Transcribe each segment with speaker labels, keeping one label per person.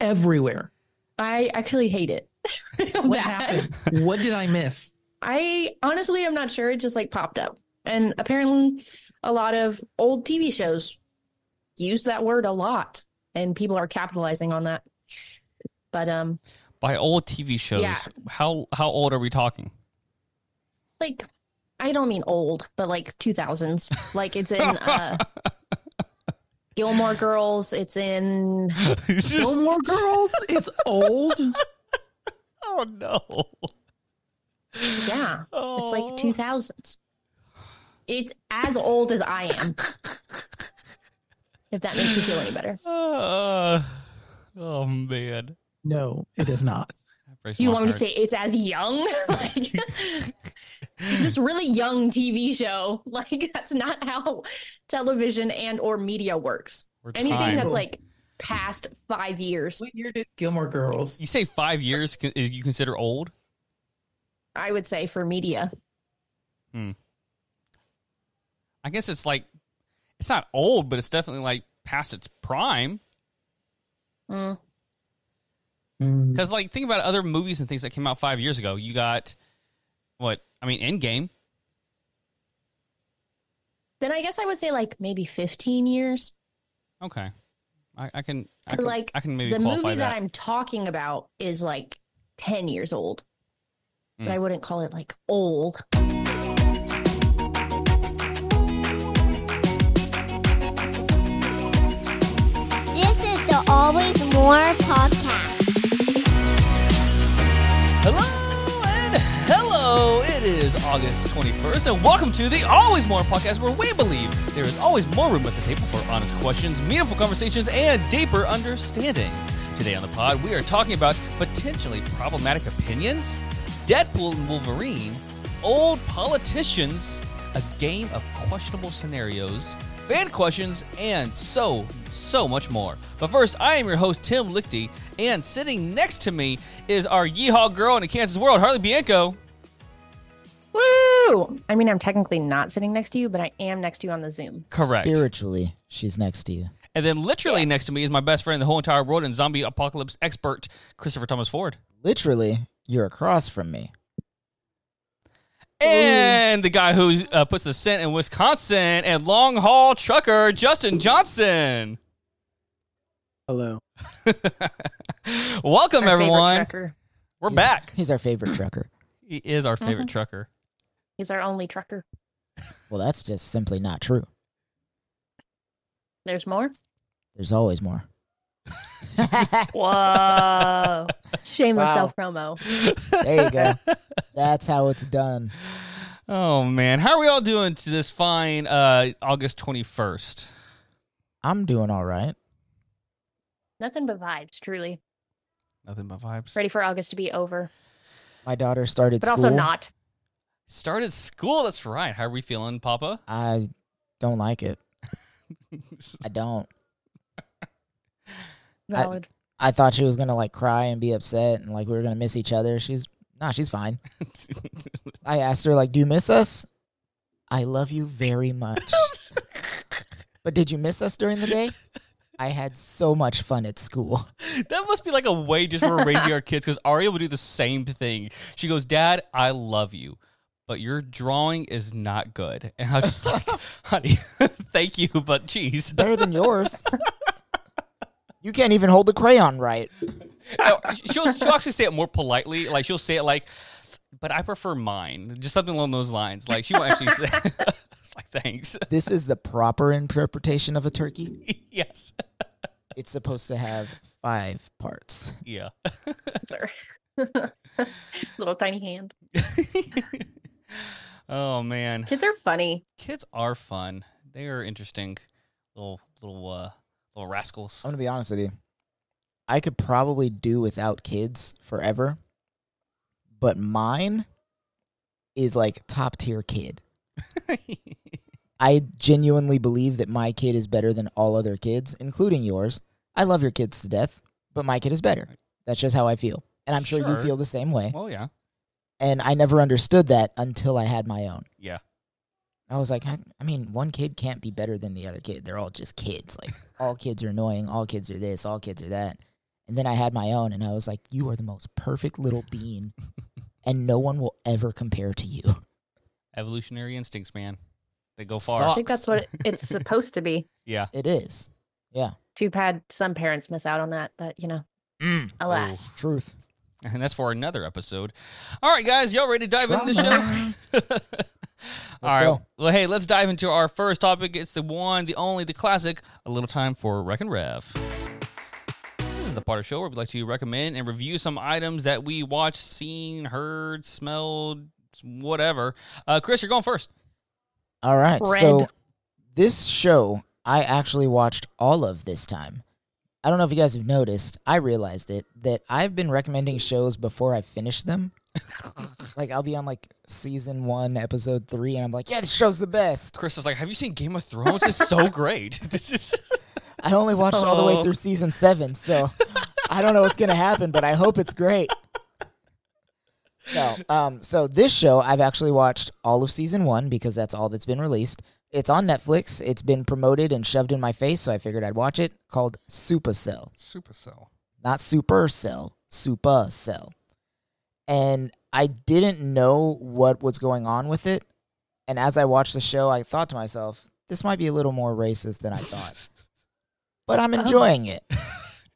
Speaker 1: everywhere.
Speaker 2: I actually hate it.
Speaker 1: What happened? What did I miss?
Speaker 2: I honestly am not sure. It just like popped up. And apparently a lot of old TV shows use that word a lot and people are capitalizing on that. But
Speaker 3: by old TV shows,
Speaker 2: yeah.
Speaker 3: how old are we talking?
Speaker 2: Like, I don't mean old, but like 2000s. Like it's in Gilmore Girls. It's in
Speaker 1: Gilmore Girls? It's old?
Speaker 3: Oh, no.
Speaker 2: Yeah. It's like 2000s. It's as old as I am. If that makes you feel any better.
Speaker 3: Oh, man.
Speaker 1: No, it is not.
Speaker 2: Do you want me to say it's as young? Like, just really young TV show. Like, that's not how television and or media works. Anything that's like past 5 years.
Speaker 1: What year did Gilmore Girls?
Speaker 3: You say 5 years, you consider old?
Speaker 2: I would say for media.
Speaker 3: I guess it's like, it's not old, but it's definitely like past its prime. Because, like, think about other movies and things that came out 5 years ago. You got, Endgame.
Speaker 2: Then I guess I would say, like, maybe 15 years.
Speaker 3: Okay. I can maybe
Speaker 2: the
Speaker 3: qualify
Speaker 2: movie that
Speaker 3: that
Speaker 2: I'm talking about is, like, 10 years old. But I wouldn't call it, like, old.
Speaker 4: This is the Always More podcast.
Speaker 3: Hello, it is August 21st, and welcome to the Always More podcast, where we believe there is always more room at the table for honest questions, meaningful conversations, and deeper understanding. Today on the pod, we are talking about potentially problematic opinions, Deadpool and Wolverine, old politicians, a game of questionable scenarios, fan questions, and so much more. But first, I am your host, Tim Lichty, and sitting next to me is our yeehaw girl in the Kansas world, Harley Bianco.
Speaker 2: Woo! I mean, I'm technically not sitting next to you, but I am next to you on the Zoom.
Speaker 3: Correct.
Speaker 5: Spiritually, she's next to you.
Speaker 3: And then literally next to me is my best friend in the whole entire world and zombie apocalypse expert, Christopher Thomas Ford.
Speaker 5: Literally, you're across from me.
Speaker 3: And the guy who puts the scent in Wisconsin and long haul trucker, Justin Johnson.
Speaker 1: Hello.
Speaker 3: Welcome,
Speaker 2: Our
Speaker 3: everyone.
Speaker 2: favorite trucker.
Speaker 3: We're back.
Speaker 5: He's our favorite trucker.
Speaker 3: He is our favorite trucker.
Speaker 2: He's our only trucker.
Speaker 5: Well, that's just simply not true.
Speaker 2: There's more?
Speaker 5: There's always more.
Speaker 2: Whoa. Shameless self-promo.
Speaker 5: There you go. That's how it's done.
Speaker 3: Oh, man. How are we all doing to this fine August 21st?
Speaker 5: I'm doing all right.
Speaker 2: Nothing but vibes, truly.
Speaker 3: Nothing but vibes.
Speaker 2: Ready for August to be over.
Speaker 5: My daughter started
Speaker 2: But
Speaker 5: school.
Speaker 2: also not.
Speaker 3: Started school? That's right. How are we feeling, Papa?
Speaker 5: I don't like it. I don't.
Speaker 2: Valid.
Speaker 5: I thought she was going to, like, cry and be upset and, like, we were going to miss each other. She's fine. I asked her, like, do you miss us? I love you very much. But did you miss us during the day? I had so much fun at school.
Speaker 3: That must be like a way just we're raising our kids, because Aria would do the same thing. She goes, Dad, I love you, but your drawing is not good. And I was just like, honey, thank you, but geez.
Speaker 5: Better than yours. You can't even hold the crayon right.
Speaker 3: She'll actually say it more politely. Like, she'll say it like, but I prefer mine. Just something along those lines. Like, she won't actually say it's like, thanks.
Speaker 5: This is the proper interpretation of a turkey.
Speaker 3: Yes.
Speaker 5: It's supposed to have 5 parts.
Speaker 3: Yeah.
Speaker 2: Sir. Little tiny hand.
Speaker 3: Oh, man.
Speaker 2: Kids are funny.
Speaker 3: Kids are fun. They are interesting little rascals.
Speaker 5: I'm going to be honest with you. I could probably do without kids forever, but mine is like top tier kid. I genuinely believe that my kid is better than all other kids, including yours. I love your kids to death, but my kid is better. That's just how I feel. And I'm sure you feel the same way.
Speaker 3: Well, yeah.
Speaker 5: And I never understood that until I had my own.
Speaker 3: Yeah.
Speaker 5: I was like, I mean, one kid can't be better than the other kid. They're all just kids. Like, all kids are annoying. All kids are this. All kids are that. And then I had my own, and I was like, you are the most perfect little being, and no one will ever compare to you.
Speaker 3: Evolutionary instincts, man. They go far.
Speaker 5: Sucks.
Speaker 2: I think that's what it's supposed to be.
Speaker 3: Yeah.
Speaker 5: It is. Yeah.
Speaker 2: Too bad some parents miss out on that, but alas.
Speaker 5: Truth.
Speaker 3: And that's for another episode. All right, guys, y'all ready to dive into the show? All right.
Speaker 5: go.
Speaker 3: Well, hey, let's dive into our first topic. It's the one, the only, the classic. A little time for Rec and Rev. This is the part of the show where we like to recommend and review some items that we watched, seen, heard, smelled, whatever. Chris, you're going first.
Speaker 5: All right.
Speaker 2: Red.
Speaker 5: So this show, I actually watched all of this time. I don't know if you guys have noticed. I realized it, that I've been recommending shows before I finish them. Like, I'll be on, like, season 1, episode 3, and I'm like, yeah, this show's the best.
Speaker 3: Chris is like, have you seen Game of Thrones? It's so great. This is...
Speaker 5: I only watched all the way through season 7, so I don't know what's going to happen, but I hope it's great. No, so this show, I've actually watched all of season 1 because that's all that's been released. It's on Netflix. It's been promoted and shoved in my face, so I figured I'd watch it. Called Supercell.
Speaker 3: Supercell.
Speaker 5: Not Supercell. Supercell. And I didn't know what was going on with it. And as I watched the show, I thought to myself, this might be a little more racist than I thought. But I'm enjoying it.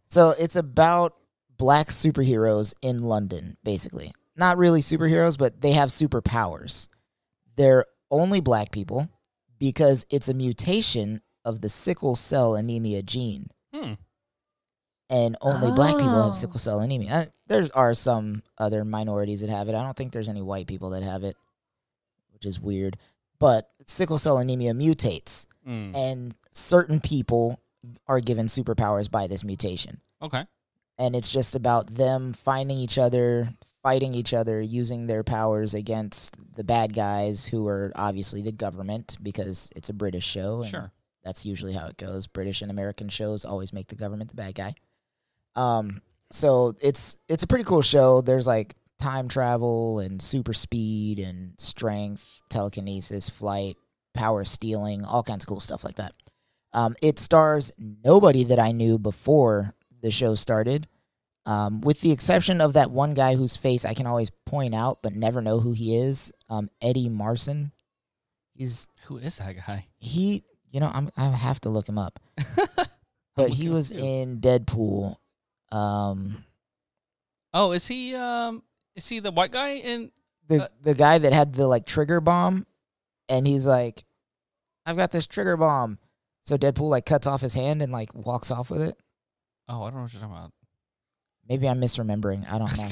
Speaker 5: So it's about black superheroes in London, basically. Not really superheroes, but they have superpowers. They're only black people because it's a mutation of the sickle cell anemia gene. And only black people have sickle cell anemia. There are some other minorities that have it. I don't think there's any white people that have it, which is weird. But sickle cell anemia mutates, and certain people are given superpowers by this mutation.
Speaker 3: Okay.
Speaker 5: And it's just about them finding each other, fighting each other, using their powers against the bad guys who are obviously the government because it's a British show. And
Speaker 3: Sure.
Speaker 5: that's usually how it goes. British and American shows always make the government the bad guy. So it's a pretty cool show. There's like time travel and super speed and strength, telekinesis, flight, power stealing, all kinds of cool stuff like that. It stars nobody that I knew before the show started, with the exception of that one guy whose face I can always point out but never know who he is, Eddie Marsan.
Speaker 3: Who is that guy?
Speaker 5: I have to look him up. But he was in Deadpool.
Speaker 3: Is he the white guy in
Speaker 5: the guy that had the like trigger bomb, and he's like, I've got this trigger bomb. So Deadpool like cuts off his hand and like walks off with it.
Speaker 3: Oh, I don't know what you're talking about.
Speaker 5: Maybe I'm misremembering. I don't know.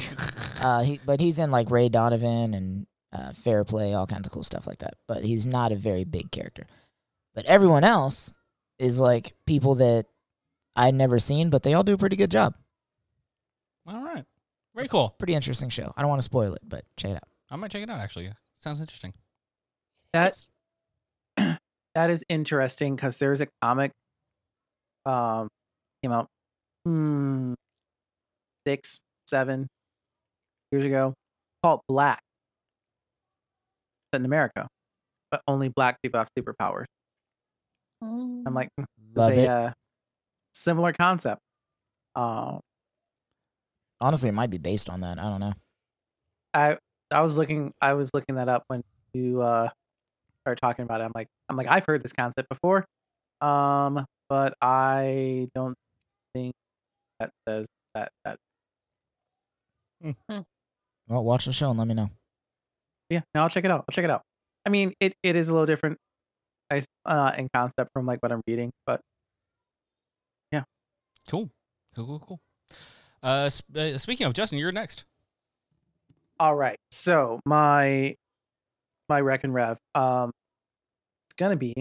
Speaker 5: But he's in like Ray Donovan and Fair Play, all kinds of cool stuff like that. But he's not a very big character. But everyone else is like people that I'd never seen, but they all do a pretty good job.
Speaker 3: All right. Very cool.
Speaker 5: Pretty interesting show. I don't want to spoil it, but check it out.
Speaker 3: I might check it out, actually. Sounds interesting.
Speaker 1: That is interesting because there's a comic came out 6, 7 years ago called Black. Set in America, but only black people have superpowers. I'm like,
Speaker 5: Love
Speaker 1: it's
Speaker 5: it.
Speaker 1: a similar concept.
Speaker 5: Honestly, it might be based on that. I don't know.
Speaker 1: I was looking that up when you started talking about it. I'm like I've heard this concept before, but I don't think that says that.
Speaker 5: Well, watch the show and let me know.
Speaker 1: Yeah, no, I'll check it out. I mean, it is a little different, in concept from like what I'm reading, but yeah.
Speaker 3: Cool. Speaking of, Justin, you're next.
Speaker 1: All right, so my Rec and Rev, it's gonna be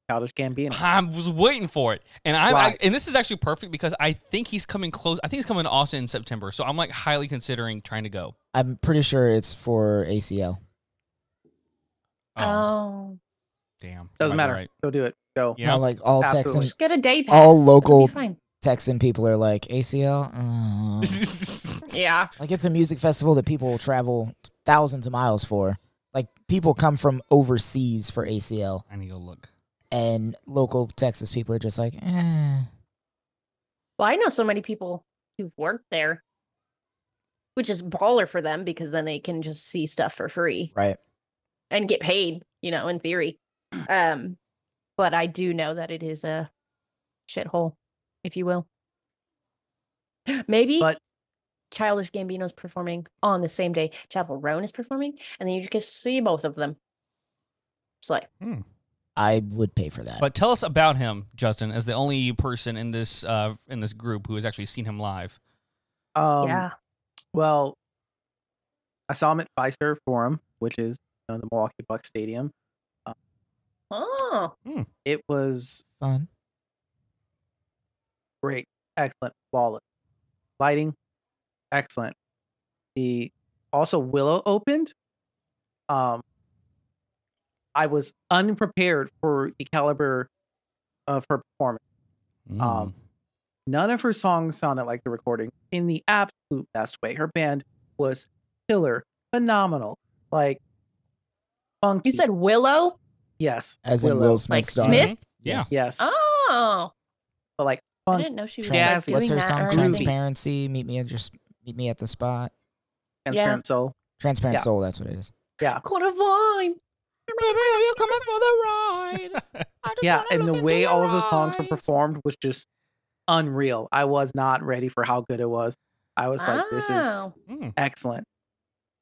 Speaker 1: Childish Gambino.
Speaker 3: I was waiting for it, and and this is actually perfect because I think he's coming close. I think he's coming to Austin in September, so I'm like highly considering trying to go.
Speaker 5: I'm pretty sure it's for ACL.
Speaker 2: Oh.
Speaker 3: Damn.
Speaker 1: Doesn't matter.
Speaker 3: Right.
Speaker 1: Go do it. Go.
Speaker 3: Yeah.
Speaker 5: Now, like all
Speaker 1: Absolutely.
Speaker 5: Texans,
Speaker 2: Just get a day pass.
Speaker 5: all
Speaker 2: It'll
Speaker 5: local
Speaker 2: be fine.
Speaker 5: Texan people are like ACL. Oh.
Speaker 2: Yeah.
Speaker 5: Like it's a music festival that people will travel thousands of miles for. Like people come from overseas for ACL,
Speaker 3: I need to go look.
Speaker 5: and local Texas people are just like, eh.
Speaker 2: Well, I know so many people who've worked there, which is baller for them because then they can just see stuff for free.
Speaker 5: Right.
Speaker 2: And get paid, in theory. But I do know that it is a shithole, if you will. Maybe Childish Gambino's performing on the same day Chappell Roan is performing, and then you can see both of them. Slay.
Speaker 5: I would pay for that.
Speaker 3: But tell us about him, Justin, as the only person in this group who has actually seen him live.
Speaker 2: Yeah.
Speaker 1: Well, I saw him at Fiserv Forum, which is the Milwaukee Bucks Stadium. It was
Speaker 5: fun,
Speaker 1: great, excellent, flawless lighting, excellent. Also Willow opened. I was unprepared for the caliber of her performance. None of her songs sounded like the recording in the absolute best way. Her band was killer, phenomenal, like funky.
Speaker 2: You said Willow?
Speaker 1: Yes,
Speaker 5: as
Speaker 1: Willow.
Speaker 5: in Will Smith's
Speaker 2: like
Speaker 5: daughter.
Speaker 2: Smith?
Speaker 3: Yeah.
Speaker 1: Yes.
Speaker 2: Oh,
Speaker 1: but like
Speaker 2: I
Speaker 1: funk,
Speaker 2: didn't know she was
Speaker 1: jazz.
Speaker 2: doing
Speaker 5: What's her
Speaker 2: that
Speaker 5: song?
Speaker 2: or anything.
Speaker 5: Transparency. Meet me at the spot.
Speaker 1: Transparent Soul.
Speaker 5: Transparent Soul. That's what it is.
Speaker 1: Yeah.
Speaker 2: Caught a vine.
Speaker 5: Baby, are you coming for the ride?
Speaker 1: Yeah, and the way all of those songs were performed was just unreal. I was not ready for how good it was. I was like, this is excellent.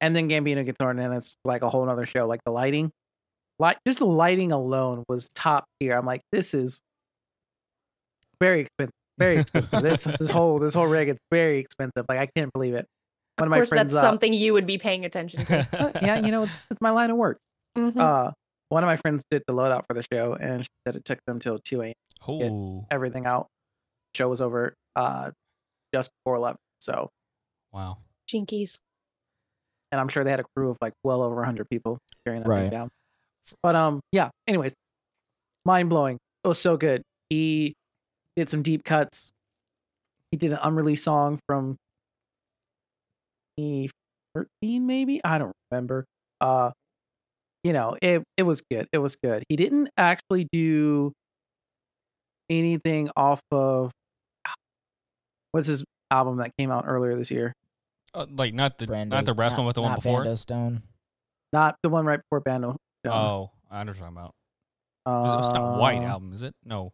Speaker 1: And then Gambino gets on, and it's like a whole nother show. Like the lighting, just the lighting alone was top tier. I'm like, this is very expensive. Very expensive. this whole rig, it's very expensive. Like I can't believe it.
Speaker 2: Of course, that's something you would be paying attention to.
Speaker 1: Yeah, it's my line of work.
Speaker 2: Mm-hmm.
Speaker 1: One of my friends did the loadout for the show, and she said it took them till 2 a.m. to get everything out. Show was over just before 11. So,
Speaker 3: wow,
Speaker 2: jinkies.
Speaker 1: And I'm sure they had a crew of like well over 100 people carrying that thing down. But yeah. Anyways, mind blowing. It was so good. He did some deep cuts. He did an unreleased song from 2013, maybe. I don't remember. It was good. It was good. He didn't actually do anything off of what's his album that came out earlier this year?
Speaker 3: Like not the rest one, but the one before.
Speaker 5: Bando Stone.
Speaker 1: Not the one right before Bando Stone.
Speaker 3: Oh, I know what you're talking about. It's not White album, is it? No.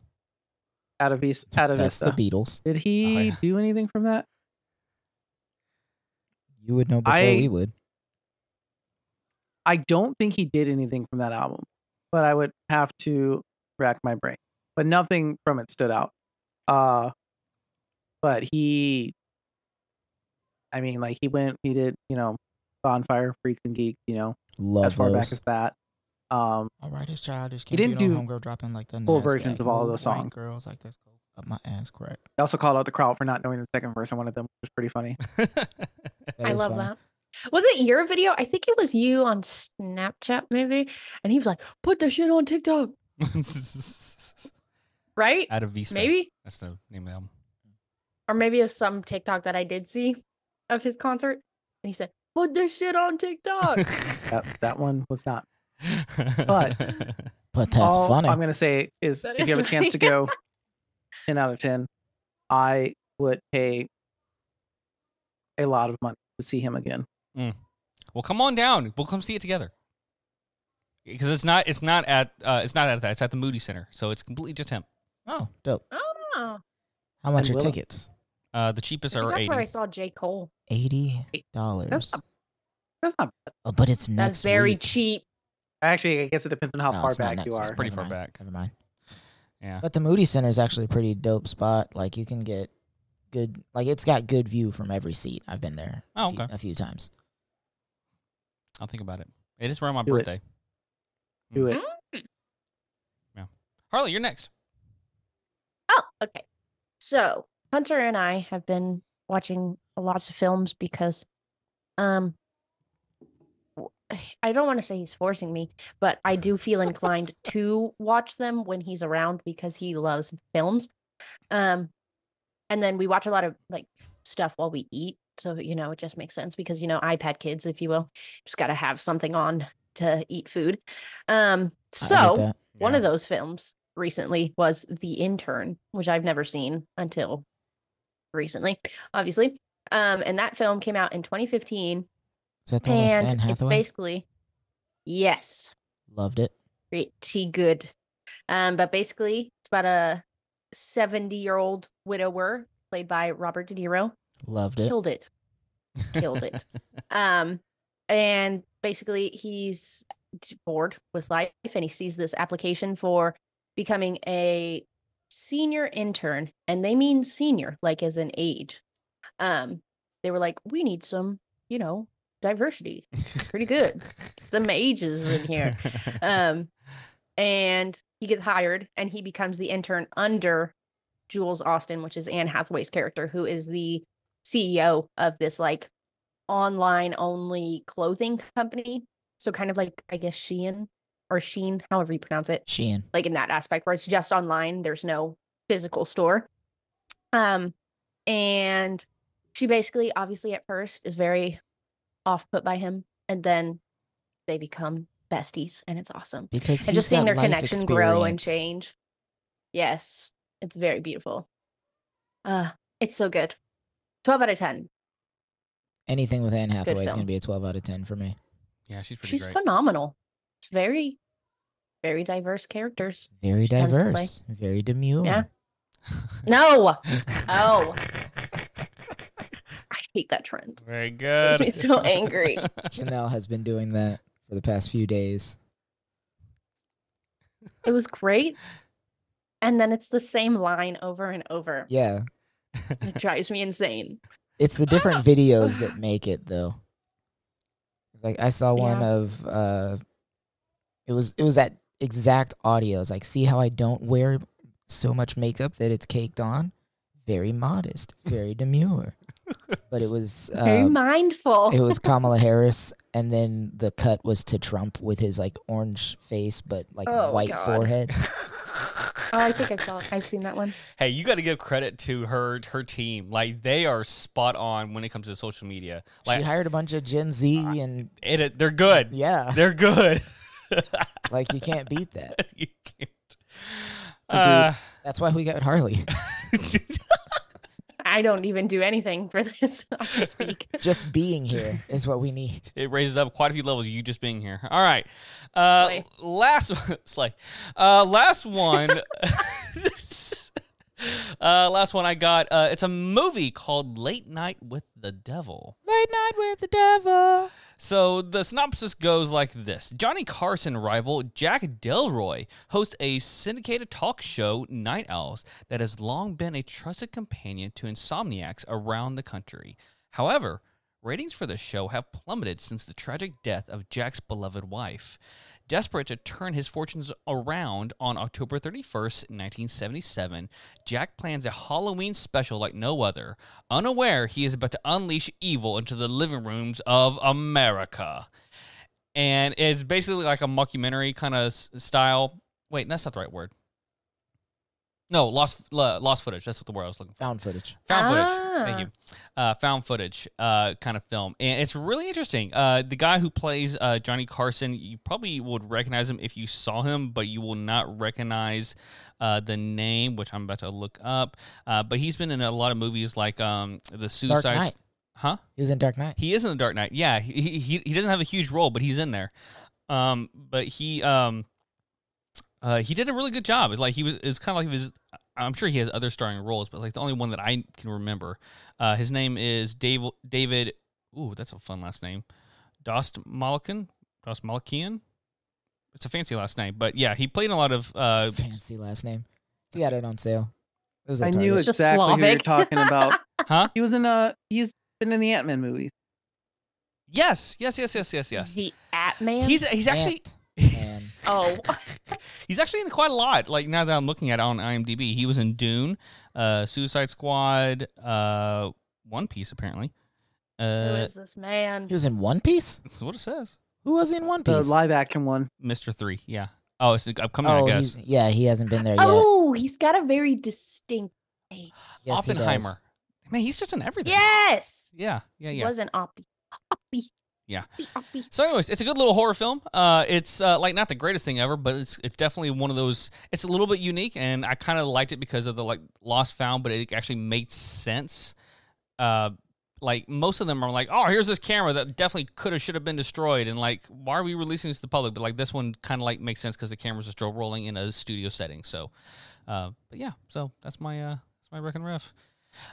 Speaker 1: Out of
Speaker 5: That's
Speaker 1: Vista.
Speaker 5: the Beatles.
Speaker 1: Did he do anything from that?
Speaker 5: You would know before we would.
Speaker 1: I don't think he did anything from that album, but I would have to rack my brain. But nothing from it stood out. But he did, Bonfire, Freaks and Geeks,
Speaker 5: Love
Speaker 1: as far
Speaker 5: those.
Speaker 1: back as that.
Speaker 5: All right, it's Childish Gambino.
Speaker 1: He didn't do
Speaker 5: Homegirl dropping like the
Speaker 1: full versions of all of those songs.
Speaker 5: Girls like this, up my ass crack.
Speaker 1: I also called out the crowd for not knowing the second verse on one of them, which was pretty funny.
Speaker 2: I love that. Was it your video? I think it was you on Snapchat, maybe. And he was like, "Put the shit on TikTok." Right?
Speaker 3: Out of Vista.
Speaker 2: Maybe.
Speaker 3: That's the name of the album.
Speaker 2: Or maybe it was some TikTok that I did see of his concert. And he said, "Put this shit on TikTok."
Speaker 1: that one was not. But
Speaker 5: that's funny.
Speaker 1: I'm going to say is if you have a chance to go 10 out of 10, I would pay a lot of money to see him again.
Speaker 3: Well, come on down. We'll come see it together. Because it's not at that. It's at the Moody Center, so it's completely just him.
Speaker 5: Oh, dope.
Speaker 2: Oh.
Speaker 5: How much are tickets?
Speaker 3: The cheapest are
Speaker 2: that's
Speaker 3: $80.
Speaker 2: where I saw J. Cole.
Speaker 5: $80.
Speaker 1: That's not bad.
Speaker 5: Oh, but it's next
Speaker 2: That's very
Speaker 5: week.
Speaker 2: cheap.
Speaker 1: Actually, I guess it depends on how far back you are.
Speaker 3: It's pretty far back.
Speaker 5: Never mind.
Speaker 3: Yeah.
Speaker 5: But the Moody Center is actually a pretty dope spot. Like you can get good, like it's got good view from every seat. I've been there a few times.
Speaker 3: I'll think about it. It is around my birthday.
Speaker 1: Do it.
Speaker 3: Yeah. Harley, you're next.
Speaker 2: Oh, okay. So Hunter and I have been watching lots of films because, I don't want to say he's forcing me, but I do feel inclined to watch them when he's around because he loves films. And then we watch a lot of like stuff while we eat. So, it just makes sense because, iPad kids, if you will, just got to have something on to eat food. So one of those films recently was The Intern, which I've never seen until recently, obviously. And that film came out in 2015.
Speaker 5: Is that the one with Anne
Speaker 2: And it's
Speaker 5: Hathaway?
Speaker 2: basically, yes,
Speaker 5: Loved it.
Speaker 2: pretty good. But basically, it's about a 70-year-old widower played by Robert De Niro.
Speaker 5: Loved it.
Speaker 2: Killed it. Killed it. And basically, he's bored with life, and he sees this application for becoming a senior intern, and they mean senior, like as an age. They were like, we need some, diversity. Pretty good. Some ages in here. And he gets hired, and he becomes the intern under Jules Austin, which is Anne Hathaway's character, who is the CEO of this like online only clothing company. So kind of like, I guess, Shein or Sheen, however you pronounce it.
Speaker 5: Shein.
Speaker 2: Like in that aspect where it's just online. There's no physical store. And she basically, obviously at first is very off put by him. And then they become besties, and it's awesome.
Speaker 5: Because
Speaker 2: And just seeing their connection grow and change. Yes. It's very beautiful. It's so good. 12 out of 10.
Speaker 5: Anything with Anne Hathaway is
Speaker 2: film.
Speaker 5: going to be a 12 out of 10 for me.
Speaker 3: Yeah, she's pretty
Speaker 2: She's
Speaker 3: great.
Speaker 2: phenomenal. It's very, very diverse characters.
Speaker 5: Very
Speaker 2: She tends to play.
Speaker 5: diverse. Very demure.
Speaker 2: Yeah. No. Oh. I hate that trend.
Speaker 3: Very
Speaker 2: It
Speaker 3: good.
Speaker 2: makes me so angry.
Speaker 5: Chanel has been doing that for the past few days.
Speaker 2: It was great. And then it's the same line over and over.
Speaker 5: Yeah.
Speaker 2: It drives me insane.
Speaker 5: It's the different videos that make it, though. Like I saw one
Speaker 2: Yeah.
Speaker 5: of it was that exact audio. It's like, see how I don't wear so much makeup that it's caked on? Very modest, very demure. But it was
Speaker 2: Very mindful.
Speaker 5: it was Kamala Harris, and then the cut was to Trump with his like orange face but like
Speaker 2: Oh,
Speaker 5: white
Speaker 2: God.
Speaker 5: forehead.
Speaker 2: Oh, I think I've seen that one.
Speaker 3: Hey, you got to give credit to her team. Like they are spot on when it comes to social media. Like
Speaker 5: She hired a bunch of Gen Z and
Speaker 3: they're good.
Speaker 5: yeah,
Speaker 3: They're good.
Speaker 5: like you can't beat that.
Speaker 3: You can't.
Speaker 5: That's why we got Harley.
Speaker 2: I don't even do anything for this. I'll just speak.
Speaker 5: Just being here is what we need.
Speaker 3: It raises up quite a few levels. You just being here. All right.
Speaker 2: Slay.
Speaker 3: Last one. Last one I got. It's a movie called Late Night with the Devil.
Speaker 5: Late night with the devil.
Speaker 3: So the synopsis goes like this. Johnny Carson rival Jack Delroy hosts a syndicated talk show, Night Owls, that has long been a trusted companion to insomniacs around the country. However, ratings for the show have plummeted since the tragic death of Jack's beloved wife. Desperate to turn his fortunes around on October 31st, 1977, Jack plans a Halloween special like no other, unaware he is about to unleash evil into the living rooms of America. And it's basically like a mockumentary kind of style. Wait, that's not the right word. No, lost footage. That's what the word I was looking for.
Speaker 5: Found footage.
Speaker 3: Found footage.
Speaker 2: Ah.
Speaker 3: Thank you. Found footage kind of film. And it's really interesting. The guy who plays Johnny Carson, you probably would recognize him if you saw him, but you will not recognize the name, which I'm about to look up. But he's been in a lot of movies like The Suicide...
Speaker 5: Dark Knight.
Speaker 3: Huh?
Speaker 5: He was in Dark Knight.
Speaker 3: He is in The Dark Knight. Yeah, he doesn't have a huge role, but he's in there. But he did a really good job. It's kind of like he was. I'm sure he has other starring roles, but like the only one that I can remember. His name is David. Ooh, that's a fun last name. Dostmalakian. It's a fancy last name, but yeah, he played in a lot of.
Speaker 5: Fancy last name. He had it on sale. It was
Speaker 1: I
Speaker 5: at
Speaker 1: knew
Speaker 5: Target.
Speaker 2: Just
Speaker 1: exactly who you're
Speaker 2: Slavic.
Speaker 1: talking about.
Speaker 3: Huh?
Speaker 1: He's been in the Ant-Man movies.
Speaker 3: Yes.
Speaker 2: The At-Man?
Speaker 3: He's actually.
Speaker 5: Ant-Man.
Speaker 2: Oh.
Speaker 3: He's actually in quite a lot. Like now that I'm looking at it on IMDb, he was in Dune, Suicide Squad, One Piece apparently.
Speaker 2: Who is this man?
Speaker 5: He was in One Piece?
Speaker 3: That's what it says.
Speaker 5: Who was in One
Speaker 1: The
Speaker 5: Piece?
Speaker 1: live-action one.
Speaker 3: Mr. 3, yeah. Oh, it's upcoming, I guess.
Speaker 5: He hasn't been there yet.
Speaker 2: Oh, he's got a very distinct face.
Speaker 5: Yes, he does.
Speaker 3: Oppenheimer. Man, he's just in everything.
Speaker 2: Yes.
Speaker 3: Yeah.
Speaker 2: He wasn't Oppie.
Speaker 3: Yeah. So, anyways, it's a good little horror film. It's like not the greatest thing ever, but it's definitely one of those. It's a little bit unique, and I kind of liked it because of the like lost found, but it actually made sense. Like most of them are like, oh, here's this camera that definitely could have, should have been destroyed, and like, why are we releasing this to the public? But like this one kind of like makes sense because the camera's still rolling in a studio setting. So, but yeah, so that's my Wreck and Rev.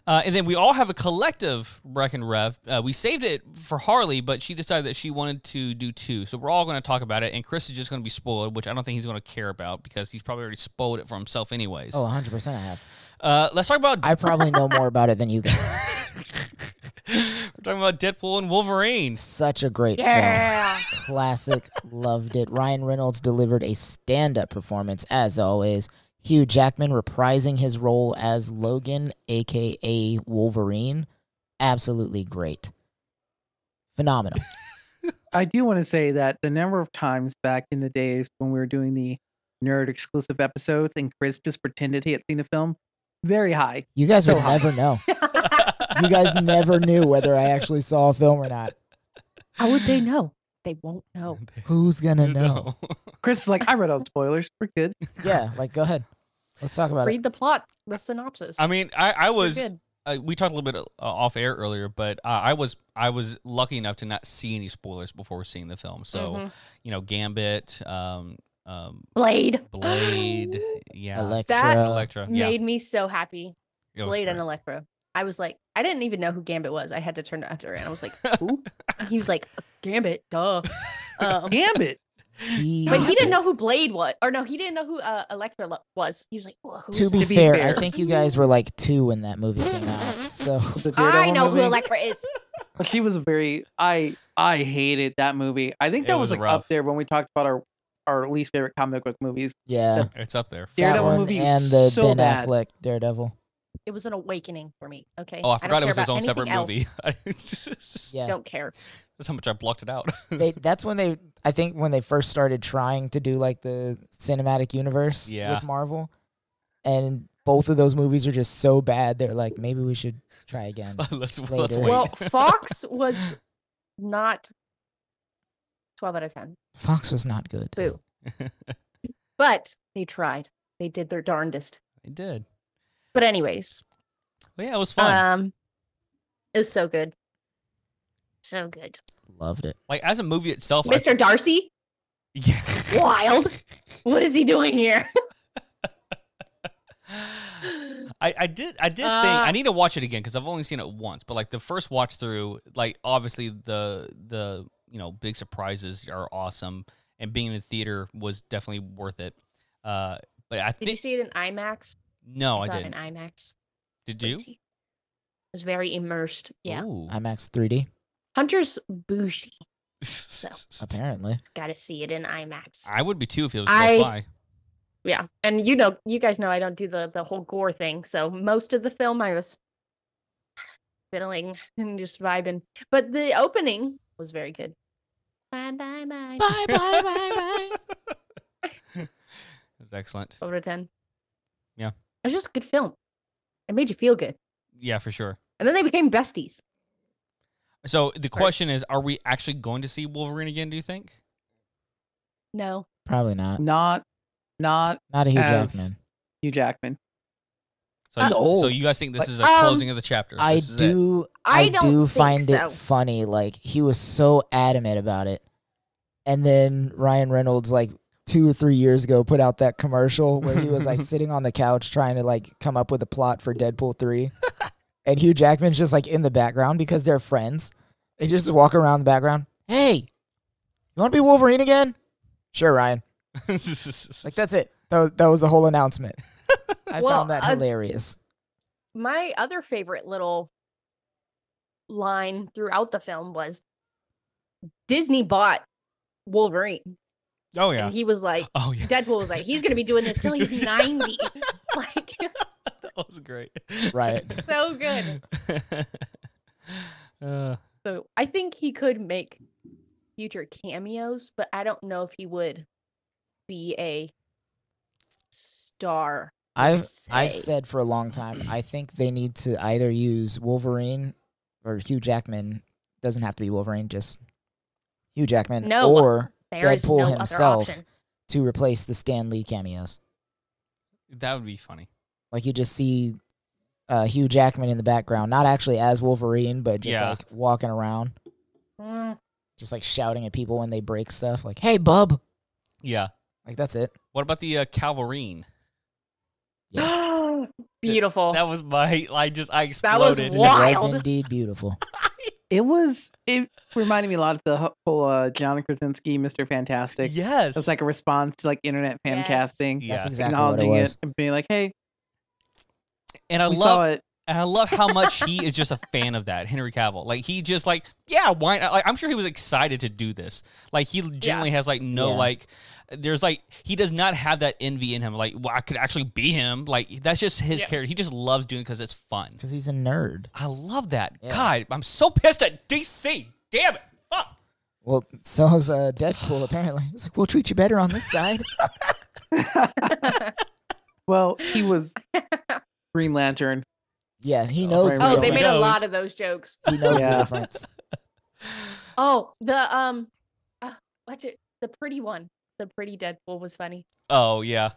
Speaker 3: And then we all have a collective Wreck and Rev. We saved it for Harley, but she decided that she wanted to do 2. So we're all going to talk about it, and Chris is just going to be spoiled, which I don't think he's going to care about because he's probably already spoiled it for himself anyways.
Speaker 5: Oh, 100% I have.
Speaker 3: Let's talk about...
Speaker 5: I probably know more about it than you guys.
Speaker 3: We're talking about Deadpool and Wolverine.
Speaker 5: Such a great film. Classic. Loved it. Ryan Reynolds delivered a stand-up performance, as always. Hugh Jackman reprising his role as Logan, a.k.a. Wolverine. Absolutely great. Phenomenal.
Speaker 1: I do want to say that the number of times back in the days when we were doing the nerd exclusive episodes and Chris just pretended he had seen a film, very high.
Speaker 5: You guys would never know. You guys never knew whether I actually saw a film or not.
Speaker 2: How would they know? They won't know.
Speaker 5: Who's gonna know?
Speaker 1: Chris is like, I read all the spoilers. We're good.
Speaker 5: Yeah, like, go ahead. Let's talk about
Speaker 2: Read the plot, the synopsis.
Speaker 3: I mean, I was...
Speaker 2: Good.
Speaker 3: We talked a little bit off air earlier, but I was lucky enough to not see any spoilers before seeing the film. So, you know, Gambit,
Speaker 2: Blade,
Speaker 3: yeah,
Speaker 5: Elektra.
Speaker 2: made me so happy. Blade
Speaker 3: great.
Speaker 2: and Elektra. I was like, I didn't even know who Gambit was. I had to turn to her, and I was like, who? He was like, Gambit, duh.
Speaker 1: Gambit.
Speaker 2: But he didn't know who Blade was. Or no, he didn't know who Elektra was. He was like, who's
Speaker 5: To be fair, I think you guys were like 2 when that movie came out. So
Speaker 2: I know who Elektra is.
Speaker 1: But she was a very... I hated that movie. I think that was like
Speaker 3: rough.
Speaker 1: up there when we talked about our least favorite comic book movies.
Speaker 5: yeah,
Speaker 3: It's up there.
Speaker 5: that
Speaker 1: Daredevil
Speaker 5: one
Speaker 1: movie
Speaker 5: and
Speaker 1: is
Speaker 5: the
Speaker 1: so
Speaker 5: Ben
Speaker 1: bad.
Speaker 5: Affleck Daredevil.
Speaker 2: It was an awakening for me. Okay.
Speaker 3: Oh, I forgot
Speaker 2: don't
Speaker 3: it was
Speaker 2: care
Speaker 3: his own
Speaker 2: about
Speaker 3: separate
Speaker 2: anything
Speaker 3: movie.
Speaker 2: else.
Speaker 5: Yeah,
Speaker 2: Don't care.
Speaker 3: That's how much I blocked it out.
Speaker 5: that's when I think when they first started trying to do like the cinematic universe with Marvel, and both of those movies are just so bad. They're like, maybe we should try again.
Speaker 3: let's
Speaker 5: later.
Speaker 3: wait.
Speaker 2: Well, Fox was not 12 out of 10.
Speaker 5: Fox was not good.
Speaker 2: Boo. But they tried. They did their darndest.
Speaker 3: They did.
Speaker 2: But anyways.
Speaker 3: Well, yeah, it was fun.
Speaker 2: It was so good. So good.
Speaker 5: Loved it.
Speaker 3: Like as a movie itself,
Speaker 2: Mr. Darcy?
Speaker 3: Yeah.
Speaker 2: Wild. What is he doing here?
Speaker 3: I did think I need to watch it again because I've only seen it once. But like the first watch through, like obviously the big surprises are awesome, and being in the theater was definitely worth it. But I
Speaker 2: Did you see it in IMAX?
Speaker 3: No, I
Speaker 2: saw
Speaker 3: didn't.
Speaker 2: it in IMAX.
Speaker 3: Did you?
Speaker 2: It was very immersed. Yeah.
Speaker 3: Ooh.
Speaker 5: IMAX 3D.
Speaker 2: Hunter's bougie. So
Speaker 5: Apparently.
Speaker 2: got to see it in IMAX.
Speaker 3: I would be too if it was close by.
Speaker 2: Yeah, and you guys know I don't do the whole gore thing. So most of the film I was fiddling and just vibing, but the opening was very good. Bye bye bye bye bye bye bye.
Speaker 3: It was excellent.
Speaker 2: Over to 10.
Speaker 3: Yeah.
Speaker 2: It was just a good film. It made you feel good.
Speaker 3: Yeah, for sure.
Speaker 2: And then they became besties.
Speaker 3: So the question is, are we actually going to see Wolverine again, do you think?
Speaker 2: No.
Speaker 5: Probably not.
Speaker 1: Not
Speaker 5: a Hugh
Speaker 1: as
Speaker 5: Jackman.
Speaker 1: Hugh Jackman.
Speaker 3: So,
Speaker 1: He's old.
Speaker 3: so you guys think this is a
Speaker 2: Um,
Speaker 3: closing of the chapter?
Speaker 5: I
Speaker 3: This is it?
Speaker 5: do.
Speaker 2: I
Speaker 5: I
Speaker 2: don't
Speaker 5: do
Speaker 2: think
Speaker 5: find
Speaker 2: so.
Speaker 5: it funny. Like he was so adamant about it, and then Ryan Reynolds, like 2 or 3 years ago, put out that commercial where he was like sitting on the couch trying to like come up with a plot for Deadpool 3, and Hugh Jackman's just like in the background because they're friends. They just walk around the background. Hey, you want to be Wolverine again? Sure, Ryan. Like that's it. That was the whole announcement. I found that hilarious.
Speaker 2: My other favorite little line throughout the film was Disney bought Wolverine.
Speaker 3: Oh yeah.
Speaker 2: And he was like,
Speaker 3: Oh yeah.
Speaker 2: Deadpool was like, he's going to be doing this till he's 90. Like,
Speaker 3: That was great.
Speaker 5: Right.
Speaker 2: so good. So I think he could make future cameos, but I don't know if he would be a star.
Speaker 5: I've
Speaker 2: say.
Speaker 5: said for a long time, I think they need to either use Wolverine or Hugh Jackman. Doesn't have to be Wolverine, just Hugh Jackman
Speaker 2: No,
Speaker 5: or
Speaker 2: there is
Speaker 5: Deadpool
Speaker 2: no
Speaker 5: himself
Speaker 2: other option.
Speaker 5: to replace the Stan Lee cameos.
Speaker 3: That would be funny.
Speaker 5: Like you just see Hugh Jackman in the background, not actually as Wolverine, but just like walking around, just like shouting at people when they break stuff, like "Hey, bub!"
Speaker 3: Yeah,
Speaker 5: like that's it.
Speaker 3: What about the Calvarine?
Speaker 5: Yes,
Speaker 2: Beautiful.
Speaker 3: That was my. I exploded.
Speaker 2: That was
Speaker 5: it
Speaker 2: wild.
Speaker 5: was indeed beautiful.
Speaker 1: It reminded me a lot of the whole John Krasinski, Mr. Fantastic.
Speaker 3: Yes.
Speaker 1: It's like a response to like internet fan
Speaker 2: Yes.
Speaker 1: casting.
Speaker 3: Yeah.
Speaker 5: That's exactly what it
Speaker 1: Acknowledging
Speaker 5: was.
Speaker 1: it and being like, hey,
Speaker 3: And I
Speaker 1: we saw it.
Speaker 3: And I love how much he is just a fan of that, Henry Cavill. Like, he just like, yeah, why not? Like, I'm sure he was excited to do this. Like, he generally has like no like, there's like, he does not have that envy in him. Like, well, I could actually be him. Like, that's just his character. He just loves doing it because it's fun.
Speaker 5: Because he's a nerd.
Speaker 3: I love that.
Speaker 5: Yeah.
Speaker 3: God, I'm so pissed at DC. Damn it. Fuck.
Speaker 5: Well, so is Deadpool, apparently. It's like, we'll treat you better on this side.
Speaker 1: Well, he was Green Lantern.
Speaker 5: Yeah, he knows.
Speaker 1: Oh,
Speaker 2: They made a
Speaker 3: knows.
Speaker 2: lot of those jokes.
Speaker 5: He knows the
Speaker 1: Yeah.
Speaker 5: difference.
Speaker 2: Oh, the the pretty one, the pretty Deadpool was funny.
Speaker 3: Oh, yeah.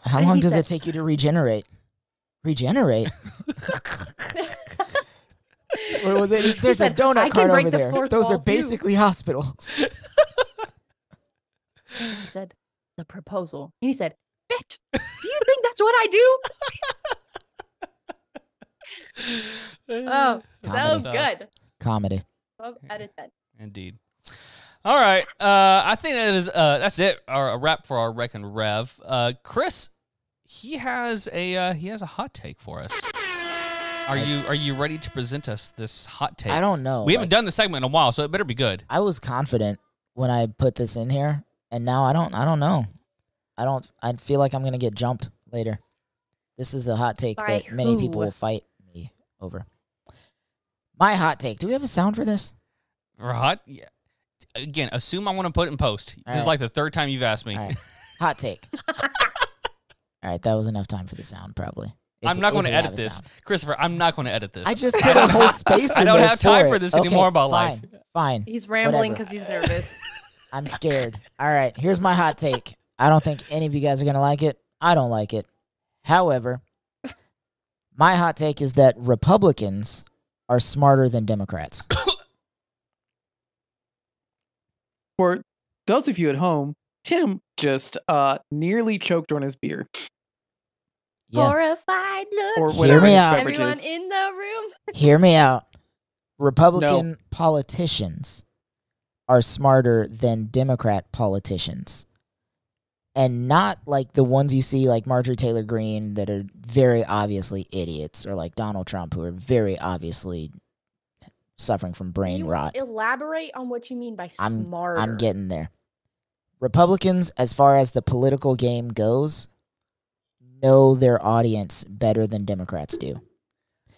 Speaker 5: How
Speaker 2: And
Speaker 5: long
Speaker 2: he
Speaker 5: does
Speaker 2: said-
Speaker 5: it take you to regenerate? Regenerate? What was it? There's a
Speaker 2: said, "I
Speaker 5: donut
Speaker 2: can
Speaker 5: cart
Speaker 2: break
Speaker 5: over
Speaker 2: the
Speaker 5: there.
Speaker 2: fourth
Speaker 5: Those
Speaker 2: wall,
Speaker 5: are
Speaker 2: too."
Speaker 5: basically hospitals.
Speaker 2: He said, the proposal. And he said, bitch, do you think that's what I do? Oh, so
Speaker 5: Comedy.
Speaker 2: good.
Speaker 5: Comedy.
Speaker 2: 12 out of 10.
Speaker 3: Indeed. All right. I think that's it. A wrap for our Rec and Rev. Chris, he has a hot take for us. Are you ready to present us this hot take?
Speaker 5: I don't know.
Speaker 3: We haven't done the segment in a while, so it better be good.
Speaker 5: I was confident when I put this in here, and now I don't know. I feel like I'm gonna get jumped later. This is a hot take
Speaker 2: By
Speaker 5: that many people
Speaker 2: who?
Speaker 5: will fight me over. My hot take. Do we have a sound for this?
Speaker 3: Or hot? Yeah. Again, assume I want to put it in post.
Speaker 5: All
Speaker 3: This is
Speaker 5: right.
Speaker 3: like the third time you've asked me.
Speaker 5: All right. Hot take. All right, that was enough time for the sound, probably.
Speaker 3: I'm not going to
Speaker 5: we have
Speaker 3: edit
Speaker 5: a
Speaker 3: this.
Speaker 5: sound.
Speaker 3: Christopher, I'm not going to edit this.
Speaker 5: I just put a whole space in
Speaker 3: I don't
Speaker 5: there
Speaker 3: have time for
Speaker 5: it.
Speaker 3: this anymore about life.
Speaker 5: Fine.
Speaker 2: He's rambling
Speaker 5: Whatever.
Speaker 2: because he's nervous.
Speaker 5: I'm scared. All right, here's my hot take. I don't think any of you guys are going to like it. I don't like it. However, my hot take is that Republicans are smarter than Democrats.
Speaker 1: For those of you at home, Tim just nearly choked on his beer.
Speaker 5: Yeah,
Speaker 2: Horrified look.
Speaker 1: Or
Speaker 5: Hear
Speaker 1: whatever
Speaker 5: me
Speaker 1: his
Speaker 5: out.
Speaker 1: beverage
Speaker 2: Everyone
Speaker 1: is.
Speaker 2: in the room.
Speaker 5: hear me out. Republican politicians are smarter than Democrat politicians. And not like the ones you see like Marjorie Taylor Greene that are very obviously idiots, or like Donald Trump who are very obviously suffering from
Speaker 2: Can
Speaker 5: brain
Speaker 2: you
Speaker 5: rot.
Speaker 2: elaborate on what you mean by smarter?
Speaker 5: I'm getting there. Republicans, as far as the political game goes, know their audience better than Democrats do.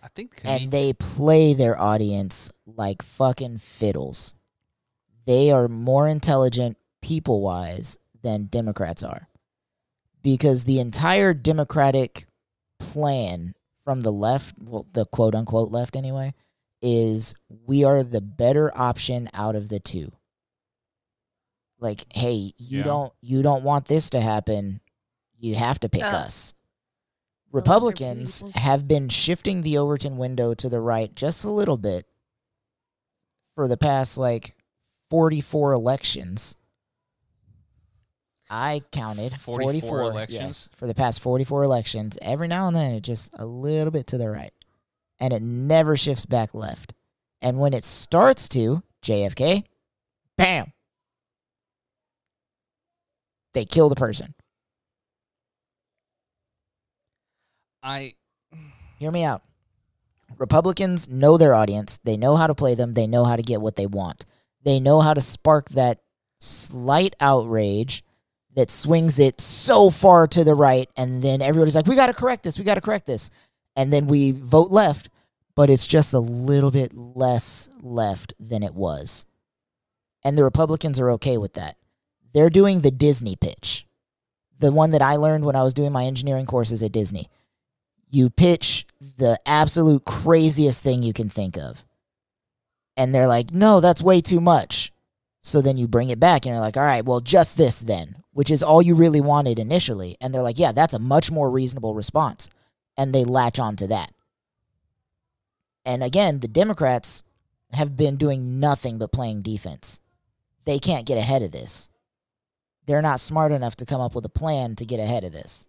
Speaker 3: I think
Speaker 5: And they play their audience like fucking fiddles. They are more intelligent people-wise than Democrats are. Because the entire Democratic plan from the left, well, the quote-unquote left anyway, is we are the better option out of the two. Like, hey, you don't want this to happen. You have to pick us. Republicans
Speaker 2: peoples.
Speaker 5: have been shifting the Overton window to the right just a little bit for the past, 44 elections. I counted
Speaker 3: 44 elections?
Speaker 5: Yes, for the past 44 elections. Every now and then, it just a little bit to the right. And it never shifts back left. And when it starts to, JFK, bam, they kill the person. Hear me out. Republicans know their audience. They know how to play them. They know how to get what they want. They know how to spark that slight outrage that swings it so far to the right, and then everybody's like, we got to correct this. We got to correct this. And then we vote left, but it's just a little bit less left than it was. And the Republicans are okay with that. They're doing the Disney pitch, the one that I learned when I was doing my engineering courses at Disney. You pitch the absolute craziest thing you can think of. And they're like, no, that's way too much. So then you bring it back and you're like, all right, well, just this then, which is all you really wanted initially. And they're like, yeah, that's a much more reasonable response. And they latch on to that. And again, the Democrats have been doing nothing but playing defense. They can't get ahead of this. They're not smart enough to come up with a plan to get ahead of this.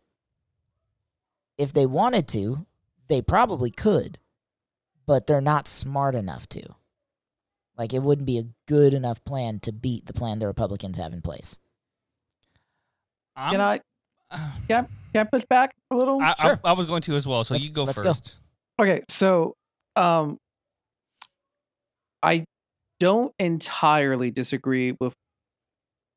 Speaker 5: If they wanted to, they probably could, but they're not smart enough to. Like, it wouldn't be a good enough plan to beat the plan the Republicans have in place.
Speaker 1: Can I push back a little?
Speaker 3: Sure. I was going to as well, so you go first.
Speaker 1: Go. Okay, so I don't entirely disagree with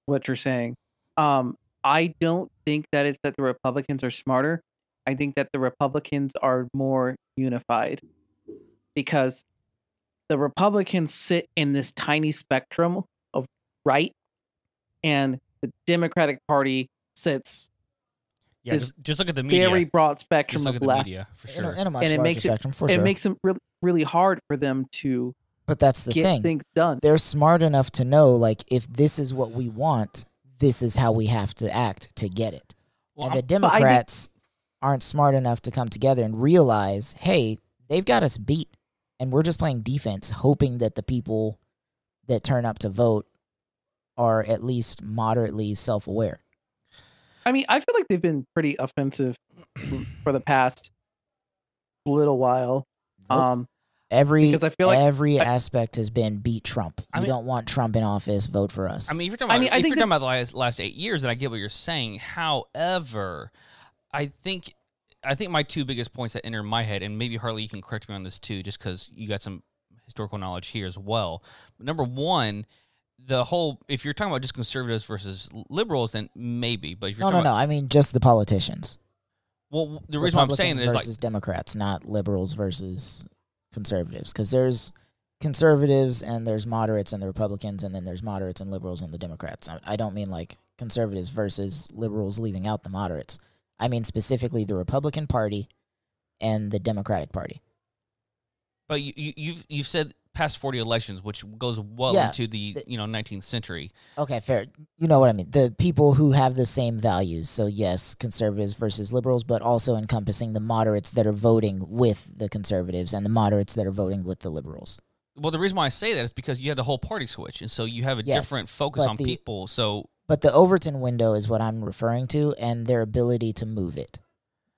Speaker 1: what you're saying. I don't think that it's that the Republicans are smarter. I think that the Republicans are more unified because the Republicans sit in this tiny spectrum of right, and the Democratic Party sits
Speaker 3: just look at the media.
Speaker 1: Very broad spectrum of left.
Speaker 3: Media, for sure.
Speaker 5: And it makes it
Speaker 1: makes it really, really hard for them to
Speaker 5: But that's the
Speaker 1: get
Speaker 5: thing.
Speaker 1: things done.
Speaker 5: They're smart enough to know, like, if this is what we want, this is how we have to act to get it. Well, and the Democrats aren't smart enough to come together and realize, hey, they've got us beat, and we're just playing defense, hoping that the people that turn up to vote are at least moderately self-aware.
Speaker 1: I mean, I feel like they've been pretty offensive for the past little while.
Speaker 5: Nope. Because I feel like every aspect has been beat Trump. You don't want Trump in office, vote for us.
Speaker 3: I mean, if you're talking about the last 8 years, then I get what you're saying. However, I think my two biggest points that enter my head, and maybe Harley, you can correct me on this too, just because you got some historical knowledge here as well. Number one, if you're talking about just conservatives versus liberals, then maybe. But if you're
Speaker 5: no, I mean just the politicians.
Speaker 3: Well, the reason why I'm saying
Speaker 5: is versus Democrats, not liberals versus conservatives, because there's conservatives and there's moderates and the Republicans, and then there's moderates and liberals and the Democrats. I don't mean like conservatives versus liberals leaving out the moderates. I mean specifically the Republican Party and the Democratic Party.
Speaker 3: But you've said past 40 elections, which goes well into the 19th century.
Speaker 5: Okay, fair. You know what I mean. The people who have the same values. So yes, conservatives versus liberals, but also encompassing the moderates that are voting with the conservatives and the moderates that are voting with the liberals.
Speaker 3: Well, the reason why I say that is because you have the whole party switch, and so you have a different focus on people.
Speaker 5: But the Overton window is what I'm referring to, and their ability to move it,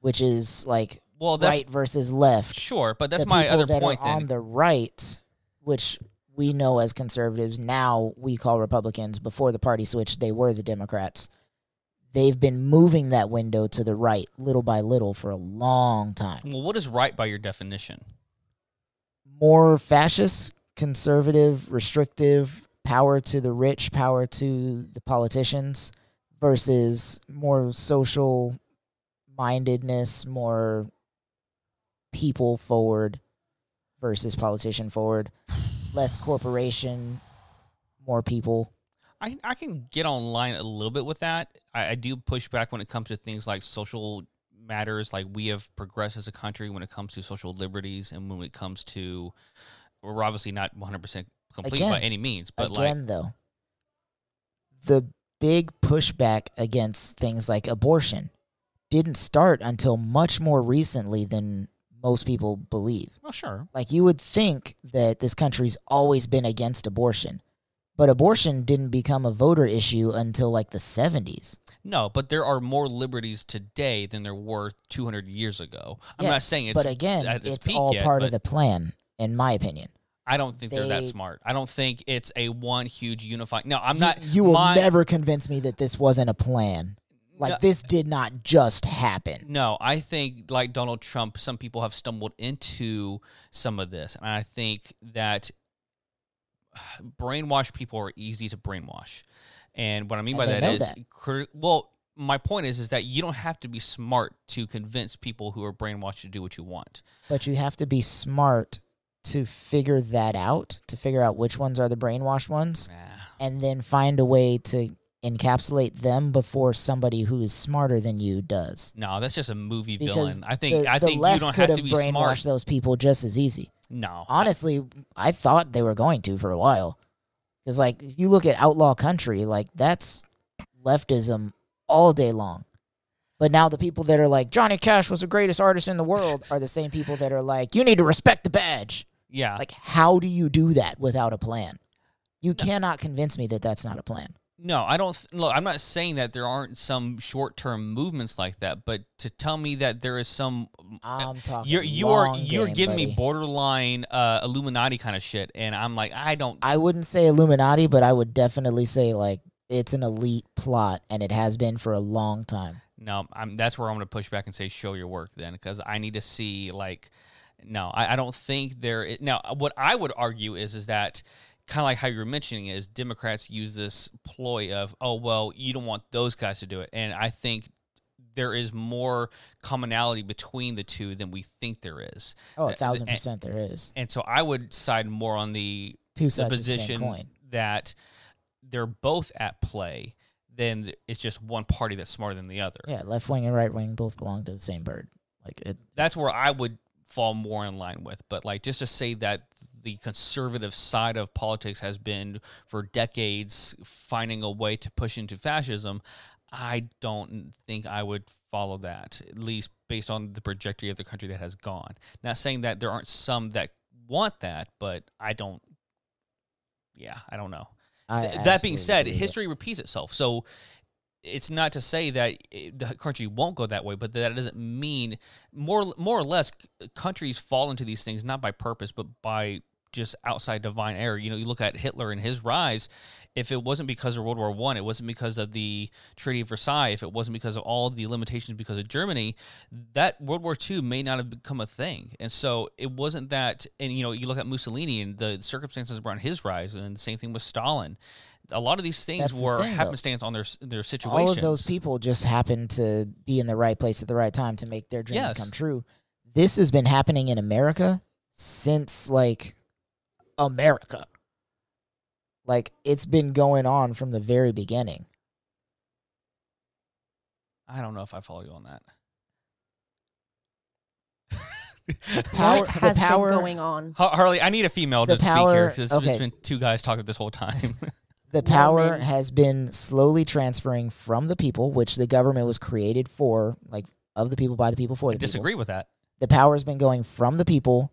Speaker 5: which is like right versus left.
Speaker 3: Sure, but that's my other point.
Speaker 5: On the right, which we know as conservatives, now we call Republicans. Before the party switch, they were the Democrats. They've been moving that window to the right, little by little, for a long time.
Speaker 3: Well, what is right by your definition?
Speaker 5: More fascist, conservative, restrictive, power to the rich, power to the politicians, versus more social mindedness, more people forward versus politician forward, less corporation, more people.
Speaker 3: I can get online a little bit with that. I do push back when it comes to things like social matters. Like, we have progressed as a country when it comes to social liberties, and when it comes to, we're obviously not 100% complete by any means. But
Speaker 5: though, the big pushback against things like abortion didn't start until much more recently than most people believe.
Speaker 3: Well, sure.
Speaker 5: Like, you would think that this country's always been against abortion, but abortion didn't become a voter issue until like the 70s.
Speaker 3: No, but there are more liberties today than there were 200 years ago. I'm not saying it's,
Speaker 5: but again, it's all part of the plan, in my opinion.
Speaker 3: I don't think they're that smart. I don't think it's a one huge unifying. No, I'm not.
Speaker 5: You will never convince me that this wasn't a plan. Like, this did not just happen.
Speaker 3: No, I think, like Donald Trump, some people have stumbled into some of this. And I think that brainwash people are easy to brainwash. And what I mean by that is, my point is that you don't have to be smart to convince people who are brainwashed to do what you want.
Speaker 5: But you have to be smart to figure that out, to figure out which ones are the brainwashed ones, and then find a way to encapsulate them before somebody who is smarter than you does.
Speaker 3: No, that's just a movie villain. I think
Speaker 5: the
Speaker 3: you
Speaker 5: left
Speaker 3: don't
Speaker 5: could
Speaker 3: have to be
Speaker 5: brainwashed
Speaker 3: smart.
Speaker 5: Those people just as easy.
Speaker 3: No.
Speaker 5: Honestly, I thought they were going to for a while. Because, like, if you look at Outlaw Country, like, that's leftism all day long. But now the people that are like, Johnny Cash was the greatest artist in the world are the same people that are like, you need to respect the badge.
Speaker 3: Yeah.
Speaker 5: Like, how do you do that without a plan? You cannot convince me that that's not a plan.
Speaker 3: No, I don't. Look, I'm not saying that there aren't some short-term movements like that, but to tell me that there is some,
Speaker 5: I'm talking.
Speaker 3: You're giving me borderline Illuminati kind of shit, and I'm like, I
Speaker 5: wouldn't say Illuminati, but I would definitely say like it's an elite plot, and it has been for a long time.
Speaker 3: No, that's where I'm going to push back and say, show your work then, because I need to see like, no, I don't think there is. Now, what I would argue is that. Kind of like how you were mentioning is Democrats use this ploy of, oh, well, you don't want those guys to do it. And I think there is more commonality between the two than we think there is.
Speaker 5: Oh, 1,000% there is.
Speaker 3: And so I would side more on the position that they're both at play than it's just one party that's smarter than the other.
Speaker 5: Yeah, left wing and right wing both belong to the same bird.
Speaker 3: That's where I would fall more in line with. But like just to say that the conservative side of politics has been for decades finding a way to push into fascism, I don't think I would follow that, at least based on the trajectory of the country that has gone. Not saying that there aren't some that want that, but I don't know. That being said, history repeats itself. So it's not to say that the country won't go that way, but that doesn't mean more or less countries fall into these things not by purpose, but by just outside divine error. You know, you look at Hitler and his rise. If it wasn't because of World War I, it wasn't because of the Treaty of Versailles, if it wasn't because of all the limitations because of Germany, that World War II may not have become a thing. And so it wasn't that, and you know, you look at Mussolini and the circumstances around his rise, and the same thing with Stalin. A lot of these things were happenstance on their situations.
Speaker 5: All of those people just happened to be in the right place at the right time to make their dreams come true. This has been happening in America since, like, America. Like, it's been going on from the very beginning.
Speaker 3: I don't know if I follow you on
Speaker 2: that. What has been going on?
Speaker 3: Harley, I need a female to speak here because it's been two guys talking this whole time.
Speaker 5: The power has been slowly transferring from the people, which the government was created for, like, of the people, by the people, for the people. I
Speaker 3: disagree with that.
Speaker 5: The power has been going from the people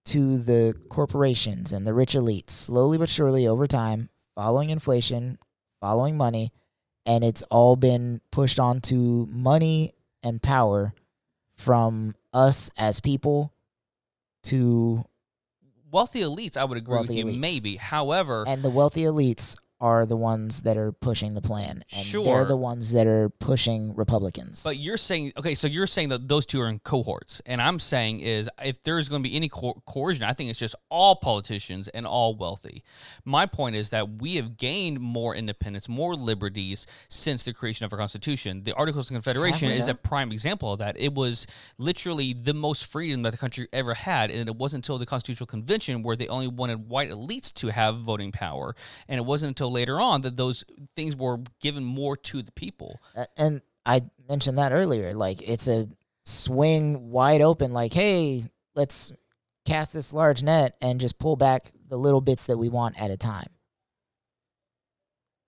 Speaker 5: to the corporations and the rich elites, slowly but surely over time, following inflation, following money, and it's all been pushed onto money and power from us as people to
Speaker 3: wealthy elites. I would agree with you, maybe. However,
Speaker 5: and the wealthy elites are the ones that are pushing the plan. And they're the ones that are pushing Republicans.
Speaker 3: But you're saying, okay, so you're saying that those two are in cohorts. And I'm saying is if there's going to be any coercion, I think it's just all politicians and all wealthy. My point is that we have gained more independence, more liberties since the creation of our Constitution. The Articles of Confederation is a prime example of that. It was literally the most freedom that the country ever had. And it wasn't until the Constitutional Convention where they only wanted white elites to have voting power. And it wasn't until later on that those things were given more to the people.
Speaker 5: And I mentioned that earlier. Like, it's a swing wide open, like, hey, let's cast this large net and just pull back the little bits that we want at a time.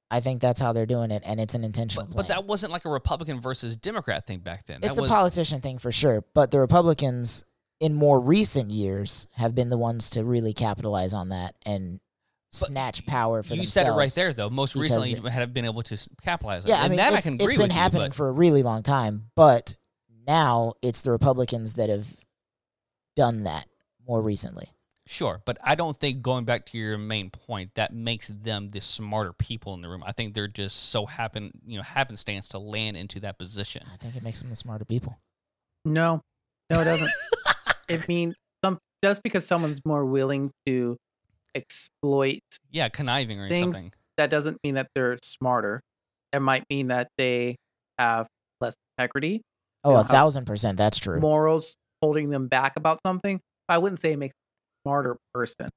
Speaker 5: I think that's how they're doing it, and it's an intentional plan.
Speaker 3: But that wasn't like a Republican versus Democrat thing back then.
Speaker 5: It's a politician thing for sure, but the Republicans in more recent years have been the ones to really capitalize on that and snatch power for themselves.
Speaker 3: You said it right there, though. Most recently, you have been able to capitalize on it.
Speaker 5: Yeah, I mean,
Speaker 3: I can agree with you.
Speaker 5: It's been happening for a really long time, but now it's the Republicans that have done that more recently.
Speaker 3: Sure, but I don't think, going back to your main point, that makes them the smarter people in the room. I think they're just so happenstance to land into that position.
Speaker 5: I think it makes them the smarter people.
Speaker 1: No, it doesn't. It means just because someone's more willing to exploit
Speaker 3: conniving or
Speaker 1: things,
Speaker 3: something,
Speaker 1: that doesn't mean that they're smarter. It might mean that they have less integrity.
Speaker 5: Oh, 1,000%, that's true.
Speaker 1: Morals holding them back about something. I wouldn't say it makes a smarter person.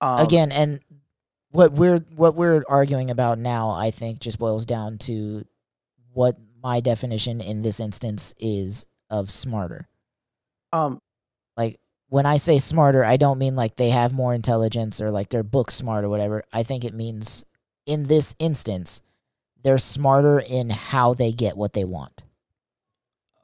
Speaker 5: Again, and what we're arguing about now, I think, just boils down to what my definition in this instance is of smarter. Like, when I say smarter, I don't mean like they have more intelligence or like they're book smart or whatever. I think it means in this instance, they're smarter in how they get what they want.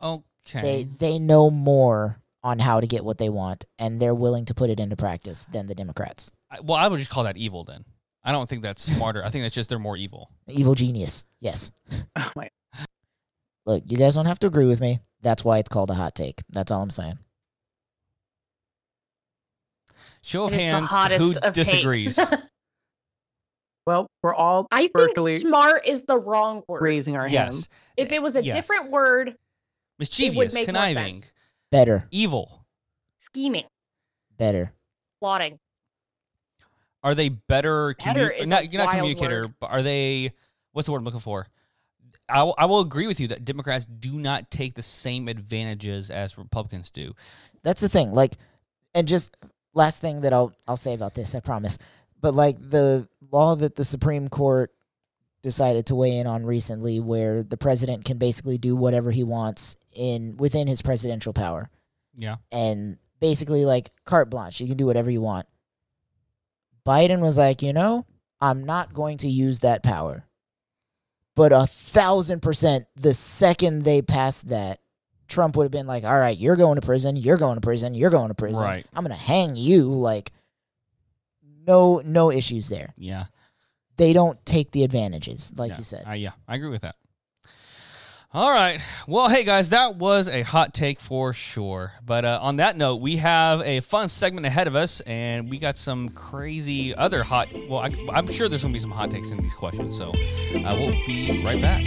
Speaker 3: Okay.
Speaker 5: They know more on how to get what they want, and they're willing to put it into practice than the Democrats.
Speaker 3: Well, I would just call that evil then. I don't think that's smarter. I think that's just they're more evil.
Speaker 5: Evil genius. Yes.
Speaker 1: Oh my.
Speaker 5: Look, you guys don't have to agree with me. That's why it's called a hot take. That's all I'm saying.
Speaker 3: Show of
Speaker 2: It is the
Speaker 3: hands
Speaker 2: hottest
Speaker 3: who
Speaker 2: of takes.
Speaker 3: disagrees.
Speaker 1: Well, we're all
Speaker 2: I think
Speaker 1: virtually
Speaker 2: smart is the wrong word.
Speaker 1: raising our hands.
Speaker 2: If it was a
Speaker 3: Yes.
Speaker 2: different word,
Speaker 3: Mischievous,
Speaker 2: make more
Speaker 3: conniving,
Speaker 2: sense.
Speaker 5: Better.
Speaker 3: evil.
Speaker 2: Scheming,
Speaker 5: Better.
Speaker 2: plotting.
Speaker 3: Are they better?
Speaker 2: Better is
Speaker 3: not
Speaker 2: a
Speaker 3: not
Speaker 2: wild
Speaker 3: communicator,
Speaker 2: word.
Speaker 3: but are they? What's the word I'm looking for? I will agree with you that Democrats do not take the same advantages as Republicans do.
Speaker 5: That's the thing. Like, and just last thing that I'll say about this, I promise. But like the law that the Supreme Court decided to weigh in on recently, where the president can basically do whatever he wants within his presidential power,
Speaker 3: Yeah.
Speaker 5: and basically like carte blanche, you can do whatever you want. Biden was like, I'm not going to use that power. But 1,000%, the second they passed that, Trump would have been like, all right, you're going to prison, you're going to prison, you're going to prison.
Speaker 3: Right.
Speaker 5: I'm going to hang you. Like, no issues there.
Speaker 3: Yeah.
Speaker 5: They don't take the advantages, like
Speaker 3: Yeah.
Speaker 5: you said.
Speaker 3: Yeah, I agree with that. All right. Well, hey, guys, that was a hot take for sure. But on that note, we have a fun segment ahead of us, and we got some crazy other hot... Well, I'm sure there's going to be some hot takes in these questions, so we'll be right back.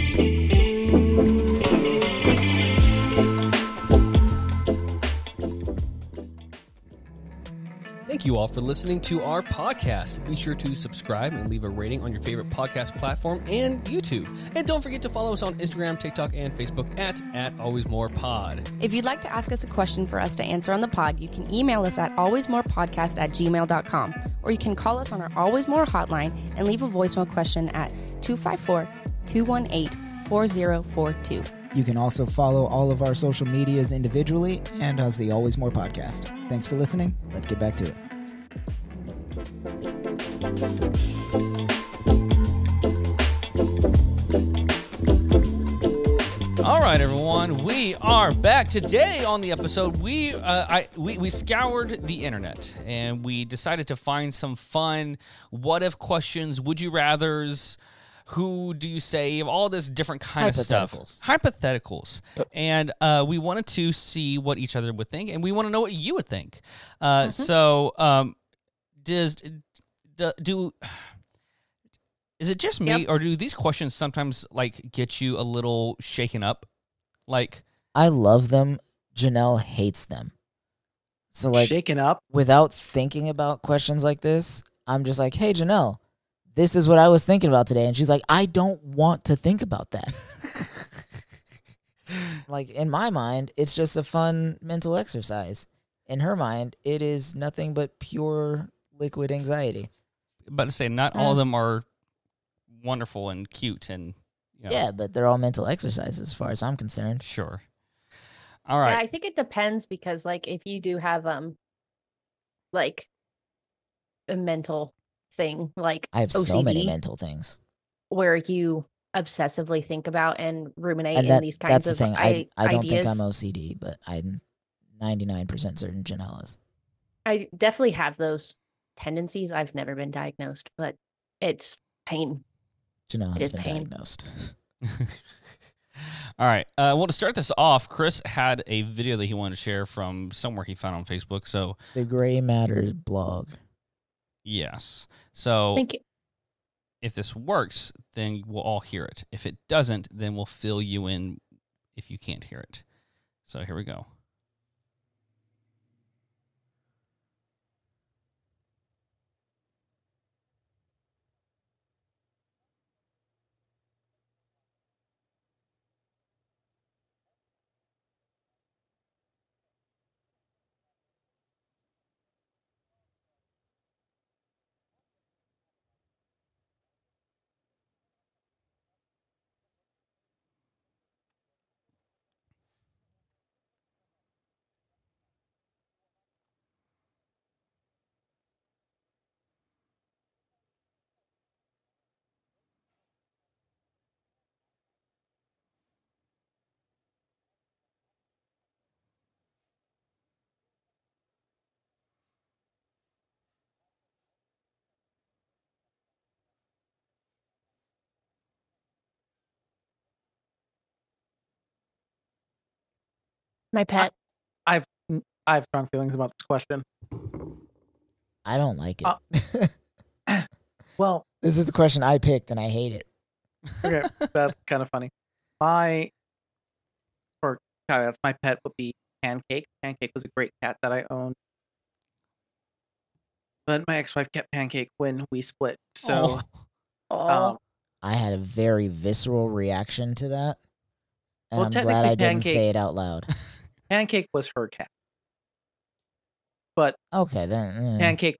Speaker 3: Thank you all for listening to our podcast. Be sure to subscribe and leave a rating on your favorite podcast platform and YouTube. And don't forget to follow us on Instagram, TikTok, and Facebook at AlwaysMorePod.
Speaker 6: If you'd like to ask us a question for us to answer on the pod, you can email us at alwaysmorepodcast@gmail.com, or you can call us on our Always More hotline and leave a voicemail question at 254-218-4042.
Speaker 5: You can also follow all of our social medias individually and as the Always More podcast. Thanks for listening. Let's get back to it.
Speaker 3: All right, everyone, we are back today on the episode. We scoured the internet and we decided to find some fun what if questions, would you rather's, who do you save, all this different kind of stuff. Hypotheticals. And we wanted to see what each other would think, and we want to know what you would think. So, is it just me, or do these questions sometimes like get you a little shaken up? Like,
Speaker 5: I love them. Janelle hates them. So like,
Speaker 1: shaken up
Speaker 5: without thinking about questions like this, I'm just like, hey, Janelle, this is what I was thinking about today. And she's like, I don't want to think about that. Like, in my mind, it's just a fun mental exercise. In her mind, it is nothing but pure liquid anxiety.
Speaker 3: But to say, not all of them are wonderful and cute and,
Speaker 5: Yeah, but they're all mental exercises as far as I'm concerned.
Speaker 3: Sure. All right.
Speaker 2: Yeah, I think it depends because, like, if you do have like a mental thing, like
Speaker 5: I have
Speaker 2: OCD,
Speaker 5: so many mental things
Speaker 2: where you obsessively think about and ruminate
Speaker 5: and
Speaker 2: in these kinds
Speaker 5: that's the
Speaker 2: of
Speaker 5: thing. I don't
Speaker 2: ideas.
Speaker 5: think I'm OCD, but I'm 99% certain Janelle is.
Speaker 2: I definitely have those tendencies. I've never been diagnosed, but it's pain.
Speaker 5: Janelle
Speaker 2: It
Speaker 5: has
Speaker 2: is
Speaker 5: been
Speaker 2: pain.
Speaker 5: diagnosed.
Speaker 3: All right. Well, to start this off, Chris had a video that he wanted to share from somewhere he found on Facebook. So
Speaker 5: The Gray Matter blog.
Speaker 3: yes. So
Speaker 2: Thank you.
Speaker 3: if this works, then we'll all hear it. If it doesn't, then we'll fill you in if you can't hear it. So here we go.
Speaker 2: My pet.
Speaker 1: I have strong feelings about this question.
Speaker 5: I don't like it.
Speaker 1: Well,
Speaker 5: this is the question I picked, and I hate it.
Speaker 1: Okay, that's kind of funny. My pet would be Pancake. Pancake was a great cat that I owned, but my ex-wife kept Pancake when we split. So,
Speaker 2: Oh.
Speaker 5: I had a very visceral reaction to that, and
Speaker 1: Well,
Speaker 5: I'm glad
Speaker 1: technically
Speaker 5: I didn't
Speaker 1: Pancake-
Speaker 5: say it out loud.
Speaker 1: Pancake was her cat, but
Speaker 5: Okay, then.
Speaker 1: Pancake.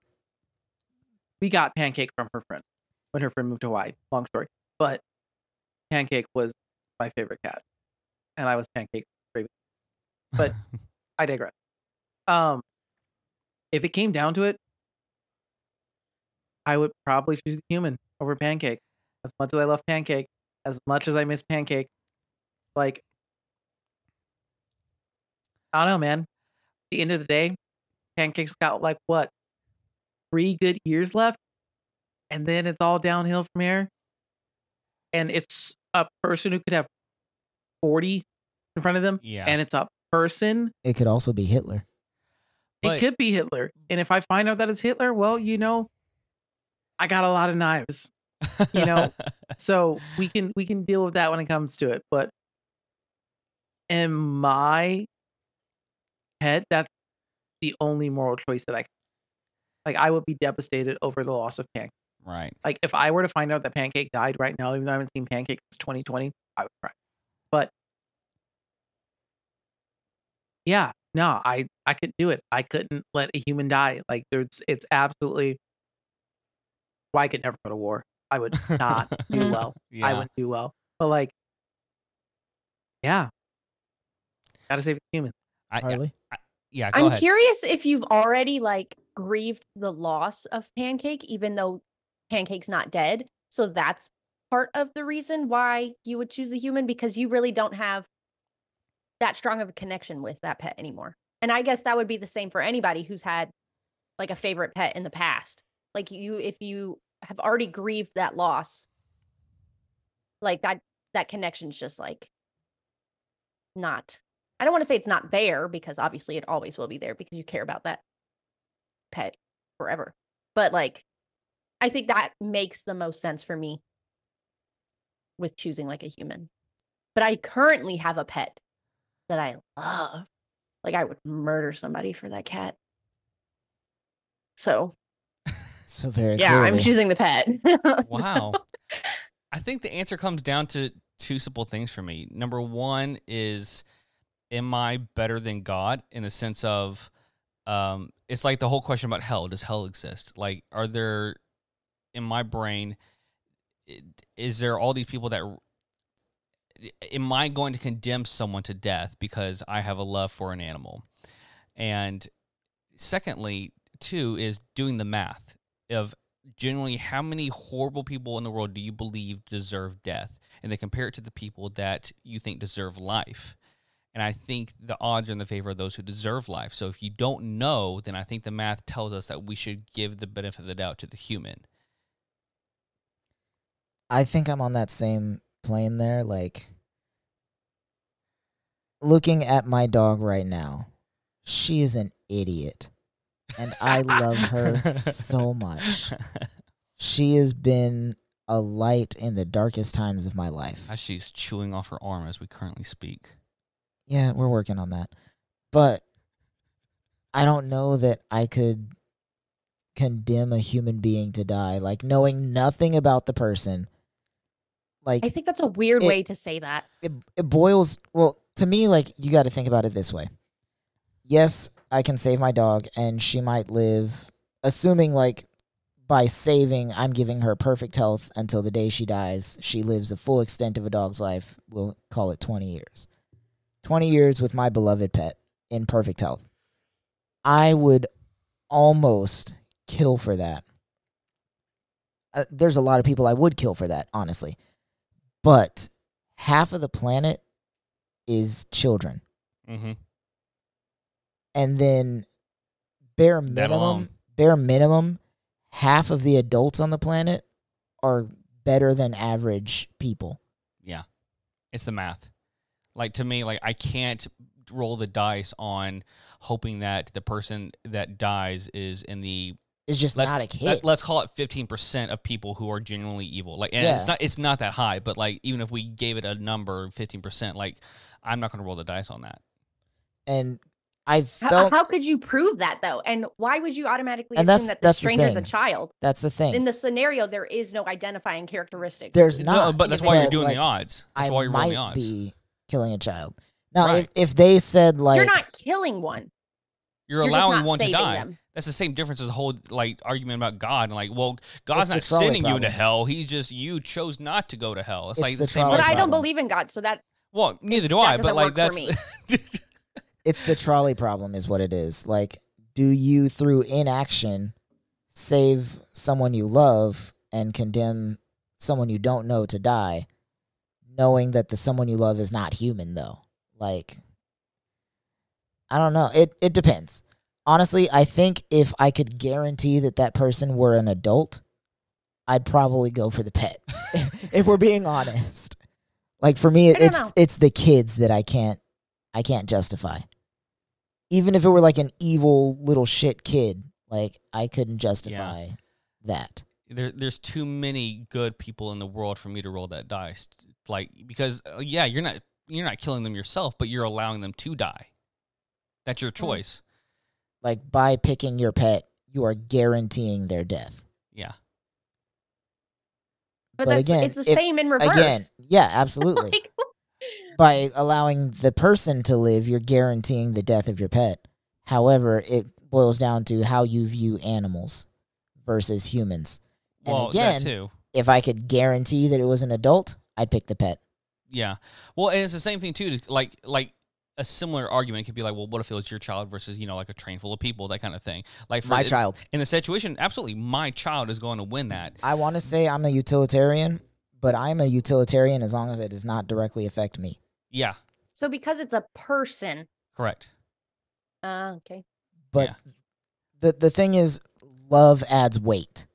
Speaker 1: We got Pancake from her friend when her friend moved to Hawaii. Long story, but Pancake was my favorite cat, and I was Pancake baby. But I digress. If it came down to it, I would probably choose the human over Pancake. As much as I love Pancake, as much as I miss Pancake, like, I don't know, man. At the end of the day, Pancake's got like what, 3 good years left, and then it's all downhill from here. And it's a person who could have 40 in front of them, and it's a person.
Speaker 5: It could also be Hitler.
Speaker 1: It could be Hitler, and if I find out that it's Hitler, well, I got a lot of knives, so we can deal with that when it comes to it. But in my head, that's the only moral choice that I would be devastated over the loss of Pancake.
Speaker 3: Right.
Speaker 1: Like, if I were to find out that Pancake died right now, even though I haven't seen Pancake since 2020, I would cry. But yeah, no, I could do it. I couldn't let a human die. Like, it's absolutely why I could never go to war. I would not do well.
Speaker 3: Yeah.
Speaker 1: I wouldn't do well. But like, yeah, gotta save the human.
Speaker 5: Harley?
Speaker 3: Go
Speaker 2: I'm
Speaker 3: ahead.
Speaker 2: curious if you've already grieved the loss of Pancake, even though Pancake's not dead. So that's part of the reason why you would choose the human, because you really don't have that strong of a connection with that pet anymore. And I guess that would be the same for anybody who's had a favorite pet in the past. Like, if you have already grieved that loss, that connection's just not, I don't want to say it's not there, because obviously it always will be there because you care about that pet forever. But I think that makes the most sense for me with choosing a human. But I currently have a pet that I love. I would murder somebody for that cat. So
Speaker 5: very
Speaker 2: yeah,
Speaker 5: clearly.
Speaker 2: I'm choosing the pet.
Speaker 3: Wow. I think the answer comes down to two simple things for me. Number one is, am I better than God, in the sense of, it's like the whole question about hell. Does hell exist? Like, are there, in my brain, is there all these people that, am I going to condemn someone to death because I have a love for an animal? And secondly, too, is doing the math of generally how many horrible people in the world do you believe deserve death, and then compare it to the people that you think deserve life. And I think the odds are in the favor of those who deserve life. So if you don't know, then I think the math tells us that we should give the benefit of the doubt to the human.
Speaker 5: I think I'm on that same plane there. Looking at my dog right now, she is an idiot. And I love her so much. She has been a light in the darkest times of my life.
Speaker 3: As she's chewing off her arm as we currently speak.
Speaker 5: Yeah, we're working on that. But I don't know that I could condemn a human being to die, knowing nothing about the person.
Speaker 2: I think that's a weird way to say that.
Speaker 5: It boils, well, to me, you got to think about it this way. Yes, I can save my dog, and she might live, assuming by saving, I'm giving her perfect health until the day she dies. She lives the full extent of a dog's life. We'll call it 20 years. 20 years with my beloved pet in perfect health. I would almost kill for that. There's a lot of people I would kill for that, honestly. But half of the planet is children.
Speaker 3: Mm-hmm.
Speaker 5: And then bare minimum, half of the adults on the planet are better than average people.
Speaker 3: Yeah. It's the math. To me, I can't roll the dice on hoping that the person that dies is in the
Speaker 5: It's just not a kid.
Speaker 3: Let's call it 15% of people who are genuinely evil. Like, and it's not that high, but like even if we gave it a number, 15%, like I'm not going to roll the dice on that.
Speaker 5: And I felt
Speaker 2: how could you prove that though? And why would you automatically assume that the stranger is a child?
Speaker 5: That's the thing.
Speaker 2: In the scenario, there is no identifying characteristic.
Speaker 5: There's not,
Speaker 3: but that's why you're doing the odds. That's why you're rolling the odds.
Speaker 5: I might be killing a child. Now, if they said like
Speaker 2: you're not killing one,
Speaker 3: you're allowing one to die. Them. That's the same difference as the whole like argument about God and like, well, God's not sending you into hell. He's just you chose not to go to hell. It's like the same.
Speaker 2: But I don't believe in God, so that.
Speaker 3: Well, neither do I. But like that's.
Speaker 5: It's the trolley problem, is what it is. Like, do you through inaction save someone you love and condemn someone you don't know to die, knowing that the someone you love is not human though? Like, I don't know. It depends. Honestly, I think if I could guarantee that person were an adult, I'd probably go for the pet. If we're being honest. Like for me, it's the kids that I can't justify. Even if it were like an evil little shit kid, like I couldn't justify that.
Speaker 3: There's too many good people in the world for me to roll that dice. Like because you're not killing them yourself, but you're allowing them to die. That's your choice.
Speaker 5: Like by picking your pet, you are guaranteeing their death.
Speaker 3: Yeah.
Speaker 2: But again, it's the same in reverse.
Speaker 5: Again, yeah, absolutely.
Speaker 2: Like,
Speaker 5: by allowing the person to live, you're guaranteeing the death of your pet. However, it boils down to how you view animals versus humans. And again,
Speaker 3: that too.
Speaker 5: If I could guarantee that it was an adult, I'd pick the pet.
Speaker 3: Yeah. Well, and it's the same thing too. Like a similar argument could be like, well, what if it was your child versus, like a train full of people, that kind of thing. Like for
Speaker 5: my child.
Speaker 3: In the situation, absolutely, my child is going to win that.
Speaker 5: I want to say I'm a utilitarian, but I'm a utilitarian as long as it does not directly affect me.
Speaker 3: Yeah.
Speaker 2: So because it's a person.
Speaker 3: Correct.
Speaker 2: Okay.
Speaker 5: But the thing is, love adds weight.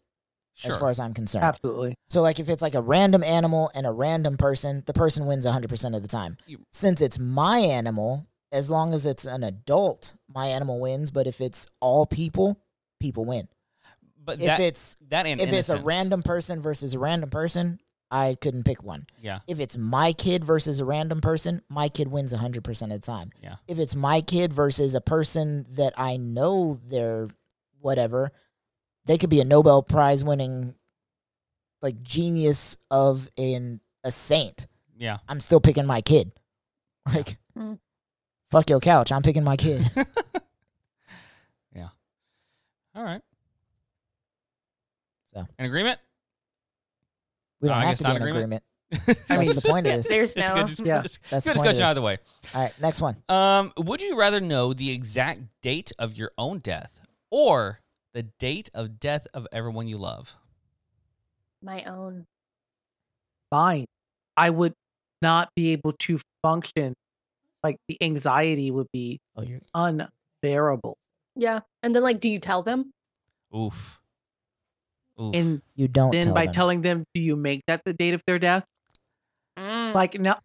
Speaker 3: Sure.
Speaker 5: As far as I'm concerned.
Speaker 1: Absolutely.
Speaker 5: So, like, if it's like a random animal and a random person, the person wins 100% of the time. Since it's my animal, as long as it's an adult, my animal wins. But if it's all people, people win.
Speaker 3: But
Speaker 5: if it's
Speaker 3: innocence.
Speaker 5: a random person versus a random person, I couldn't pick one.
Speaker 3: Yeah.
Speaker 5: If it's my kid versus a random person, my kid wins 100% of the time.
Speaker 3: Yeah.
Speaker 5: If it's my kid versus a person that I know they're whatever, they could be a Nobel Prize winning like genius of a saint.
Speaker 3: Yeah.
Speaker 5: I'm still picking my kid. Like, fuck your couch. I'm picking my kid.
Speaker 3: Yeah. All right.
Speaker 5: So,
Speaker 3: an agreement?
Speaker 5: We don't have to be in agreement. That's the point of this.
Speaker 2: There's no.
Speaker 3: That's good discussion either way.
Speaker 5: All right, next one.
Speaker 3: Would you rather know the exact date of your own death or the date of death of everyone you love?
Speaker 2: My own.
Speaker 1: Fine. I would not be able to function. Like the anxiety would be unbearable.
Speaker 2: Yeah. And then like, do you tell them?
Speaker 3: Oof.
Speaker 1: And
Speaker 5: you don't
Speaker 1: then
Speaker 5: tell
Speaker 1: by
Speaker 5: them.
Speaker 1: telling them, do you make that the date of their death? Like, no,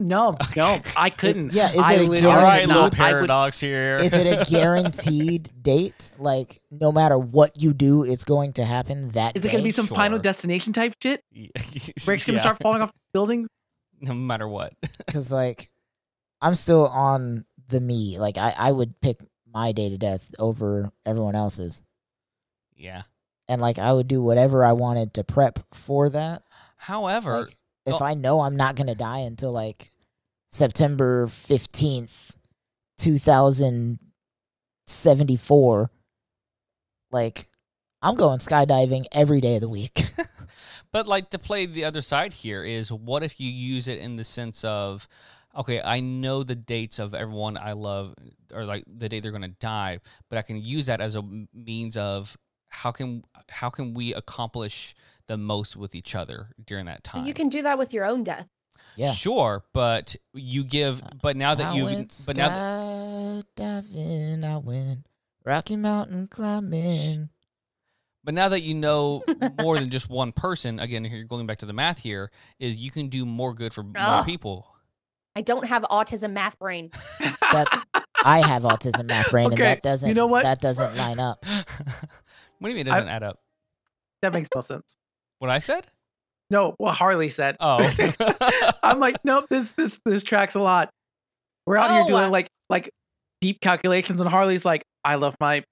Speaker 1: I couldn't.
Speaker 5: Yeah, is it a
Speaker 3: all right,
Speaker 5: guaranteed
Speaker 3: little paradox here?
Speaker 5: Is it a guaranteed date? Like, no matter what you do, it's going to happen that
Speaker 1: Is it going to be some Final Destination type shit? Rick's going to start falling off the building?
Speaker 3: No matter what.
Speaker 5: Because, like, I'm still on the me. Like, I would pick my date of death over everyone else's.
Speaker 3: Yeah.
Speaker 5: And, like, I would do whatever I wanted to prep for that.
Speaker 3: However...
Speaker 5: Like, if I know I'm not going to die until, like, September 15th, 2074, like, I'm going skydiving every day of the week.
Speaker 3: But, like, to play the other side here is, what if you use it in the sense of, okay, I know the dates of everyone I love, or, like, the day they're going to die, but I can use that as a means of how can we accomplish the most with each other during that time.
Speaker 2: You can do that with your own death.
Speaker 5: Yeah.
Speaker 3: Sure, but you give but now that
Speaker 5: I went Rocky Mountain climbing.
Speaker 3: But now that you know more than just one person, again, here going back to the math here, is you can do more good for more people.
Speaker 2: I don't have autism math brain.
Speaker 5: I have autism math brain, and
Speaker 1: Okay,
Speaker 5: that doesn't.
Speaker 1: you know what?
Speaker 5: That doesn't line up.
Speaker 3: What do you mean it doesn't add up?
Speaker 1: That makes no sense.
Speaker 3: What I said?
Speaker 1: No, what Harley said.
Speaker 3: Oh.
Speaker 1: I'm like, nope, this tracks a lot. We're out here doing like deep calculations, and Harley's like, I love my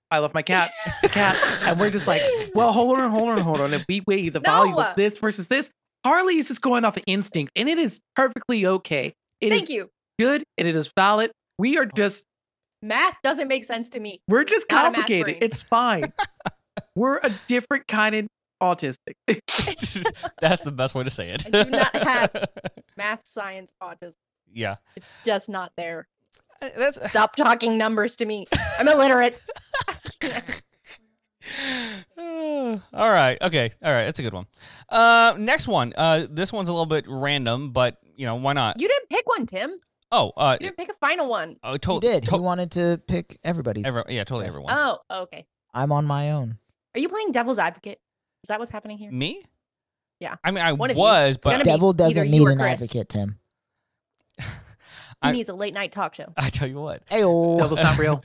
Speaker 1: cat, and we're just like, well, hold on. If we weigh the value of this versus this, Harley is just going off of instinct, and it is perfectly okay.
Speaker 2: Thank you.
Speaker 1: Good, and it is valid. We are just
Speaker 2: math doesn't make sense to me.
Speaker 1: We're just complicated. It's fine. We're a different kind of autistic.
Speaker 3: That's the best way to say it.
Speaker 2: I do not have math, science, autism.
Speaker 3: Yeah.
Speaker 2: It's just not there.
Speaker 3: That's
Speaker 2: Stop talking numbers to me. I'm illiterate.
Speaker 3: All right. Okay. All right. That's a good one. Next one. This one's a little bit random, but why not?
Speaker 2: You didn't pick one, Tim.
Speaker 3: Oh,
Speaker 2: you didn't pick a final one.
Speaker 3: Oh,
Speaker 5: You did. You wanted to pick everybody's.
Speaker 3: Totally everyone.
Speaker 2: Oh, okay.
Speaker 5: I'm on my own.
Speaker 2: Are you playing devil's advocate? Is that what's happening here?
Speaker 3: Me?
Speaker 2: Yeah.
Speaker 3: I mean, I
Speaker 2: One of
Speaker 3: was,
Speaker 2: you.
Speaker 3: but
Speaker 5: Devil doesn't
Speaker 2: either
Speaker 5: need
Speaker 2: you or
Speaker 5: an
Speaker 2: Chris.
Speaker 5: advocate, Tim.
Speaker 2: He needs a late night talk show.
Speaker 3: I tell you what.
Speaker 5: Ayo.
Speaker 1: Devil's not real.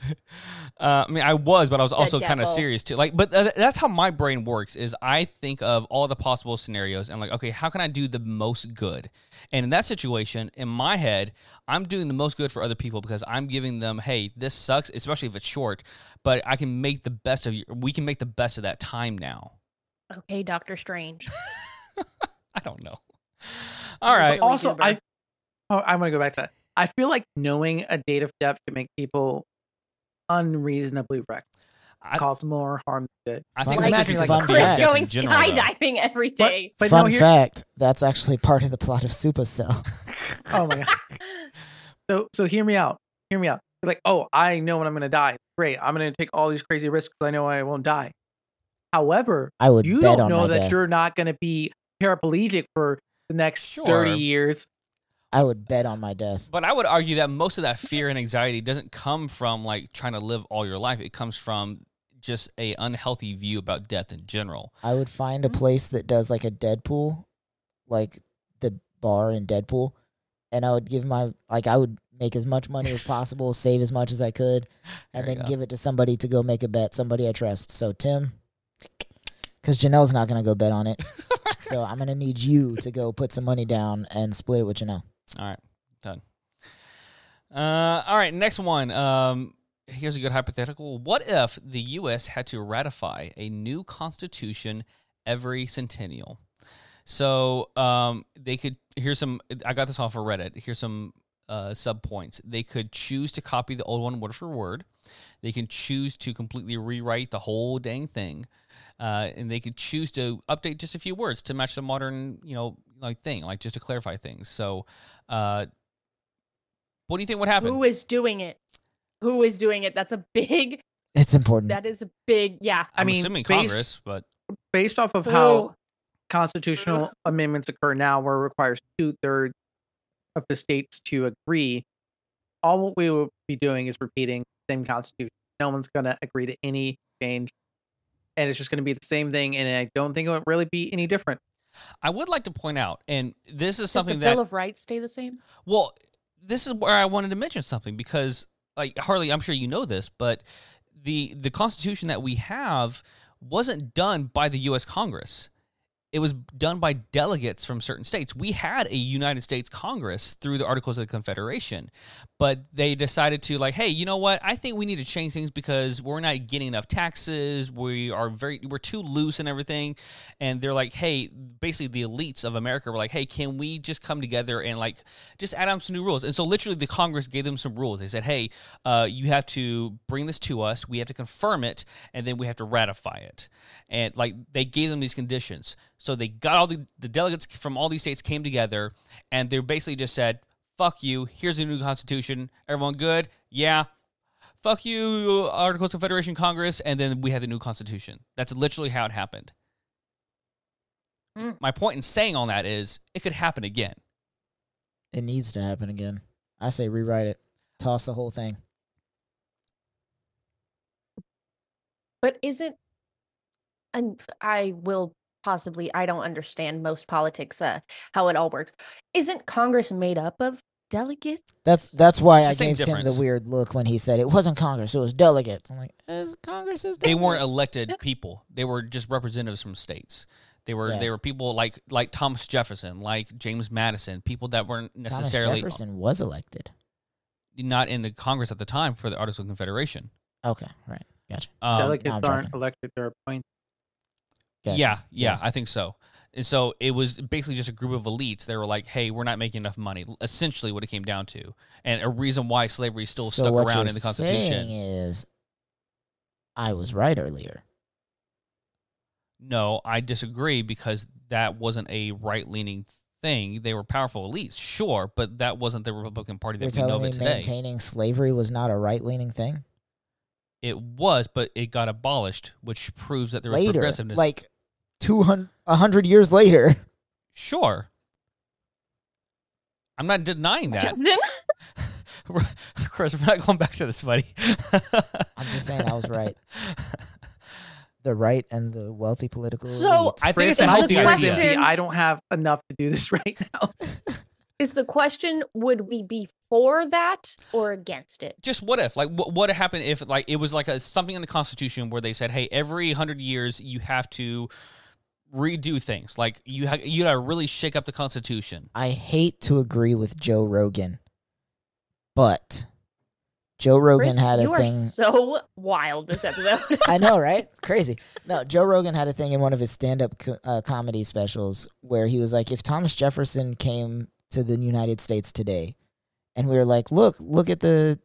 Speaker 3: I mean, I was, but I was also kind of
Speaker 2: devil.
Speaker 3: serious too. Like, but that's how my brain works. Is I think of all the possible scenarios and like, okay, how can I do the most good? And in that situation, in my head, I'm doing the most good for other people because I'm giving them, hey, this sucks, especially if it's short, but I can make the best of you. We can make the best of that time now.
Speaker 2: Okay, Doctor Strange.
Speaker 3: I don't know. All right.
Speaker 1: Also, I want to go back to that. I feel like knowing a date of death can make people unreasonably reckless. Cause more harm than good.
Speaker 3: I think
Speaker 5: Fun
Speaker 3: that's
Speaker 5: fact.
Speaker 3: just
Speaker 5: Fun
Speaker 3: because
Speaker 5: fact.
Speaker 2: Chris going
Speaker 3: in general, though.
Speaker 2: skydiving every day.
Speaker 1: But
Speaker 5: Fun
Speaker 1: no,
Speaker 5: fact, that's actually part of the plot of Supercell.
Speaker 1: Oh my god. So hear me out. Hear me out. You're like, oh, I know when I'm gonna die. Great. I'm gonna take all these crazy risks because I know I won't die. However,
Speaker 5: I would
Speaker 1: you
Speaker 5: bet
Speaker 1: don't
Speaker 5: on
Speaker 1: know
Speaker 5: my
Speaker 1: that
Speaker 5: death.
Speaker 1: you're not gonna be paraplegic for the next
Speaker 3: Sure.
Speaker 1: 30 years.
Speaker 5: I would bet on my death.
Speaker 3: But I would argue that most of that fear and anxiety doesn't come from like trying to live all your life. It comes from just a unhealthy view about death in general.
Speaker 5: I would find a place that does like a Deadpool, like the bar in Deadpool, and I would I would make as much money as possible, save as much as I could, and
Speaker 3: There you
Speaker 5: then
Speaker 3: go.
Speaker 5: give it to somebody to go make a bet, somebody I trust. So Tim, because Janelle's not going to go bet on it, so I'm going to need you to go put some money down and split it with Janelle.
Speaker 3: All right, done. All right, next one. Here's a good hypothetical. What if the U.S. had to ratify a new constitution every centennial? So they could. Here's some. I got this off of Reddit. Here's some sub points. They could choose to copy the old one word for word. They can choose to completely rewrite the whole dang thing. And they could choose to update just a few words to match the modern, thing, like just to clarify things. So, what do you think would happen?
Speaker 2: Who is doing it? Who is doing it? That's a big.
Speaker 5: It's important.
Speaker 2: That is a big. Yeah.
Speaker 3: I'm
Speaker 1: mean,
Speaker 3: assuming Congress, but
Speaker 1: based off of
Speaker 2: Ooh.
Speaker 1: how constitutional amendments occur now, where it requires 2/3 of the states to agree, all we will be doing is repeating the same constitution. No one's going to agree to any change, and it's just going to be the same thing. And I don't think it would really be any different.
Speaker 3: I would like to point out, and this is
Speaker 2: Does
Speaker 3: something
Speaker 2: the Bill of Rights stay the same?
Speaker 3: well, this is where I wanted to mention something because, like Harley, I'm sure you know this, but the Constitution that we have wasn't done by the U.S. Congress. It was done by delegates from certain states. We had a United States Congress through the Articles of the Confederation, but they decided to hey, you know what? I think we need to change things because we're not getting enough taxes. We're too loose and everything. And they're like, hey, basically the elites of America were like, hey, can we just come together and just add on some new rules? And so literally the Congress gave them some rules. They said, hey, you have to bring this to us. We have to confirm it, and then we have to ratify it. And they gave them these conditions. So they got all the delegates from all these states came together, and they basically just said, fuck you, here's a new constitution. Everyone good? Yeah. Fuck you, Articles of Confederation Congress, and then we had the new constitution. That's literally how it happened. My point in saying all that is it could happen again.
Speaker 5: It needs to happen again. I say rewrite it. Toss the whole thing.
Speaker 2: But isn't, and I don't understand most politics, how it all works. Isn't Congress made up of
Speaker 6: delegates.
Speaker 5: That's why I
Speaker 3: It's the same
Speaker 5: gave Tim
Speaker 3: difference.
Speaker 5: the weird look when he said it wasn't Congress, it was delegates. I'm like, Congress is delegates.
Speaker 3: They weren't elected people. They were just representatives from states. They were people like Thomas Jefferson, like James Madison, people that weren't necessarily
Speaker 5: Thomas Jefferson was elected.
Speaker 3: not in the Congress at the time for the Articles of Confederation.
Speaker 5: Okay, right, gotcha.
Speaker 1: Delegates
Speaker 5: I'm
Speaker 1: aren't
Speaker 5: joking.
Speaker 1: elected; they're appointed.
Speaker 5: Gotcha.
Speaker 3: Yeah, I think so. And so it was basically just a group of elites. They were like, hey, we're not making enough money, essentially what it came down to. And a reason why slavery is still
Speaker 5: So
Speaker 3: stuck
Speaker 5: what
Speaker 3: around
Speaker 5: you're
Speaker 3: in the Constitution.
Speaker 5: saying is, I was right earlier.
Speaker 3: No, I disagree because that wasn't a right-leaning thing. They were powerful elites, sure, but that wasn't the Republican Party
Speaker 5: You're
Speaker 3: that we know
Speaker 5: telling
Speaker 3: of
Speaker 5: me
Speaker 3: it today.
Speaker 5: maintaining slavery was not a right-leaning thing?
Speaker 3: It was, but it got abolished, which proves that there was
Speaker 5: Later,
Speaker 3: progressiveness.
Speaker 5: like 100 years later.
Speaker 3: Sure. I'm not denying that.
Speaker 2: Justin?
Speaker 3: Chris, we're not going back to this, buddy.
Speaker 5: I'm just saying I was right. The right and the wealthy political
Speaker 2: So,
Speaker 5: elites.
Speaker 3: I think it's a
Speaker 2: Is the
Speaker 3: healthy idea.
Speaker 2: question-
Speaker 1: I don't have enough to do this right now.
Speaker 2: Is the question, would we be for that or against it?
Speaker 3: Just what if? Like, what would happen if, like, it was like something in the Constitution where they said, hey, every 100 years you have to redo things. Like, you gotta really shake up the Constitution.
Speaker 5: I hate to agree with Joe Rogan, but Joe Rogan
Speaker 2: Chris,
Speaker 5: had a
Speaker 2: you are
Speaker 5: thing.
Speaker 2: so wild this episode.
Speaker 5: I know, right? Crazy. No, Joe Rogan had a thing in one of his stand-up comedy specials where he was like, if Thomas Jefferson came to the United States today, and we were like, look at the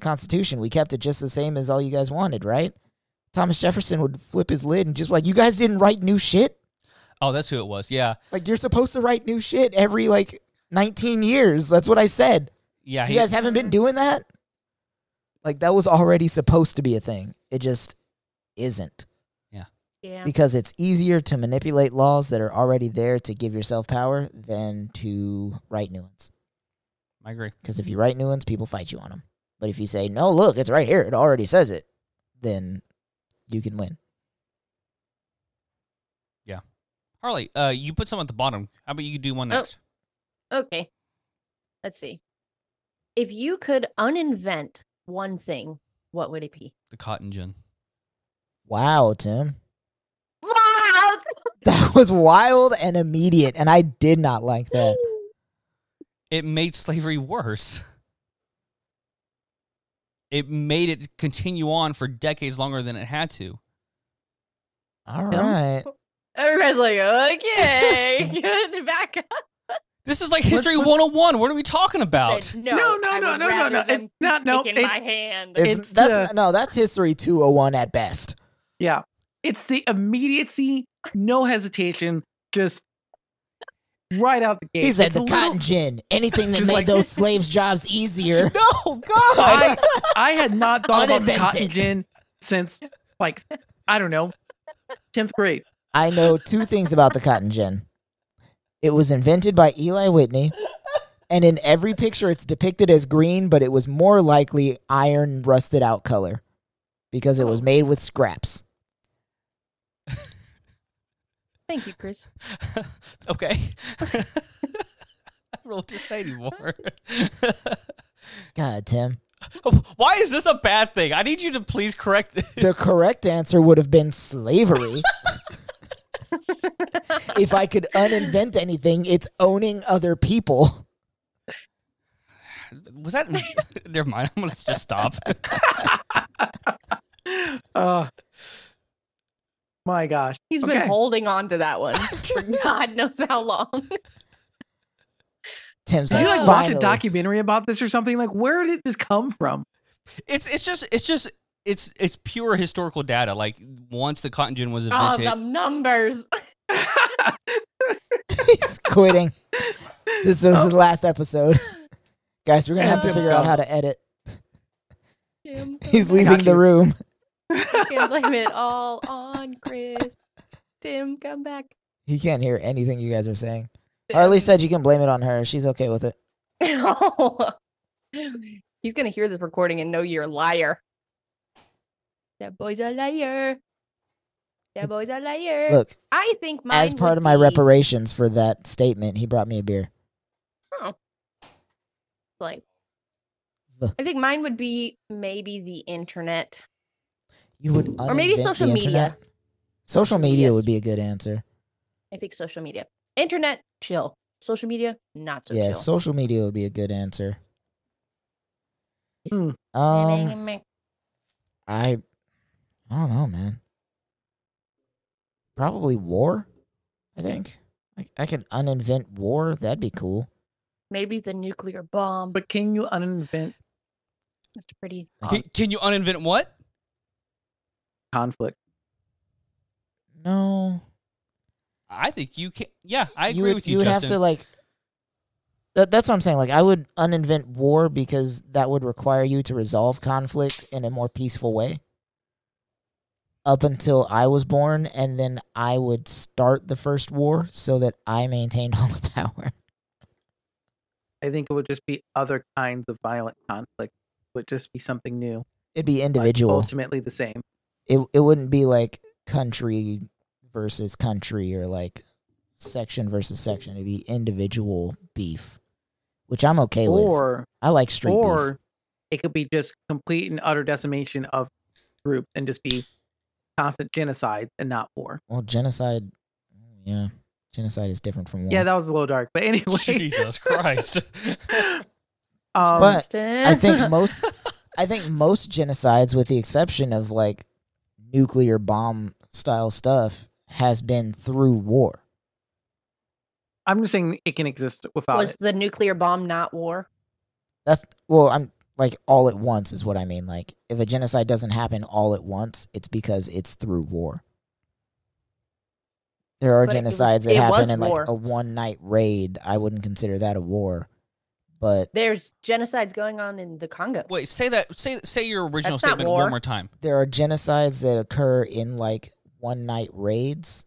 Speaker 5: Constitution. We kept it just the same as all you guys wanted, right? Thomas Jefferson would flip his lid and just like, you guys didn't write new shit?
Speaker 3: Oh, that's who it was. Yeah.
Speaker 5: Like, you're supposed to write new shit every, 19 years. That's what I said.
Speaker 3: Yeah.
Speaker 5: You guys haven't been doing that? Like, that was already supposed to be a thing. It just isn't.
Speaker 2: Yeah.
Speaker 5: Because it's easier to manipulate laws that are already there to give yourself power than to write new ones.
Speaker 3: I agree.
Speaker 5: Because if you write new ones, people fight you on them. But if you say, no, look, it's right here, it already says it, then you can win.
Speaker 3: Yeah. Harley, you put some at the bottom. How about you do one next?
Speaker 2: Okay. Let's see. If you could uninvent one thing, what would it be?
Speaker 3: The cotton gin.
Speaker 5: Wow, Tim. That was wild and immediate, and I did not like that.
Speaker 3: It made slavery worse. It made it continue on for decades longer than it had to.
Speaker 5: All right.
Speaker 2: Everybody's like, okay, good, back up.
Speaker 3: This is like History 101. What are we talking about?
Speaker 2: Said,
Speaker 1: No,
Speaker 2: I would
Speaker 1: no.
Speaker 2: rather them
Speaker 1: It's not- no,
Speaker 2: taking my
Speaker 1: it's-
Speaker 2: hand.
Speaker 5: That's history 201 at best.
Speaker 1: Yeah. It's the immediacy, no hesitation, just right out the gate.
Speaker 5: He said
Speaker 1: It's
Speaker 5: the
Speaker 1: a
Speaker 5: cotton
Speaker 1: little-
Speaker 5: gin. Anything that
Speaker 1: It's
Speaker 5: made
Speaker 1: like-
Speaker 5: those slaves' jobs easier.
Speaker 3: No, God.
Speaker 1: I had not thought about the
Speaker 5: Uninvented.
Speaker 1: cotton gin since, I don't know, 10th grade.
Speaker 5: I know two things about the cotton gin. It was invented by Eli Whitney, and in every picture it's depicted as green, but it was more likely iron rusted out color because it was made with scraps.
Speaker 2: Thank you, Chris.
Speaker 3: Okay. I don't know what to say anymore.
Speaker 5: God, Tim.
Speaker 3: Why is this a bad thing? I need you to please correct it.
Speaker 5: The correct answer would have been slavery. If I could uninvent anything, it's owning other people.
Speaker 3: Was that? Never mind. I'm going to just stop.
Speaker 1: My gosh.
Speaker 2: He's been holding on to that one for God knows how long.
Speaker 5: Tim's
Speaker 1: Did you
Speaker 5: like,
Speaker 1: watch a
Speaker 5: finally.
Speaker 1: documentary about this or something? Like, where did this come from?
Speaker 3: It's pure historical data. Like once the cotton gin was
Speaker 2: Oh,
Speaker 3: invented,
Speaker 2: the numbers.
Speaker 5: He's quitting. This is his last episode. Guys, we're going to have to figure out how to edit.
Speaker 2: Tim,
Speaker 5: He's
Speaker 2: come
Speaker 5: leaving
Speaker 1: Got
Speaker 5: the
Speaker 1: you.
Speaker 5: room.
Speaker 2: back. I can't blame it all on Chris. Tim, come back.
Speaker 5: He can't hear anything you guys are saying.
Speaker 2: Tim.
Speaker 5: Harley said you can blame it on her. She's okay with it.
Speaker 2: He's gonna hear this recording and know you're a liar. That boy's a liar. That boy's a liar.
Speaker 5: Look,
Speaker 2: I think mine
Speaker 5: as part
Speaker 2: would
Speaker 5: of my
Speaker 2: be-
Speaker 5: reparations for that statement, he brought me a beer.
Speaker 2: Oh. like. I think mine would be maybe the internet.
Speaker 5: You would
Speaker 2: or maybe social media.
Speaker 5: Social media would be a good answer.
Speaker 2: I think social media. Internet, chill. Social media, not so chill.
Speaker 5: Yeah, social media would be a good answer.
Speaker 1: Hmm.
Speaker 5: I don't know, man. Probably war, I think. I could uninvent war. That'd be cool.
Speaker 2: Maybe the nuclear bomb.
Speaker 1: But can you uninvent?
Speaker 2: That's pretty.
Speaker 3: Can you uninvent what?
Speaker 1: Conflict.
Speaker 5: No.
Speaker 3: I think you can. Yeah, I agree with you,
Speaker 5: You would
Speaker 3: Justin.
Speaker 5: have to, like... That's what I'm saying. Like, I would uninvent war because that would require you to resolve conflict in a more peaceful way. Up until I was born, and then I would start the first war so that I maintained all the power.
Speaker 1: I think it would just be other kinds of violent conflict. It would just be something new.
Speaker 5: It'd be individual.
Speaker 1: Like, ultimately the same.
Speaker 5: It wouldn't be like country versus country or like section versus section. It'd be individual beef, which I'm okay with. I like street beef.
Speaker 1: Or it could be just complete and utter decimation of group and just be constant genocide and not war.
Speaker 5: Well, genocide, yeah. Genocide is different from war.
Speaker 1: Yeah, that was a little dark. But anyway.
Speaker 3: Jesus Christ.
Speaker 5: But I think most genocides, with the exception of like nuclear bomb style stuff, has been through war.
Speaker 1: I'm just saying it can exist without
Speaker 2: Was the nuclear bomb not war?
Speaker 5: I'm like all at once is what I mean. Like if a genocide doesn't happen all at once, it's because it's through war. There are genocides that happen in like a one-night raid. I wouldn't consider that a war. But
Speaker 2: there's genocides going on in the Congo.
Speaker 3: Wait, say that. Say your original statement one more time.
Speaker 5: There are genocides that occur in like one-night raids.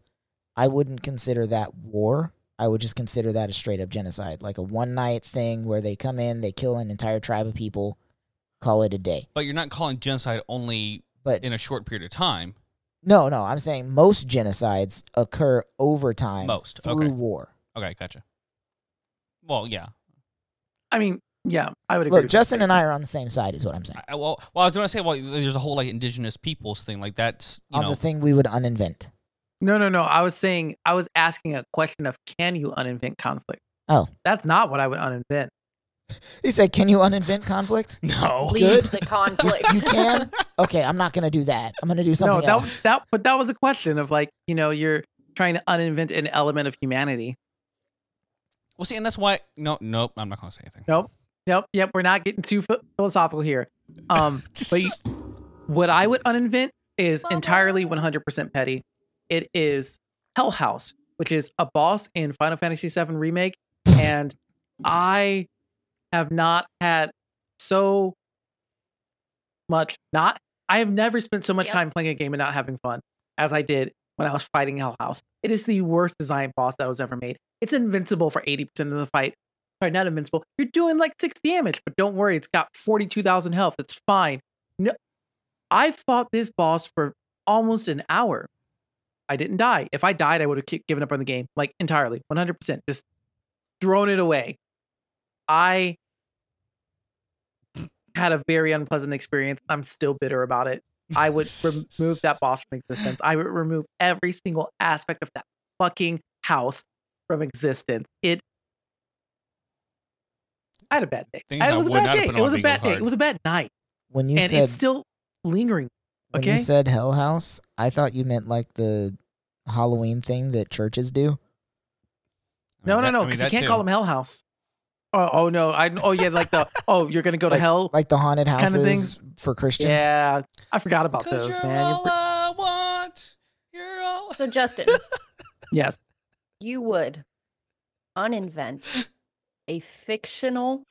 Speaker 5: I wouldn't consider that war. I would just consider that a straight-up genocide, like a one-night thing where they come in, they kill an entire tribe of people, call it a day.
Speaker 3: But you're not calling genocide only in a short period of time.
Speaker 5: No, I'm saying most genocides occur over time through war.
Speaker 3: Okay, gotcha. Well, yeah.
Speaker 1: I mean, yeah, I would agree.
Speaker 5: Look, Justin and I are on the same side, is what I'm saying.
Speaker 3: I was going to say, there's a whole like indigenous peoples thing, like that's
Speaker 5: the thing we would uninvent.
Speaker 1: No. I was asking a question of, can you uninvent conflict?
Speaker 5: Oh,
Speaker 1: that's not what I would uninvent.
Speaker 5: You said, can you uninvent conflict?
Speaker 3: No.
Speaker 2: Leave the conflict.
Speaker 5: You can? Okay, I'm not going to do that. I'm going to do something else.
Speaker 1: But that was a question of like, you're trying to uninvent an element of humanity.
Speaker 3: Well, see, and that's why. Nope, I'm not going to say anything.
Speaker 1: Yep, we're not getting too philosophical here. But what I would uninvent is entirely 100% petty. It is Hell House, which is a boss in Final Fantasy VII Remake, and I have not had so much. I have never spent so much time playing a game and not having fun as I did when I was fighting Hell House. It is the worst design boss that was ever made. It's invincible for 80% of the fight. Sorry, not invincible. You're doing like 6 damage, but don't worry, it's got 42,000 health. It's fine. No, I fought this boss for almost an hour. I didn't die. If I died, I would have given up on the game, like entirely, 100%, just thrown it away. I had a very unpleasant experience. I'm still bitter about it. I would remove that boss from existence. I would remove every single aspect of that fucking house from existence. I had a bad day. It was a bad day. It was a bad day. It was a bad night.
Speaker 5: And
Speaker 1: it's still lingering.
Speaker 5: When you said Hell House, I thought you meant like the Halloween thing that churches do.
Speaker 1: No, because you can't call them Hell House. Oh no! You're gonna go to hell,
Speaker 5: like the haunted houses
Speaker 1: kind of things
Speaker 5: for Christians.
Speaker 1: Yeah, I forgot about those,
Speaker 3: you're
Speaker 1: man.
Speaker 3: All I want. You're all.
Speaker 2: So Justin,
Speaker 1: yes,
Speaker 2: you would uninvent a fictional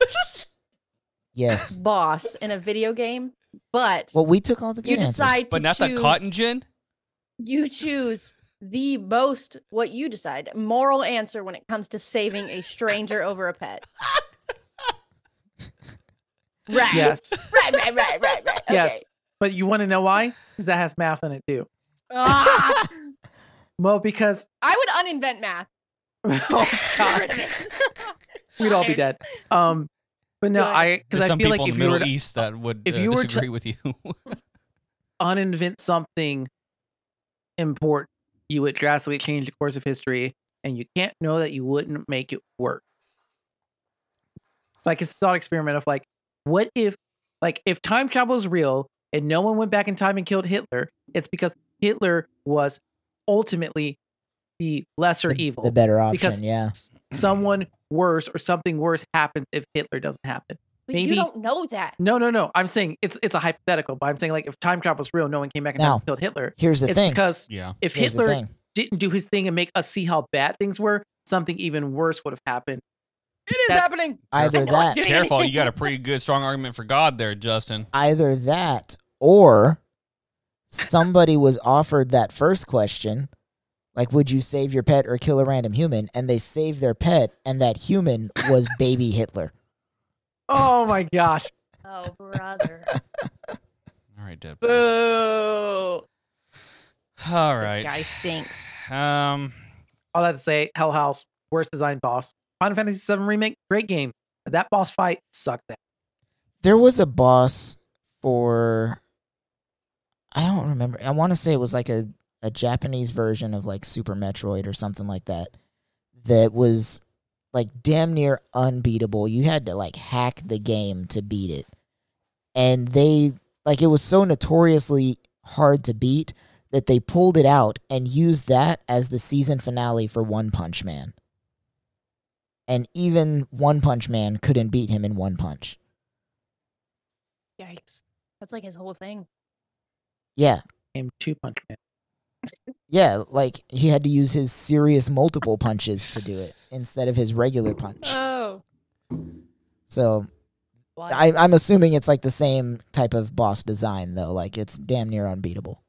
Speaker 2: boss in a video game, but
Speaker 5: we took all the good answers.
Speaker 3: But not the cotton gin.
Speaker 2: You choose the most, what you decide, moral answer when it comes to saving a stranger over a pet. Right.
Speaker 1: Yes.
Speaker 2: Right. Okay.
Speaker 1: Yes. But you want to know why? Because that has math in it too. Well, because
Speaker 2: I would uninvent math.
Speaker 1: Oh God. We'd all be dead. But no,
Speaker 2: Good.
Speaker 1: because
Speaker 3: There's
Speaker 1: I
Speaker 3: some
Speaker 1: feel
Speaker 3: people
Speaker 1: like
Speaker 3: in
Speaker 1: if
Speaker 3: the
Speaker 1: you were
Speaker 3: Middle
Speaker 1: to
Speaker 3: East that would
Speaker 1: if you were to-
Speaker 3: disagree with you.
Speaker 1: uninvent something important, you would drastically change the course of history, and you can't know that you wouldn't make it work. Like it's a thought experiment of like, what if, like, if time travel is real and no one went back in time and killed Hitler, it's because Hitler was ultimately the lesser evil,
Speaker 5: the better option.
Speaker 1: because
Speaker 5: Yeah,
Speaker 1: someone worse or something worse happens if Hitler doesn't happen.
Speaker 2: But
Speaker 1: Maybe
Speaker 2: you don't know that.
Speaker 1: No. I'm saying it's a hypothetical, but I'm saying like if time travel is real, no one came back in time
Speaker 5: Now,
Speaker 1: and killed Hitler.
Speaker 5: here's the
Speaker 1: It's
Speaker 5: thing.
Speaker 1: because
Speaker 3: Yeah.
Speaker 1: if
Speaker 5: Here's the
Speaker 1: Hitler
Speaker 5: thing.
Speaker 1: didn't do his thing and make us see how bad things were, something even worse would have happened.
Speaker 2: It is
Speaker 1: That's-
Speaker 2: happening.
Speaker 5: Either
Speaker 2: No one's
Speaker 5: that,
Speaker 2: doing
Speaker 3: Careful,
Speaker 2: anything.
Speaker 3: you got a pretty good, strong argument for God there, Justin.
Speaker 5: either that, or somebody was offered that first question, like, would you save your pet or kill a random human? And they saved their pet, and that human was baby Hitler.
Speaker 1: Oh my gosh.
Speaker 2: Oh, brother.
Speaker 3: All right, Deb.
Speaker 2: Boo.
Speaker 3: All
Speaker 2: This
Speaker 3: right.
Speaker 2: guy stinks.
Speaker 1: All that to say, Hell House, worst designed boss. Final Fantasy VII Remake, great game. But that boss fight sucked.
Speaker 5: There was a boss for, I don't remember. I want to say it was like a Japanese version of like Super Metroid or something like that. That was like damn near unbeatable. You had to like hack the game to beat it. And they, like, it was so notoriously hard to beat that they pulled it out and used that as the season finale for One Punch Man. And even One Punch Man couldn't beat him in one punch.
Speaker 2: Yikes. That's like his whole thing.
Speaker 5: Yeah.
Speaker 1: Game Two Punch Man.
Speaker 5: Yeah, like he had to use his serious multiple punches to do it instead of his regular punch.
Speaker 2: Oh.
Speaker 5: So
Speaker 2: Why?
Speaker 5: I'm assuming it's like the same type of boss design though. Like it's damn near unbeatable.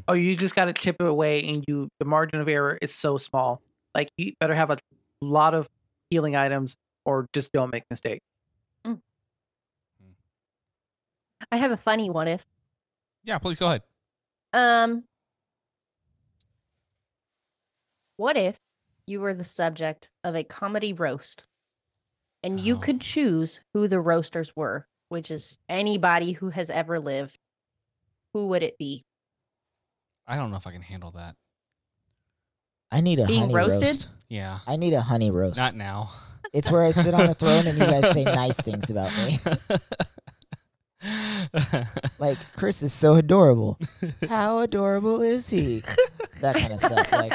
Speaker 1: Oh, you just got to chip it away, and the margin of error is so small. Like you better have a lot of healing items, or just don't make mistakes.
Speaker 2: I have a funny what if.
Speaker 3: Yeah, please go ahead.
Speaker 2: What if you were the subject of a comedy roast and you
Speaker 3: Oh.
Speaker 2: could choose who the roasters were, which is anybody who has ever lived? Who would it be?
Speaker 3: I don't know if I can handle that.
Speaker 5: I need a
Speaker 2: Being
Speaker 5: honey
Speaker 2: roasted?
Speaker 5: roast.
Speaker 3: Yeah.
Speaker 5: I need a honey roast.
Speaker 3: Not now.
Speaker 5: It's where I sit on a throne and you guys say nice things about me. Like, Chris is so adorable. How adorable is he? That kind of stuff. Like,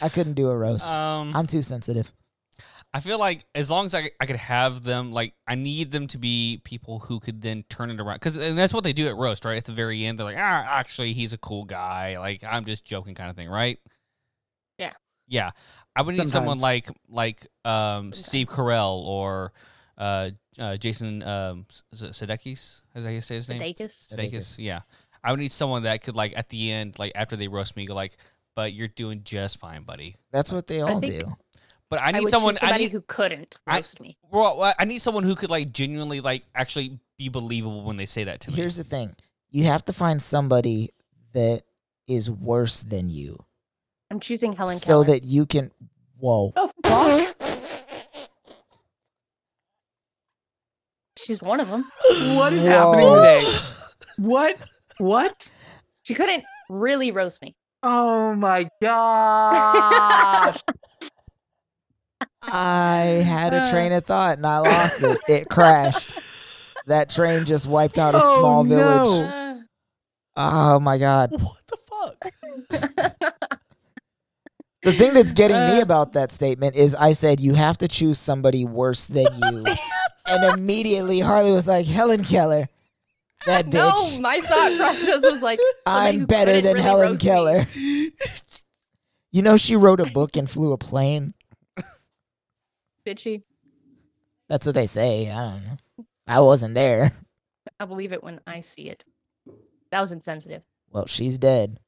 Speaker 5: I couldn't do a roast. I'm too sensitive.
Speaker 3: I feel like as long as I could have them, like, I need them to be people who could then turn it around. And that's what they do at roast, right? At the very end, they're like, actually, he's a cool guy. Like, I'm just joking kind of thing, right?
Speaker 2: Yeah.
Speaker 3: Yeah. I would need someone
Speaker 1: Sometimes.
Speaker 3: like Steve Carell or Jason Sudeikis. Is that how you say his name? Sudeikis. Yeah. I would need someone that could, like, at the end, like, after they roast me, go like, but you're doing just fine, buddy.
Speaker 5: That's what they all
Speaker 2: think-
Speaker 5: do.
Speaker 3: But I
Speaker 2: I
Speaker 3: need
Speaker 2: would
Speaker 3: someone.
Speaker 2: choose somebody who couldn't roast me.
Speaker 3: Well, I need someone who could, like, genuinely, like, actually be believable when they say that to me.
Speaker 5: Here's the thing. You have to find somebody that is worse than you.
Speaker 2: I'm choosing Helen
Speaker 5: so
Speaker 2: Keller.
Speaker 5: that you can... Whoa.
Speaker 1: Oh, fuck.
Speaker 2: She's one of them.
Speaker 1: What is
Speaker 5: Whoa.
Speaker 1: happening today? What?
Speaker 2: She couldn't really roast me.
Speaker 1: Oh my gosh.
Speaker 5: I had a train of thought and I lost it. It crashed. That train just wiped out a
Speaker 1: Oh,
Speaker 5: small
Speaker 1: no.
Speaker 5: village. Oh my God.
Speaker 3: What the fuck?
Speaker 5: The thing that's getting me about that statement is I said you have to choose somebody worse than you. And immediately Harley was like, Helen Keller. That bitch.
Speaker 2: No, my thought process was like, somebody
Speaker 5: I'm
Speaker 2: who
Speaker 5: better
Speaker 2: couldn't
Speaker 5: than
Speaker 2: really
Speaker 5: Helen
Speaker 2: roast me.
Speaker 5: Keller. You know, she wrote a book and flew a plane.
Speaker 2: Did she?
Speaker 5: That's what they say. I don't know. I wasn't there.
Speaker 2: I'll believe it when I see it. That was insensitive.
Speaker 5: Well, she's dead.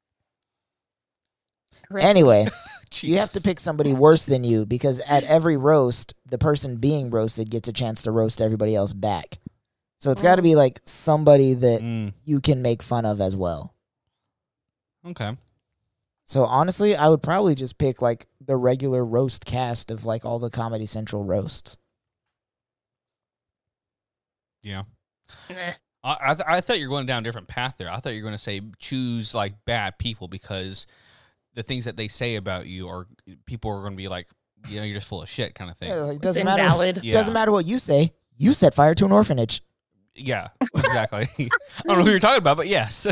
Speaker 2: Rip.
Speaker 5: Anyway, you have to
Speaker 3: Jesus.
Speaker 5: pick somebody worse than you because at every roast, the person being roasted gets a chance to roast everybody else back. So it's got to be like somebody that you can make fun of as well.
Speaker 3: Okay.
Speaker 5: So honestly, I would probably just pick like the regular roast cast of like all the Comedy Central roasts.
Speaker 3: Yeah.
Speaker 2: Meh.
Speaker 3: I thought you were going down a different path there. I thought you were going to say choose like bad people because the things that they say about you are people are going to be like, you're just full of shit kind of thing.
Speaker 5: Yeah, like,
Speaker 2: It's
Speaker 5: doesn't
Speaker 2: invalid.
Speaker 5: matter. Doesn't matter what you say. You set fire to an orphanage.
Speaker 3: Yeah, exactly. I don't know who you're talking about, but yes.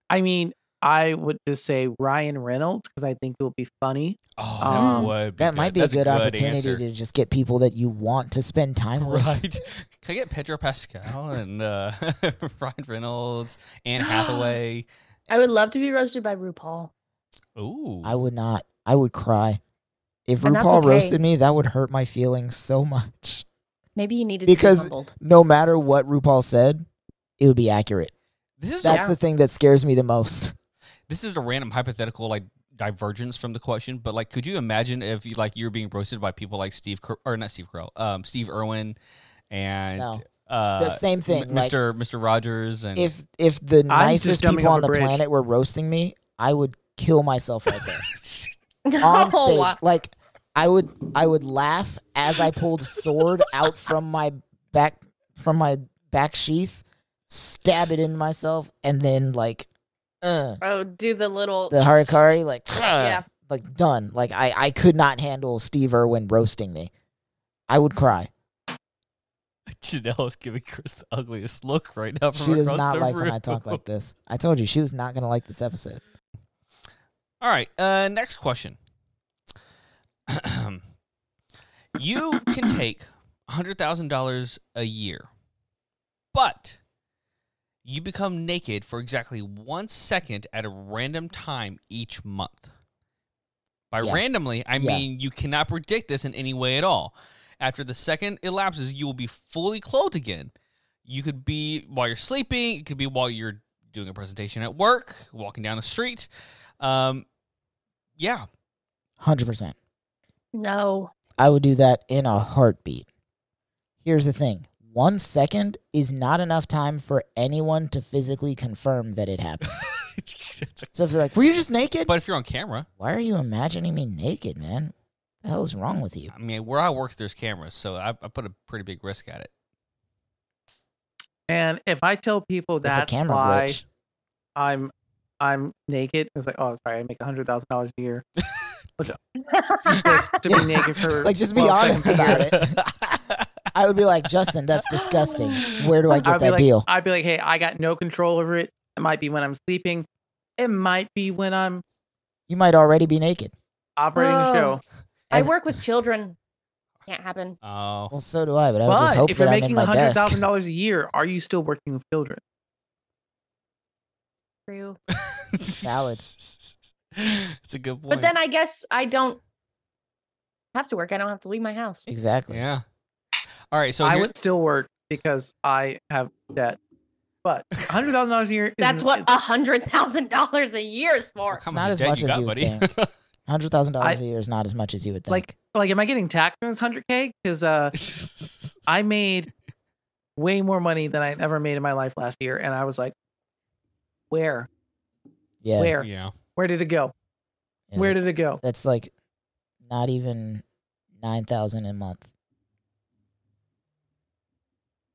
Speaker 1: I mean, I would just say Ryan Reynolds because I think it would be funny.
Speaker 3: Oh, that would be
Speaker 5: That
Speaker 3: good.
Speaker 5: might be
Speaker 3: That's
Speaker 5: a good opportunity
Speaker 3: answer.
Speaker 5: to just get people that you want to spend time with.
Speaker 3: Right. Can I get Pedro Pascal and Ryan Reynolds, Anne Hathaway?
Speaker 2: I would love to be roasted by RuPaul.
Speaker 3: Ooh.
Speaker 5: I would not. I would cry. If
Speaker 2: And that's
Speaker 5: RuPaul
Speaker 2: okay.
Speaker 5: roasted me, that would hurt my feelings so much.
Speaker 2: Maybe you needed
Speaker 5: Because
Speaker 2: to be humbled.
Speaker 5: no matter what RuPaul said, it would be accurate.
Speaker 3: This is
Speaker 5: That's the thing that scares me the most.
Speaker 3: This is a random hypothetical like divergence from the question, but like, could you imagine if you like you're being roasted by people like Steve Irwin and
Speaker 5: No. The same thing.
Speaker 3: Mr. Rogers and
Speaker 5: If the nicest
Speaker 1: jumping
Speaker 5: people
Speaker 1: off
Speaker 5: on
Speaker 1: a
Speaker 5: the
Speaker 1: bridge.
Speaker 5: planet were roasting me, I would kill myself right there.
Speaker 2: No.
Speaker 5: On stage. Like I would laugh as I pulled a sword out from my back sheath, stab it into myself, and then like
Speaker 2: Oh, do the little
Speaker 5: the harikari, like
Speaker 2: Yeah.
Speaker 5: like done. Like I could not handle Steve Irwin roasting me. I would cry.
Speaker 3: Janelle is giving Chris the ugliest look right now. From
Speaker 5: She does
Speaker 3: across
Speaker 5: not
Speaker 3: the
Speaker 5: like when I
Speaker 3: room.
Speaker 5: talk like this. I told you she was not gonna like this episode.
Speaker 3: All right, next question. You can take $100,000 a year, but you become naked for exactly 1 second at a random time each month. By
Speaker 5: Yeah.
Speaker 3: randomly, I
Speaker 5: Yeah.
Speaker 3: mean you cannot predict this in any way at all. After the second elapses, you will be fully clothed again. You could be while you're sleeping. It could be while you're doing a presentation at work, walking down the street. Yeah.
Speaker 5: 100%.
Speaker 2: No.
Speaker 5: I would do that in a heartbeat. Here's the thing. 1 second is not enough time for anyone to physically confirm that it happened. So if they're like, were you just naked?
Speaker 3: But if you're on camera,
Speaker 5: Why are you imagining me naked, man? What the hell is wrong with you?
Speaker 3: I mean, where I work, there's cameras, so I put a pretty big risk at it.
Speaker 1: And if I tell people
Speaker 5: It's a
Speaker 1: that's
Speaker 5: camera
Speaker 1: why
Speaker 5: glitch.
Speaker 1: I'm naked, it's like, oh, sorry, I make $100,000 a year. Just to be naked for
Speaker 5: Like, just be
Speaker 1: 12
Speaker 5: honest
Speaker 1: seconds a
Speaker 5: about
Speaker 1: year.
Speaker 5: it. I would be like, Justin, that's disgusting. Where do I get that deal?
Speaker 1: I'd be like, hey, I got no control over it. It might be when I'm sleeping. It might be when I'm
Speaker 5: You might already be naked.
Speaker 1: operating a show.
Speaker 2: I
Speaker 5: As-
Speaker 2: work with children. Can't happen.
Speaker 3: Oh.
Speaker 5: Well, so do I, but I would just
Speaker 1: But
Speaker 5: hope
Speaker 1: if you're
Speaker 5: that I'm in
Speaker 1: making
Speaker 5: my desk.
Speaker 1: $100,000 a year, are you still working with children?
Speaker 2: True.
Speaker 5: Valid.
Speaker 3: It's a good point.
Speaker 2: But then I guess I don't have to work. I don't have to leave my house.
Speaker 5: Exactly.
Speaker 3: Yeah. All right, so
Speaker 1: I
Speaker 3: here-
Speaker 1: would still work because I have debt. But $100,000 a year.
Speaker 2: That's what $100,000 a year is for.
Speaker 3: How
Speaker 5: It's
Speaker 3: much
Speaker 5: not as
Speaker 3: debt
Speaker 5: much
Speaker 3: you
Speaker 5: as
Speaker 3: got,
Speaker 5: you would
Speaker 3: buddy?
Speaker 5: think. $100,000 a year is not as much as you would think.
Speaker 1: like. Am I getting taxed on this $100K? Because I made way more money than I ever made in my life last year, and I was like, where?
Speaker 5: yeah,
Speaker 1: Where?
Speaker 3: Yeah.
Speaker 1: Where did it go?
Speaker 5: yeah,
Speaker 1: Where did it go?
Speaker 5: that's like not even 9,000 a month.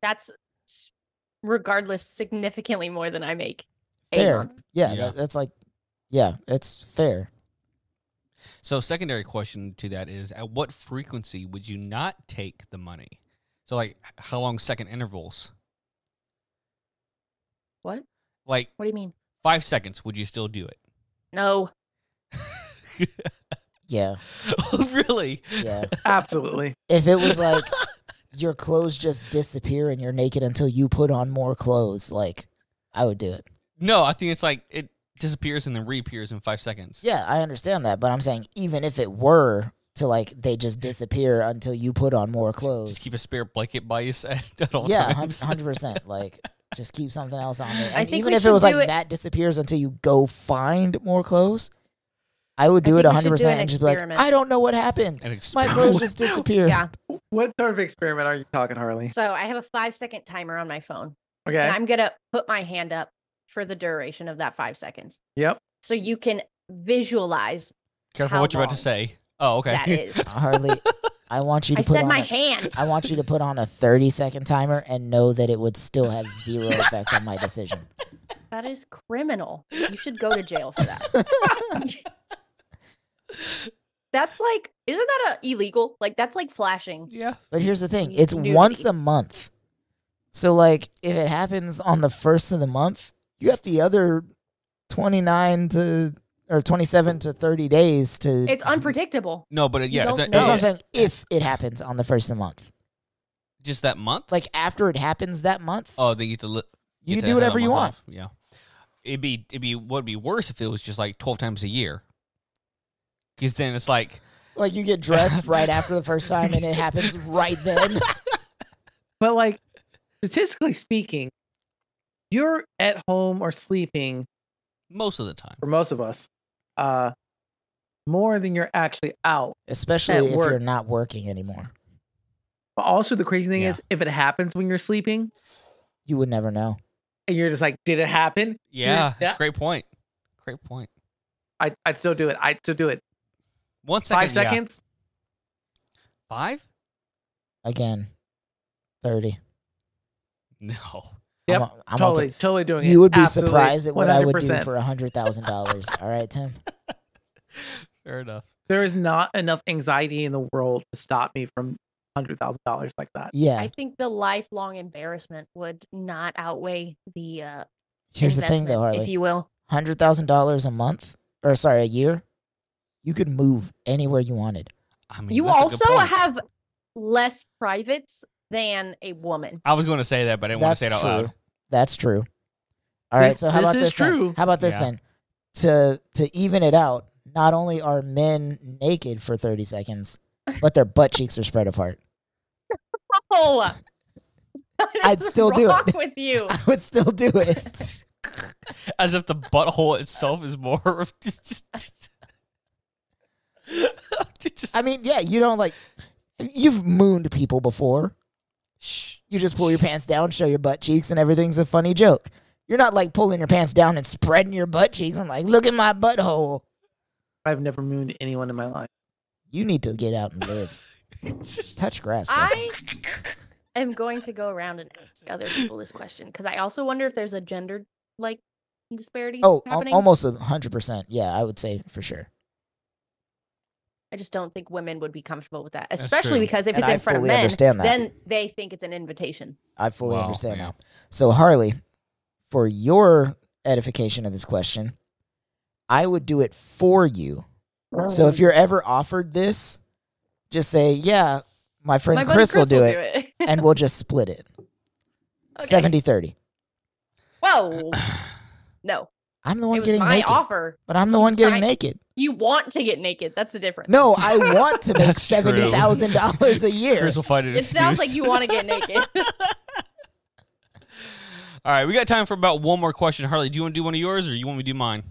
Speaker 2: That's regardless significantly more than I make a
Speaker 5: Fair.
Speaker 2: month.
Speaker 5: Yeah,
Speaker 3: Yeah.
Speaker 5: that's like, yeah, it's fair.
Speaker 3: So secondary question to that is, at what frequency would you not take the money? So like, how long second intervals?
Speaker 2: What?
Speaker 3: Like
Speaker 2: What do you mean?
Speaker 3: 5 seconds, would you still do it?
Speaker 2: No.
Speaker 5: Yeah,
Speaker 3: Really?
Speaker 5: yeah.
Speaker 1: Absolutely.
Speaker 5: If it was like your clothes just disappear and you're naked until you put on more clothes, like, I would do it.
Speaker 3: No, I think it's like it disappears and then reappears in 5 seconds.
Speaker 5: Yeah, I understand that, but I'm saying even if it were to like they just disappear until you put on more
Speaker 3: Just
Speaker 5: clothes.
Speaker 3: keep a spare blanket by you at all
Speaker 5: Yeah,
Speaker 3: times.
Speaker 5: 100%. Like, just keep something else on there.
Speaker 2: I
Speaker 5: And
Speaker 2: think
Speaker 5: even
Speaker 2: we
Speaker 5: if it was
Speaker 2: should
Speaker 5: like
Speaker 2: do it-
Speaker 5: that disappears until you go find more clothes, I would do
Speaker 2: I
Speaker 5: it
Speaker 2: think we should do
Speaker 5: 100%
Speaker 2: an
Speaker 5: and just be like,
Speaker 2: experiment.
Speaker 5: I don't know what happened.
Speaker 3: And
Speaker 5: My clothes just disappeared.
Speaker 2: Yeah.
Speaker 1: What sort of experiment are you talking, Harley?
Speaker 2: So I have a 5-second timer on my phone,
Speaker 1: Okay.
Speaker 2: and I'm gonna put my hand up for the duration of that 5 seconds,
Speaker 1: Yep.
Speaker 2: so you can visualize
Speaker 3: Careful
Speaker 2: How
Speaker 3: what you're about to
Speaker 2: long
Speaker 3: say. Oh, okay.
Speaker 2: that is.
Speaker 5: Harley, I want you to
Speaker 2: I
Speaker 5: put
Speaker 2: said
Speaker 5: on
Speaker 2: my hand.
Speaker 5: I want you to put on a 30-second timer and know that it would still have zero effect on my decision.
Speaker 2: That is criminal. You should go to jail for that. That's like, isn't that illegal? Like, that's like flashing.
Speaker 3: Yeah.
Speaker 5: But here's the thing. It's
Speaker 2: Nudity.
Speaker 5: once a month. So, like, if it happens on the first of the month, you got the other 27 to 30 days to...
Speaker 2: It's unpredictable.
Speaker 3: No, but yeah,
Speaker 2: don't
Speaker 3: it's
Speaker 5: That's
Speaker 2: know.
Speaker 5: what I'm saying. If it happens on the first of the month.
Speaker 3: just that month.
Speaker 5: Like, after it happens that month,
Speaker 3: Oh, they get to.
Speaker 5: you can do whatever you want.
Speaker 3: Yeah. It'd be what'd be worse if it was just like 12 times a year. Because then it's like.
Speaker 5: Like, you get dressed right after the first time and it happens right then.
Speaker 1: But like, statistically speaking, you're at home or sleeping
Speaker 3: Most of the time.
Speaker 1: for most of us, more than you're actually out.
Speaker 5: Especially
Speaker 1: At
Speaker 5: if
Speaker 1: work.
Speaker 5: you're not working anymore.
Speaker 1: But also the crazy thing
Speaker 3: Yeah.
Speaker 1: is, if it happens when you're sleeping,
Speaker 5: You would never know.
Speaker 1: and you're just like, did it happen?
Speaker 3: Yeah,
Speaker 1: Yeah.
Speaker 3: it's a great point. Great point.
Speaker 1: I'd still do it. I'd still do it.
Speaker 3: 1 second.
Speaker 1: 5 seconds.
Speaker 3: Yeah. 5?
Speaker 5: Again, 30.
Speaker 3: No.
Speaker 1: Yep.
Speaker 5: I'm
Speaker 1: Totally doing it.
Speaker 5: You would be
Speaker 1: Absolutely.
Speaker 5: surprised at what I would do
Speaker 1: 100%.
Speaker 5: for $100,000. All right, Tim?
Speaker 3: Fair enough.
Speaker 1: There is not enough anxiety in the world to stop me from $100,000 like that.
Speaker 5: Yeah.
Speaker 2: I think the lifelong embarrassment would not outweigh the
Speaker 5: Here's the thing,
Speaker 2: investment,
Speaker 5: though, Harley.
Speaker 2: if you will.
Speaker 5: $100,000 a month, or sorry, a year, you could move anywhere you wanted.
Speaker 3: I mean,
Speaker 2: You
Speaker 3: that's a good
Speaker 2: also
Speaker 3: point.
Speaker 2: have less privates than a woman.
Speaker 3: I was going to say that, but I didn't want to say it out loud.
Speaker 5: That's true. All right, so how
Speaker 1: This
Speaker 5: about
Speaker 1: is
Speaker 5: this then?
Speaker 1: true.
Speaker 5: How about this
Speaker 3: Yeah.
Speaker 5: then? To even it out, not only are men naked for 30 seconds, but their butt cheeks are spread apart.
Speaker 2: Oh,
Speaker 5: I'd still do
Speaker 2: wrong
Speaker 5: it.
Speaker 2: with you.
Speaker 5: I would still do it.
Speaker 3: As if the butthole itself is more of
Speaker 5: I mean, yeah, you don't like. You've mooned people before. You just pull your pants down, show your butt cheeks, and everything's a funny joke. You're not like pulling your pants down and spreading your butt cheeks and like, look at my butthole.
Speaker 1: I've never mooned anyone in my life.
Speaker 5: You need to get out and live. Touch grass.
Speaker 2: I
Speaker 5: Dustin.
Speaker 2: am going to go around and ask other people this question because I also wonder if there's a gender like disparity happening.
Speaker 5: Almost 100%. Yeah, I would say for sure.
Speaker 2: I just don't think women would be comfortable with that,
Speaker 3: That's
Speaker 2: especially
Speaker 3: true.
Speaker 2: because if
Speaker 5: And
Speaker 2: it's
Speaker 5: I
Speaker 2: in front of
Speaker 5: fully
Speaker 2: men,
Speaker 5: understand that.
Speaker 2: then they think it's an invitation.
Speaker 5: I fully
Speaker 3: Wow,
Speaker 5: understand
Speaker 3: yeah.
Speaker 5: now. So, Harley, for your edification of this question, I would do it for you. So if you're ever offered this, just say, yeah, my friend
Speaker 2: My buddy
Speaker 5: Chris will do it,
Speaker 2: it.
Speaker 5: and we'll just split it.
Speaker 2: Okay.
Speaker 5: 70-30.
Speaker 2: Whoa. No.
Speaker 5: I'm the
Speaker 2: It
Speaker 5: one
Speaker 2: was
Speaker 5: getting
Speaker 2: my
Speaker 5: naked.
Speaker 2: offer.
Speaker 5: But I'm the one getting
Speaker 2: Fine.
Speaker 5: naked.
Speaker 2: You want to get naked. That's the difference.
Speaker 5: No, I want to make
Speaker 3: That's true.
Speaker 5: $70,000 a year.
Speaker 3: Chris will find an
Speaker 2: It
Speaker 3: excuse.
Speaker 2: sounds like you want to get naked.
Speaker 3: All right, we got time for about one more question. Harley, do you want to do one of yours or you want me to do mine?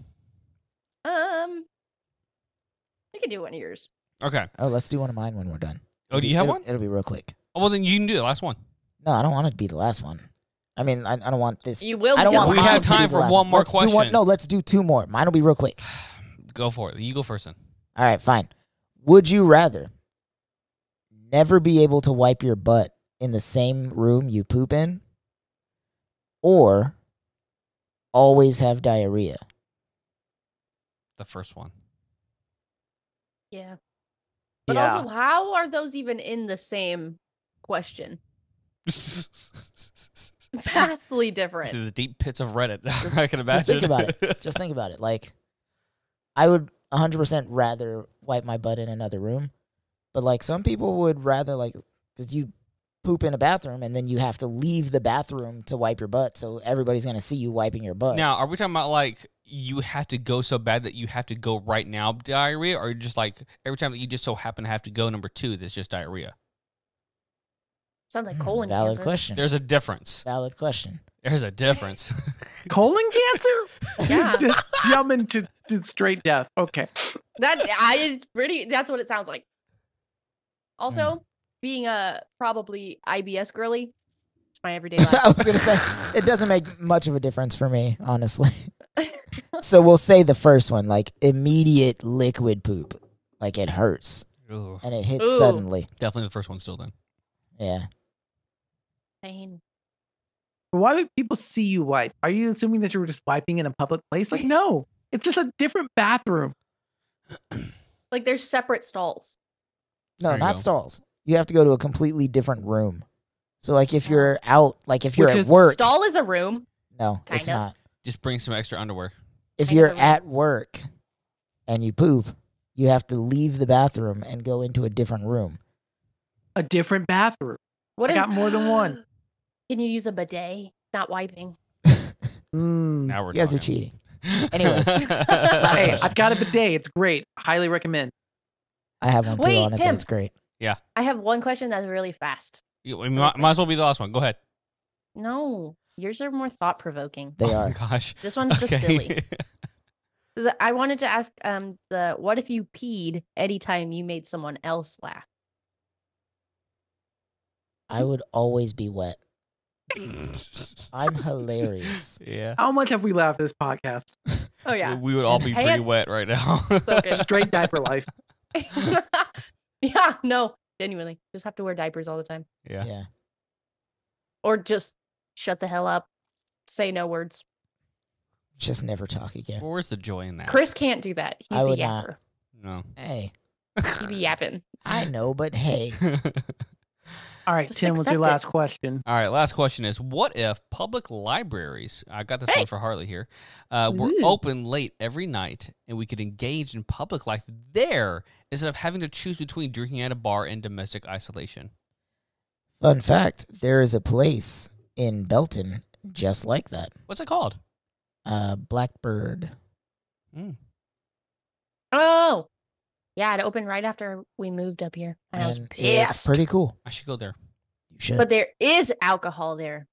Speaker 2: We can do one of yours.
Speaker 3: Okay.
Speaker 5: Oh, let's do one of mine when we're done.
Speaker 3: Oh, do you have
Speaker 5: It'll-
Speaker 3: one?
Speaker 5: It'll be real quick.
Speaker 3: Oh, well, then you can do the last one.
Speaker 5: No, I don't want it to be the last one. I mean, I don't want this.
Speaker 2: You will.
Speaker 5: I don't
Speaker 2: be
Speaker 5: want
Speaker 3: We
Speaker 2: the
Speaker 5: mine
Speaker 3: have
Speaker 5: to be
Speaker 3: time
Speaker 5: the
Speaker 3: for
Speaker 5: last
Speaker 3: one more
Speaker 5: Let's do one-
Speaker 3: question.
Speaker 5: no, let's do two more. Mine will be real quick.
Speaker 3: Go for it. You go first then.
Speaker 5: All right, fine. Would you rather never be able to wipe your butt in the same room you poop in, or always have diarrhea?
Speaker 3: The first one.
Speaker 2: Yeah. But
Speaker 1: Yeah.
Speaker 2: also, how are those even in the same question? Vastly different.
Speaker 3: To the deep pits of Reddit. I can imagine.
Speaker 5: Just think about it. Just think about it. Like, I would 100% rather wipe my butt in another room, but like some people would rather like, because you poop in a bathroom and then you have to leave the bathroom to wipe your butt, so everybody's gonna see you wiping your butt.
Speaker 3: Now, are we talking about like you have to go so bad that you have to go right now diarrhea, or just like every time that you just so happen to have to go number 2, that's just diarrhea?
Speaker 2: Sounds like colon
Speaker 5: Valid
Speaker 2: cancer.
Speaker 5: question.
Speaker 3: There's a difference.
Speaker 5: Valid question.
Speaker 3: There's a difference.
Speaker 1: Colon cancer?
Speaker 2: Yeah.
Speaker 1: Just jumping to straight death. Okay.
Speaker 2: That's what it sounds like. Also,
Speaker 5: Hmm.
Speaker 2: being a probably IBS girly, it's my everyday life.
Speaker 5: I was gonna say it doesn't make much of a difference for me, honestly. So we'll say the first one, like immediate liquid poop, like it hurts.
Speaker 3: Ugh.
Speaker 5: and it hits
Speaker 2: Ooh.
Speaker 5: suddenly.
Speaker 3: Definitely the first one still then.
Speaker 5: Yeah.
Speaker 2: Pain.
Speaker 1: Why would people see you wipe? Are you assuming that you were just wiping in a public place? Like, no, it's just a different bathroom.
Speaker 2: Like there's separate stalls.
Speaker 5: No,
Speaker 3: There you
Speaker 5: not
Speaker 3: go.
Speaker 5: stalls. You have to go to a completely different room. So, like, if you're out, like, if you're
Speaker 1: Which
Speaker 5: at
Speaker 1: is-
Speaker 5: work.
Speaker 2: Stall is a room.
Speaker 5: No,
Speaker 2: Kind
Speaker 5: it's
Speaker 2: of.
Speaker 5: not.
Speaker 3: Just bring some extra underwear.
Speaker 5: If
Speaker 2: Kind
Speaker 5: you're
Speaker 2: of a
Speaker 5: at work and you poop, you have to leave the bathroom and go into a different room.
Speaker 1: A different bathroom.
Speaker 2: What
Speaker 1: I got more than one.
Speaker 2: Can you use a bidet? Not wiping.
Speaker 3: Now we're
Speaker 5: You guys are
Speaker 3: talking.
Speaker 5: cheating. Anyways,
Speaker 1: Hey,
Speaker 5: question.
Speaker 1: I've got a bidet. It's great. Highly recommend.
Speaker 5: I have one too,
Speaker 2: Wait,
Speaker 5: honestly.
Speaker 2: Tim.
Speaker 5: It's great.
Speaker 2: I have one question that's really fast.
Speaker 3: We might as well be the last one. Go ahead.
Speaker 2: No, yours are more thought provoking.
Speaker 5: They
Speaker 3: Oh
Speaker 5: are.
Speaker 3: my gosh.
Speaker 2: This one's just
Speaker 3: Okay.
Speaker 2: silly. I wanted to ask the what if you peed anytime you made someone else laugh?
Speaker 5: I would always be wet. I'm hilarious.
Speaker 3: Yeah.
Speaker 1: How much have we laughed this podcast?
Speaker 2: Oh yeah.
Speaker 3: We would all
Speaker 2: And
Speaker 3: be pretty
Speaker 2: pants.
Speaker 3: wet right now.
Speaker 2: So good.
Speaker 1: Straight diaper life.
Speaker 2: Yeah, no, genuinely. Just have to wear diapers all the time.
Speaker 3: Yeah.
Speaker 5: Yeah.
Speaker 2: Or just shut the hell up. Say no words.
Speaker 5: Just never talk again.
Speaker 3: Well, where's the joy in that?
Speaker 2: Chris can't do that. He's
Speaker 5: I
Speaker 2: a
Speaker 5: would
Speaker 2: yapper.
Speaker 5: not.
Speaker 3: No.
Speaker 5: Hey,
Speaker 2: He be yapping.
Speaker 5: I know, but hey.
Speaker 1: All right,
Speaker 2: Just
Speaker 1: Tim, what's
Speaker 2: accept
Speaker 1: your
Speaker 2: it.
Speaker 1: last question?
Speaker 3: All right, last question is, what if public libraries, I got this
Speaker 2: Hey.
Speaker 3: one for Harley here, were
Speaker 2: Ooh.
Speaker 3: open late every night and we could engage in public life there instead of having to choose between drinking at a bar and domestic isolation?
Speaker 5: Fun fact, there is a place in Belton just like that.
Speaker 3: What's it called?
Speaker 5: Blackbird.
Speaker 2: Oh. Yeah, it opened right after we moved up here. And I was
Speaker 5: And it's
Speaker 2: pissed.
Speaker 5: pretty cool.
Speaker 3: I should go there.
Speaker 5: You should.
Speaker 2: But there is alcohol there.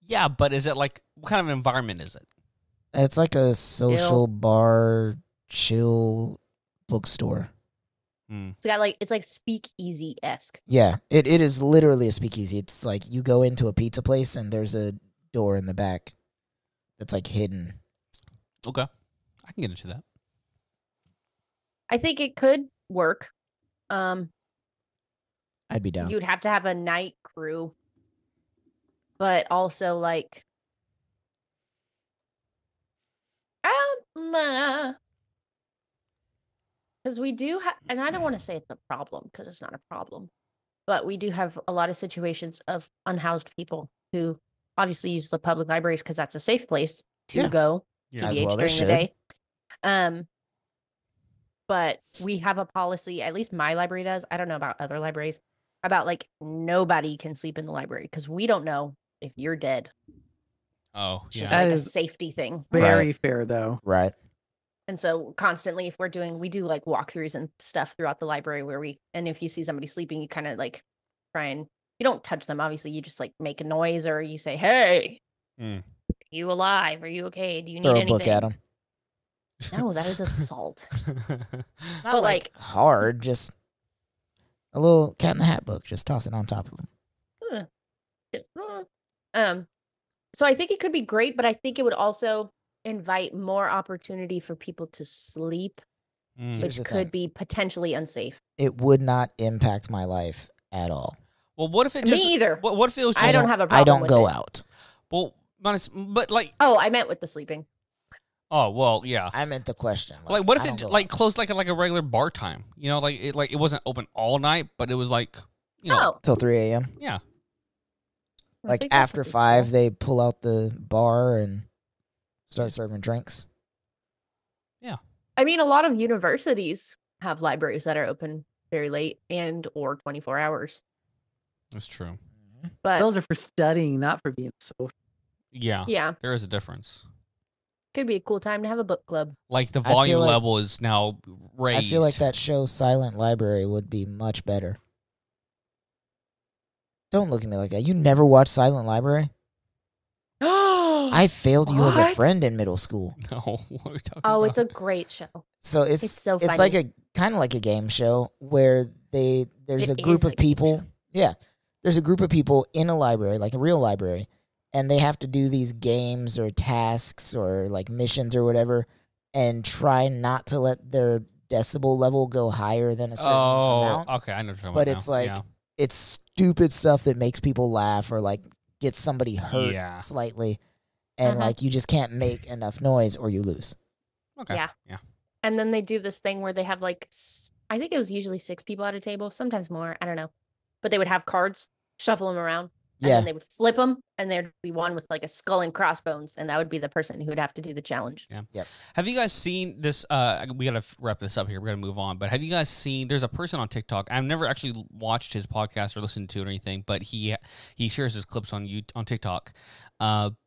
Speaker 3: Yeah, but is it like, what kind of environment is it?
Speaker 5: It's like a social bar, chill bookstore.
Speaker 2: It's got like it's like speakeasy esque.
Speaker 5: Yeah, it is literally a speakeasy. It's like you go into a pizza place and there's a door in the back that's like hidden.
Speaker 3: Okay. I can get into that.
Speaker 2: I think it could work.
Speaker 5: I'd be down.
Speaker 2: You'd have to have a night crew, but also like, because we do have, and I don't want to say it's a problem because it's not a problem, but we do have a lot of situations of unhoused people who obviously use the public libraries because that's a safe place to
Speaker 5: Yeah.
Speaker 2: go
Speaker 3: Yeah.
Speaker 5: As
Speaker 2: TBH
Speaker 5: well they
Speaker 2: during the
Speaker 5: should.
Speaker 2: day. But we have a policy, at least my library does. I don't know about other libraries, about like nobody can sleep in the library because we don't know if you're dead.
Speaker 3: Oh,
Speaker 2: It's just
Speaker 3: yeah.
Speaker 1: That
Speaker 2: like a
Speaker 1: is
Speaker 2: safety thing.
Speaker 1: Very fair, though.
Speaker 5: Right.
Speaker 2: And so constantly, if we do like walkthroughs and stuff throughout the library where and if you see somebody sleeping, you kind of like try and, you don't touch them, obviously. You just like make a noise or you say, hey,
Speaker 3: Mm.
Speaker 2: are you alive? Are you okay? Do you need
Speaker 5: Throw a
Speaker 2: anything?
Speaker 5: book at them.
Speaker 2: No, that is assault.
Speaker 5: Not
Speaker 2: But,
Speaker 5: like hard, just a little cat in the hat book. Just toss it on top of them.
Speaker 2: So I think it could be great, but I think it would also invite more opportunity for people to sleep,
Speaker 3: Mm.
Speaker 5: Here's
Speaker 2: which
Speaker 5: the
Speaker 2: could
Speaker 5: thing.
Speaker 2: be potentially unsafe.
Speaker 5: It would not impact my life at all.
Speaker 3: Well, what if it
Speaker 2: Me
Speaker 3: just...
Speaker 2: either.
Speaker 3: What if it was just...
Speaker 2: I don't have a problem
Speaker 5: I don't
Speaker 2: with
Speaker 5: go
Speaker 2: it.
Speaker 5: out.
Speaker 3: Well, but like...
Speaker 2: Oh, I meant with the sleeping.
Speaker 3: Oh, well, yeah.
Speaker 5: I meant the question.
Speaker 3: Like, what if
Speaker 5: I don't
Speaker 3: it
Speaker 5: go
Speaker 3: like
Speaker 5: out.
Speaker 3: closed like a regular bar time? You know, like it wasn't open all night, but it was like, you know,
Speaker 2: Oh,
Speaker 5: till 3 a.m.?
Speaker 3: yeah.
Speaker 2: I
Speaker 5: Like
Speaker 2: think that
Speaker 5: after
Speaker 2: would be
Speaker 5: 5,
Speaker 2: cool.
Speaker 5: they pull out the bar and start serving drinks.
Speaker 2: I mean, a lot of universities have libraries that are open very late and or 24 hours.
Speaker 3: That's true.
Speaker 2: But
Speaker 1: Those are for studying, not for being social.
Speaker 3: Yeah,
Speaker 2: yeah,
Speaker 3: there is a difference.
Speaker 2: could be a cool time to have a book club.
Speaker 3: Like the
Speaker 5: I feel
Speaker 3: volume
Speaker 5: like-
Speaker 3: level is now raised.
Speaker 5: I feel like that show Silent Library would be much better. Don't look at me like that. You never watched Silent Library? I failed you as a
Speaker 2: What?
Speaker 5: friend in middle school.
Speaker 3: No, what are we talking
Speaker 2: Oh,
Speaker 3: about?
Speaker 2: it's a great show.
Speaker 5: So it's
Speaker 2: so
Speaker 5: it's like
Speaker 2: funny.
Speaker 5: a kind of like a game show where there's
Speaker 2: It
Speaker 5: a group
Speaker 2: is
Speaker 5: of
Speaker 2: a game
Speaker 5: people.
Speaker 2: show.
Speaker 5: Yeah. There's a group of people in a library, like a real library, and they have to do these games or tasks or like missions or whatever and try not to let their decibel level go higher than a certain amount.
Speaker 3: Okay, I know what you're talking
Speaker 5: But
Speaker 3: about
Speaker 5: it's
Speaker 3: now.
Speaker 5: like it's stupid stuff that makes people laugh or like gets somebody hurt slightly, and like you just can't make enough noise or you lose.
Speaker 3: Okay.
Speaker 2: Yeah. And then they do this thing where they have like, I think it was usually 6 people at a table, sometimes more. I don't know. But they would have cards, shuffle them around, and then they would flip them, and there'd be one with like a skull and crossbones, and that would be the person who would have to do the challenge.
Speaker 3: Yeah.
Speaker 5: Yep.
Speaker 3: Have you guys seen this? We got to wrap this up here. We got to move on. But have you guys seen? There's a person on TikTok. I've never actually watched his podcast or listened to it or anything, but he shares his clips on TikTok.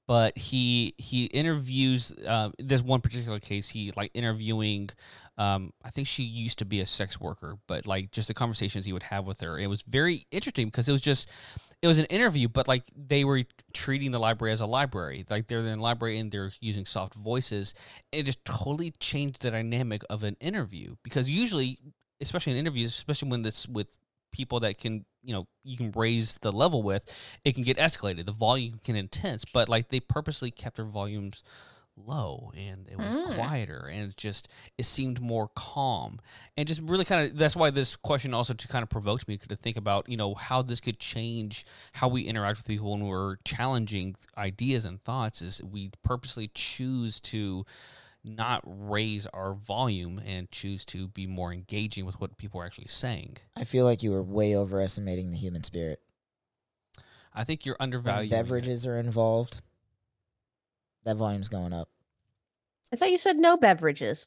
Speaker 3: But he interviews. There's one particular case. He like interviewing. I think she used to be a sex worker, but like just the conversations he would have with her, it was very interesting because it was an interview, but like they were treating the library as a library. Like they're in the library and they're using soft voices. It just totally changed the dynamic of an interview because usually, especially in interviews, especially when it's with people that can, you can raise the level with, it can get escalated. The volume can intense, but like they purposely kept their volumes low and it was quieter and it seemed more calm and just really kind of, that's why this question also kind of provoked me to think about how this could change how we interact with people when we're challenging ideas and thoughts. Is we purposely choose to not raise our volume and choose to be more engaging with what people are actually saying.
Speaker 5: I feel like you were way overestimating the human spirit.
Speaker 3: I think you're undervaluing
Speaker 5: when beverages are involved, that volume's going up.
Speaker 2: I thought you said no beverages.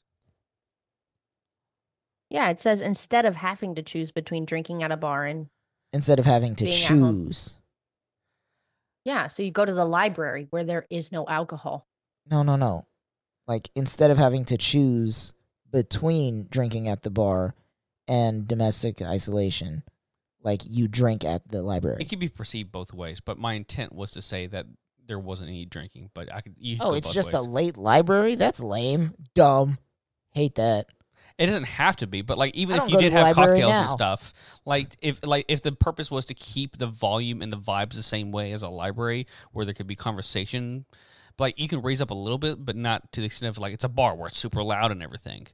Speaker 2: Yeah, it says instead of having to choose between drinking at a bar and
Speaker 5: instead of having to choose.
Speaker 2: Yeah, so you go to the library where there is no alcohol.
Speaker 5: No. Like instead of having to choose between drinking at the bar and domestic isolation, like you drink at the library.
Speaker 3: It can be perceived both ways, but my intent was to say that there wasn't any drinking, but I could.
Speaker 5: It's just a late library? That's lame. Dumb. Hate that.
Speaker 3: It doesn't have to be, but like even if you did have cocktails and stuff, like if the purpose was to keep the volume and the vibes the same way as a library where there could be conversation, like you can raise up a little bit, but not to the extent of like it's a bar where it's super loud and everything.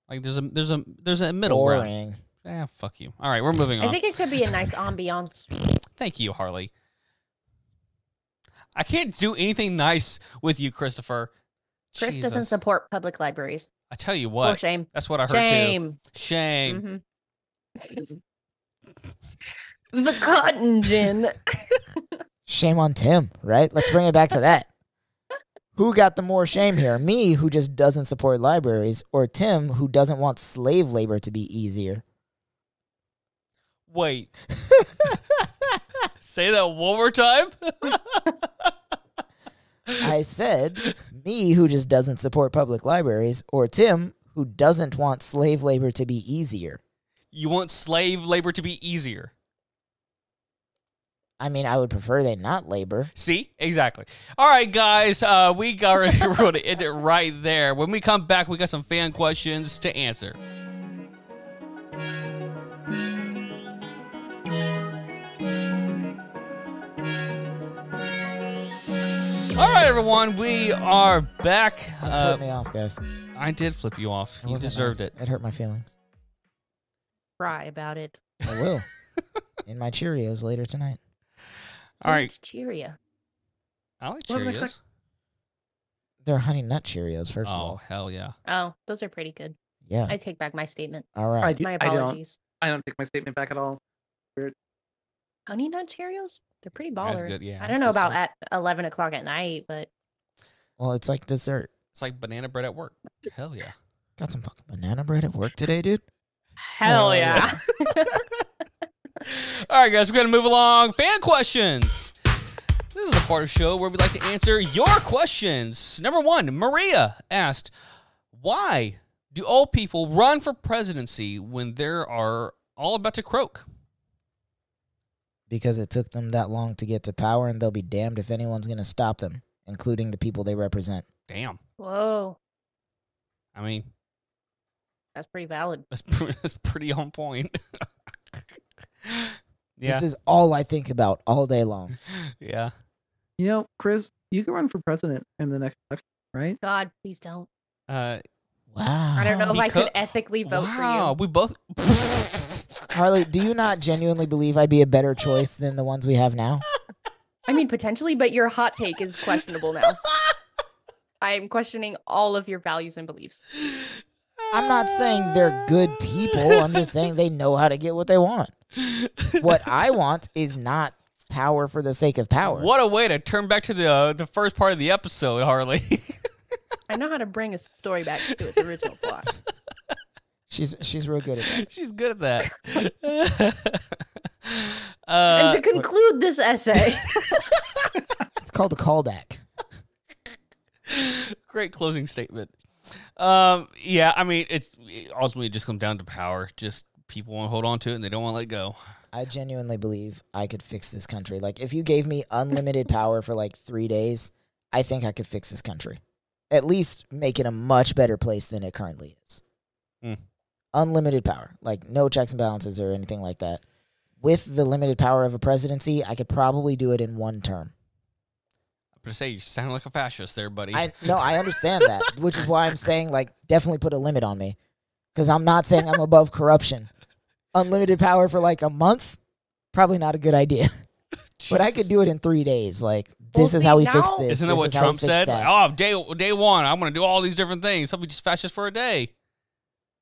Speaker 3: Like there's a middle ground. Fuck you. All right, we're moving on.
Speaker 2: I think it could be a nice ambiance.
Speaker 3: Thank you, Harley. I can't do anything nice with you, Christopher.
Speaker 2: Chris doesn't support public libraries.
Speaker 3: I tell you what.
Speaker 2: Oh, shame.
Speaker 3: That's what I heard too.
Speaker 2: Shame. Mm-hmm. The cotton gin.
Speaker 5: Shame on Tim, right? Let's bring it back to that. Who got the more shame here? Me, who just doesn't support libraries, or Tim, who doesn't want slave labor to be easier?
Speaker 3: Wait. Say that one more time.
Speaker 5: I said, me, who just doesn't support public libraries, or Tim, who doesn't want slave labor to be easier.
Speaker 3: You want slave labor to be easier?
Speaker 5: I mean, I would prefer they not labor.
Speaker 3: See? Exactly. All right, guys. We're going to end it right there. When we come back, we got some fan questions to answer. All right, everyone, we are back.
Speaker 5: Flip me off, guys.
Speaker 3: I did flip you off. You deserved it.
Speaker 5: It hurt my feelings.
Speaker 2: Cry about it.
Speaker 5: I will. In my Cheerios later tonight.
Speaker 3: All right.
Speaker 2: Cheerio.
Speaker 3: I like Cheerios.
Speaker 5: They're Honey Nut Cheerios, first of all.
Speaker 3: Oh, hell yeah.
Speaker 2: Oh, those are pretty good.
Speaker 5: Yeah.
Speaker 2: I take back my statement.
Speaker 5: All right.
Speaker 2: My apologies.
Speaker 1: I don't take my statement back at all. Weird.
Speaker 2: Honey Nut Cheerios? They're pretty baller.
Speaker 3: Good, yeah,
Speaker 2: I don't know about at 11 o'clock at night, but...
Speaker 5: Well, it's like dessert.
Speaker 3: It's like banana bread at work. Hell yeah.
Speaker 5: Got some fucking banana bread at work today, dude?
Speaker 2: Hell yeah.
Speaker 3: All right, guys, we're going to move along. Fan questions. This is the part of the show where we like to answer your questions. Number 1, Maria asked, why do old people run for presidency when they are all about to croak?
Speaker 5: Because it took them that long to get to power, and they'll be damned if anyone's going to stop them, including the people they represent.
Speaker 3: Damn.
Speaker 2: Whoa.
Speaker 3: I mean...
Speaker 2: That's pretty valid.
Speaker 3: That's pretty on point.
Speaker 5: This is all I think about all day long.
Speaker 3: Yeah.
Speaker 1: You know, Chris, you can run for president in the next election, right?
Speaker 2: God, please don't.
Speaker 5: Wow.
Speaker 2: I don't know if I could ethically vote for you.
Speaker 3: We both.
Speaker 5: Harley, do you not genuinely believe I'd be a better choice than the ones we have now?
Speaker 2: I mean, potentially, but your hot take is questionable now. I'm questioning all of your values and beliefs.
Speaker 5: I'm not saying they're good people. I'm just saying they know how to get what they want. What I want is not power for the sake of power.
Speaker 3: What a way to turn back to the first part of the episode, Harley.
Speaker 2: I know how to bring a story back to its original plot.
Speaker 5: She's real good at that.
Speaker 3: She's good at that.
Speaker 2: And to conclude this essay,
Speaker 5: It's called a callback.
Speaker 3: Great closing statement. Yeah, I mean, it ultimately just comes down to power. Just people want to hold on to it and they don't want to let go.
Speaker 5: I genuinely believe I could fix this country. Like, if you gave me unlimited power for like 3 days, I think I could fix this country. At least make it a much better place than it currently is. Unlimited power. Like, no checks and balances or anything like that. With the limited power of a presidency, I could probably do it in 1 term.
Speaker 3: I'm going to say, you sound like a fascist there, buddy.
Speaker 5: I understand that, which is why I'm saying, like, definitely put a limit on me. Because I'm not saying I'm above corruption. Unlimited power for like a month, probably not a good idea. But I could do it in 3 days. Like, this is how we fix this.
Speaker 3: Isn't that what Trump said? Like, oh, day one, I'm going to do all these different things. Somebody just fascist for a day.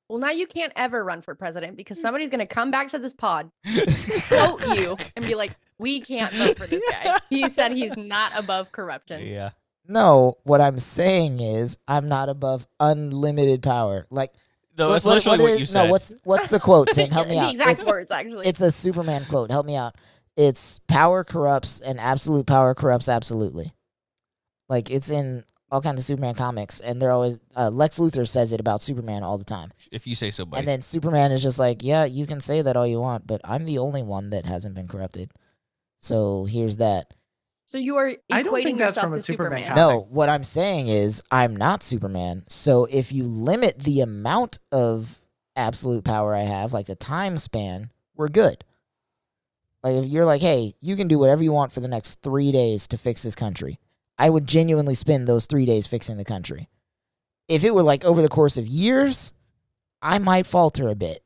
Speaker 2: well, now you can't ever run for president because somebody's going to come back to this pod, quote you, and be like, we can't vote for this guy. He said he's not above corruption.
Speaker 3: Yeah.
Speaker 5: No, what I'm saying is I'm not above unlimited power. Like,
Speaker 3: no, that's literally what you said.
Speaker 5: No, what's the quote, Tim? Help me out.
Speaker 2: The exact words, actually.
Speaker 5: It's a Superman quote. Help me out. It's power corrupts and absolute power corrupts absolutely. Like, it's in all kinds of Superman comics, and they're always Lex Luthor says it about Superman all the time.
Speaker 3: If you say so, buddy.
Speaker 5: And then Superman is just like, yeah, you can say that all you want, but I'm the only one that hasn't been corrupted. So here's that.
Speaker 2: So you are
Speaker 1: I don't think
Speaker 2: equating
Speaker 1: that's
Speaker 2: yourself
Speaker 1: from a
Speaker 2: to
Speaker 1: Superman
Speaker 2: Superman.
Speaker 1: comic.
Speaker 5: No, what I'm saying is I'm not Superman. So if you limit the amount of absolute power I have, like the time span, we're good. Like, if you're like, hey, you can do whatever you want for the next 3 days to fix this country, I would genuinely spend those 3 days fixing the country. If it were like over the course of years, I might falter a bit.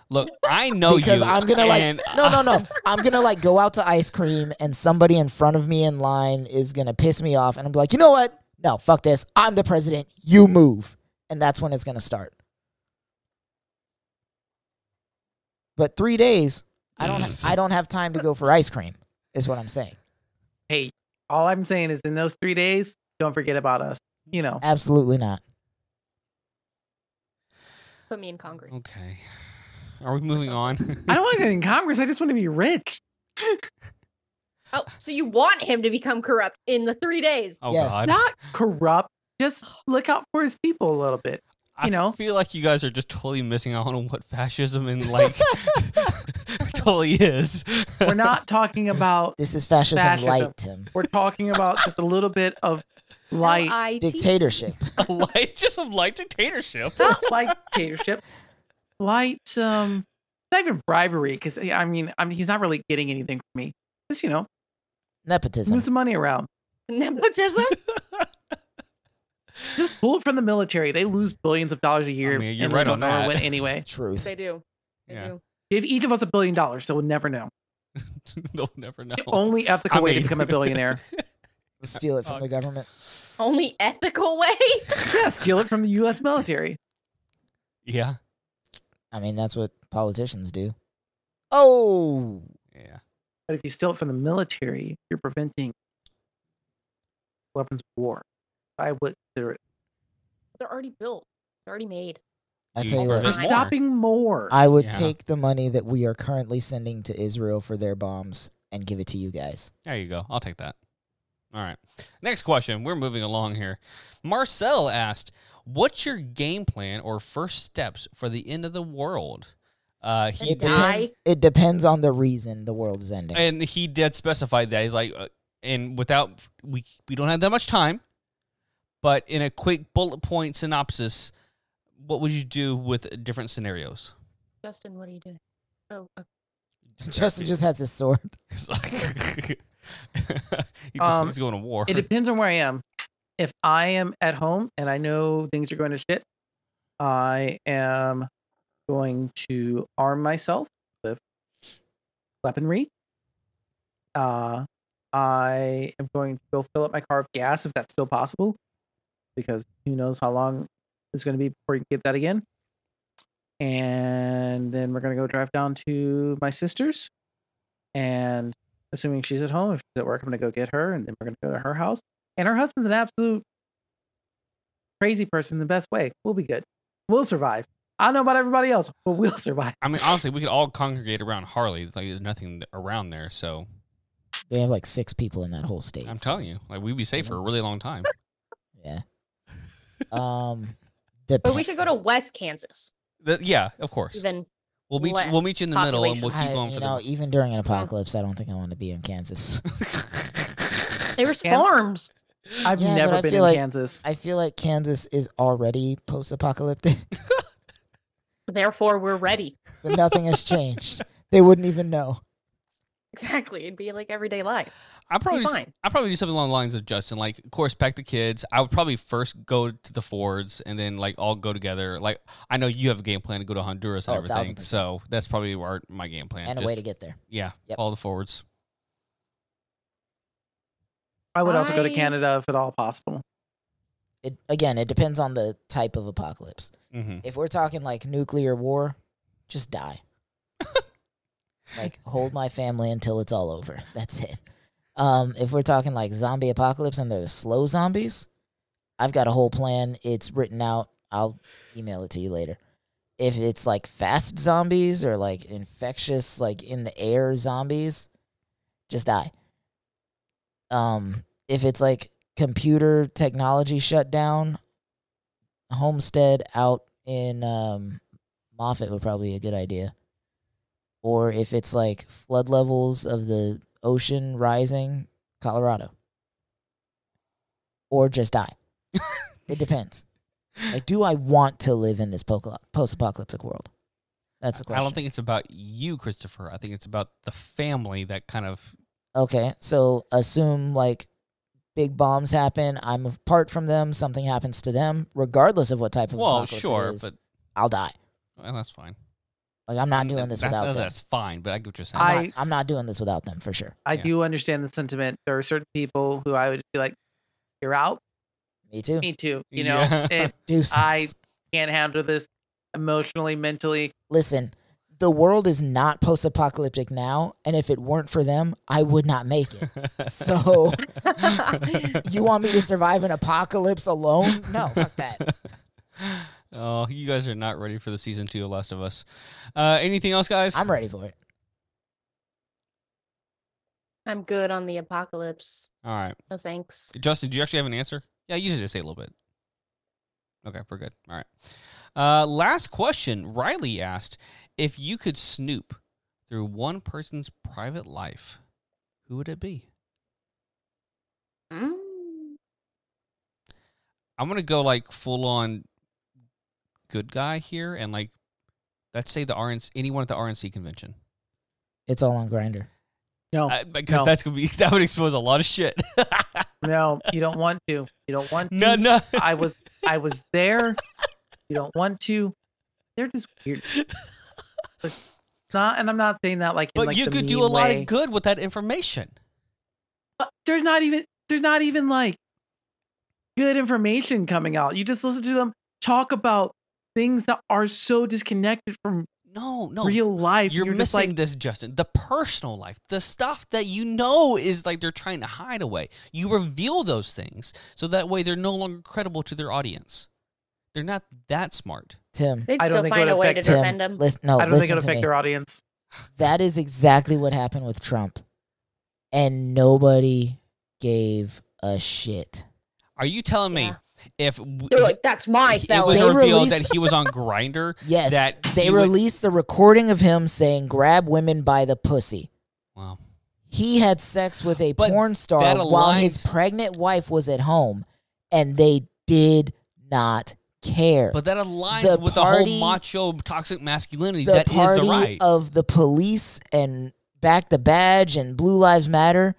Speaker 3: Look, I know
Speaker 5: because
Speaker 3: you.
Speaker 5: I'm gonna no. I'm gonna like go out to ice cream and somebody in front of me in line is gonna piss me off and I'm like, you know what? No, fuck this. I'm the president. You move, and that's when it's gonna start. But 3 days, I don't have time to go for ice cream. Is what I'm saying.
Speaker 1: Hey, all I'm saying is in those 3 days, don't forget about us. You know.
Speaker 5: Absolutely not.
Speaker 2: Put me in Congress.
Speaker 3: Okay. Are we moving on?
Speaker 1: I don't want to get in Congress. I just want to be rich.
Speaker 2: Oh, so you want him to become corrupt in the 3 days?
Speaker 3: Oh,
Speaker 5: Yes.
Speaker 3: God.
Speaker 1: Not corrupt. Just look out for his people a little bit. You know?
Speaker 3: I feel like you guys are just totally missing out on what fascism and like totally is.
Speaker 1: We're not talking about
Speaker 5: This is fascism
Speaker 1: Fascism.
Speaker 5: light, Tim.
Speaker 1: we're talking about just a little bit of light,
Speaker 2: L-I-T.
Speaker 5: Dictatorship.
Speaker 3: just some light dictatorship.
Speaker 1: not light dictatorship, light not even bribery, because I mean he's not really getting anything from me. Just
Speaker 5: Nepotism.
Speaker 1: move some money around.
Speaker 2: Nepotism?
Speaker 1: Just pull it from the military. They lose billions of dollars a year.
Speaker 3: I mean, you're
Speaker 1: and
Speaker 3: right
Speaker 1: they
Speaker 3: on
Speaker 1: don't know
Speaker 3: that.
Speaker 1: it anyway.
Speaker 5: Truth.
Speaker 2: They do. They
Speaker 3: Yeah.
Speaker 2: do.
Speaker 1: Give each of us $1 billion, so we'll never know.
Speaker 3: They'll never know.
Speaker 1: The only ethical
Speaker 3: I
Speaker 1: way to
Speaker 3: mean-
Speaker 1: become a billionaire.
Speaker 5: Steal it from the government.
Speaker 2: Only ethical way?
Speaker 1: Yeah, steal it from the U.S. military.
Speaker 3: Yeah.
Speaker 5: I mean, that's what politicians do. Oh,
Speaker 3: Yeah.
Speaker 1: But if you steal it from the military, you're preventing weapons of war. I would consider it.
Speaker 2: They're already built. They're already made.
Speaker 5: I
Speaker 3: You-
Speaker 5: tell you
Speaker 3: There's
Speaker 5: what.
Speaker 3: more.
Speaker 1: Stopping more.
Speaker 5: I would
Speaker 3: Yeah.
Speaker 5: take the money that we are currently sending to Israel for their bombs and give it to you guys.
Speaker 3: There you go. I'll take that. All right. Next question. We're moving along here. Marcel asked, what's your game plan or first steps for the end of the world? He
Speaker 2: It die.
Speaker 3: did,
Speaker 5: It depends on the reason the world is ending.
Speaker 3: and he did specify that. He's like, and without, we don't have that much time, but in a quick bullet point synopsis, what would you do with different scenarios?
Speaker 2: Justin, what are you doing? Oh,
Speaker 5: Justin just has his sword.
Speaker 3: He's like- he's going to war.
Speaker 1: It depends on where I am. If I am at home and I know things are going to shit, I am going to arm myself with weaponry. I am going to go fill up my car with gas if that's still possible, because who knows how long it's going to be before you get that again. And then we're going to go drive down to my sister's, and assuming she's at home, if she's at work, I'm going to go get her, and then we're going to go to her house. And her husband's an absolute crazy person in the best way. We'll be good. We'll survive. I don't know about everybody else, but we'll survive.
Speaker 3: I mean, honestly, we could all congregate around Harley. It's like there's nothing around there, so
Speaker 5: They have like 6 people in that whole state.
Speaker 3: I'm telling you, like we'd be safe for a really long time.
Speaker 5: Yeah.
Speaker 2: But we should go to West Kansas.
Speaker 3: Yeah, of course.
Speaker 2: Even
Speaker 3: we'll meet you in the middle, and we'll keep going for
Speaker 5: even during an apocalypse, I don't think I want to be in Kansas.
Speaker 2: There's farms.
Speaker 1: I've never been in Kansas.
Speaker 5: I feel like Kansas is already post-apocalyptic.
Speaker 2: Therefore, we're ready.
Speaker 5: But nothing has changed. They wouldn't even know.
Speaker 2: Exactly. It'd be like everyday life.
Speaker 3: I'll probably do something along the lines of Justin. Like, of course, pack the kids. I would probably first go to the Fords and then like all go together. Like, I know you have a game plan to go to Honduras and everything,
Speaker 5: 1,000%.
Speaker 3: So that's probably my game plan.
Speaker 5: And a way to get there.
Speaker 3: Yeah,
Speaker 5: Yep.
Speaker 3: follow the Fords.
Speaker 1: I would also go to Canada if at all possible.
Speaker 5: It depends on the type of apocalypse.
Speaker 3: Mm-hmm.
Speaker 5: If we're talking like nuclear war, just die. Like, hold my family until it's all over. That's it. If we're talking like zombie apocalypse and they're the slow zombies, I've got a whole plan. It's written out. I'll email it to you later. If it's like fast zombies or like infectious, like in the air zombies, just die. If it's like computer technology shutdown, homestead out in Moffett would probably be a good idea. Or if it's like flood levels of the ocean rising, Colorado. Or just die. It depends. Like, do I want to live in this post-apocalyptic world? That's the question.
Speaker 3: I don't think it's about you, Christopher. I think it's about the family that kind of...
Speaker 5: Okay, so assume like big bombs happen, I'm apart from them, something happens to them, regardless of what type of apocalypse it is,
Speaker 3: but
Speaker 5: I'll die.
Speaker 3: Well, that's fine.
Speaker 5: Like, I'm not doing this without them.
Speaker 3: That's fine, but I get what you're saying.
Speaker 5: I'm not doing this without them, for sure.
Speaker 1: I do understand the sentiment. There are certain people who I would just be like, you're out?
Speaker 5: Me too.
Speaker 1: Me too. You know, and I can't handle this emotionally, mentally.
Speaker 5: Listen, the world is not post-apocalyptic now, and if it weren't for them, I would not make it. So, you want me to survive an apocalypse alone? No, fuck that.
Speaker 3: Oh, you guys are not ready for the season 2 of Last of Us. Anything else, guys?
Speaker 5: I'm ready for it.
Speaker 3: I'm
Speaker 2: good on the apocalypse.
Speaker 3: All right.
Speaker 2: No thanks.
Speaker 3: Justin, do you actually have an answer? Yeah, you just say a little bit. Okay, we're good. All right. Last question. Riley asked, if you could snoop through one person's private life, who would it be? I'm going to go like full on good guy here and like, let's say anyone at the RNC convention.
Speaker 5: It's all on Grindr.
Speaker 1: No,
Speaker 3: because that would expose a lot of shit.
Speaker 1: No, you don't want to. You don't want to.
Speaker 3: No.
Speaker 1: I was there. You don't want to. They're just weird. It's not, and I'm not saying that like.
Speaker 3: But you could do a lot of good with that information.
Speaker 1: But there's not even like good information coming out. You just listen to them talk about things that are so disconnected from real life.
Speaker 3: You're missing this, Justin. The personal life, the stuff that you know is like they're trying to hide away. You reveal those things so that way they're no longer credible to their audience. They're not that smart.
Speaker 5: Tim,
Speaker 2: they'd still find a way to defend them.
Speaker 1: I don't think it'll affect their audience.
Speaker 5: That is exactly what happened with Trump. And nobody gave a shit.
Speaker 3: Are you telling me if
Speaker 2: they're like, that's my fella.
Speaker 3: It was revealed that he was on Grindr?
Speaker 5: Yes,
Speaker 3: that
Speaker 5: they released the recording of him saying, grab women by the pussy.
Speaker 3: Wow.
Speaker 5: He had sex with a porn star while his pregnant wife was at home, and they did not care.
Speaker 3: But that aligns with the whole macho, toxic masculinity. That is the right
Speaker 5: of the police and Back the Badge and Blue Lives Matter.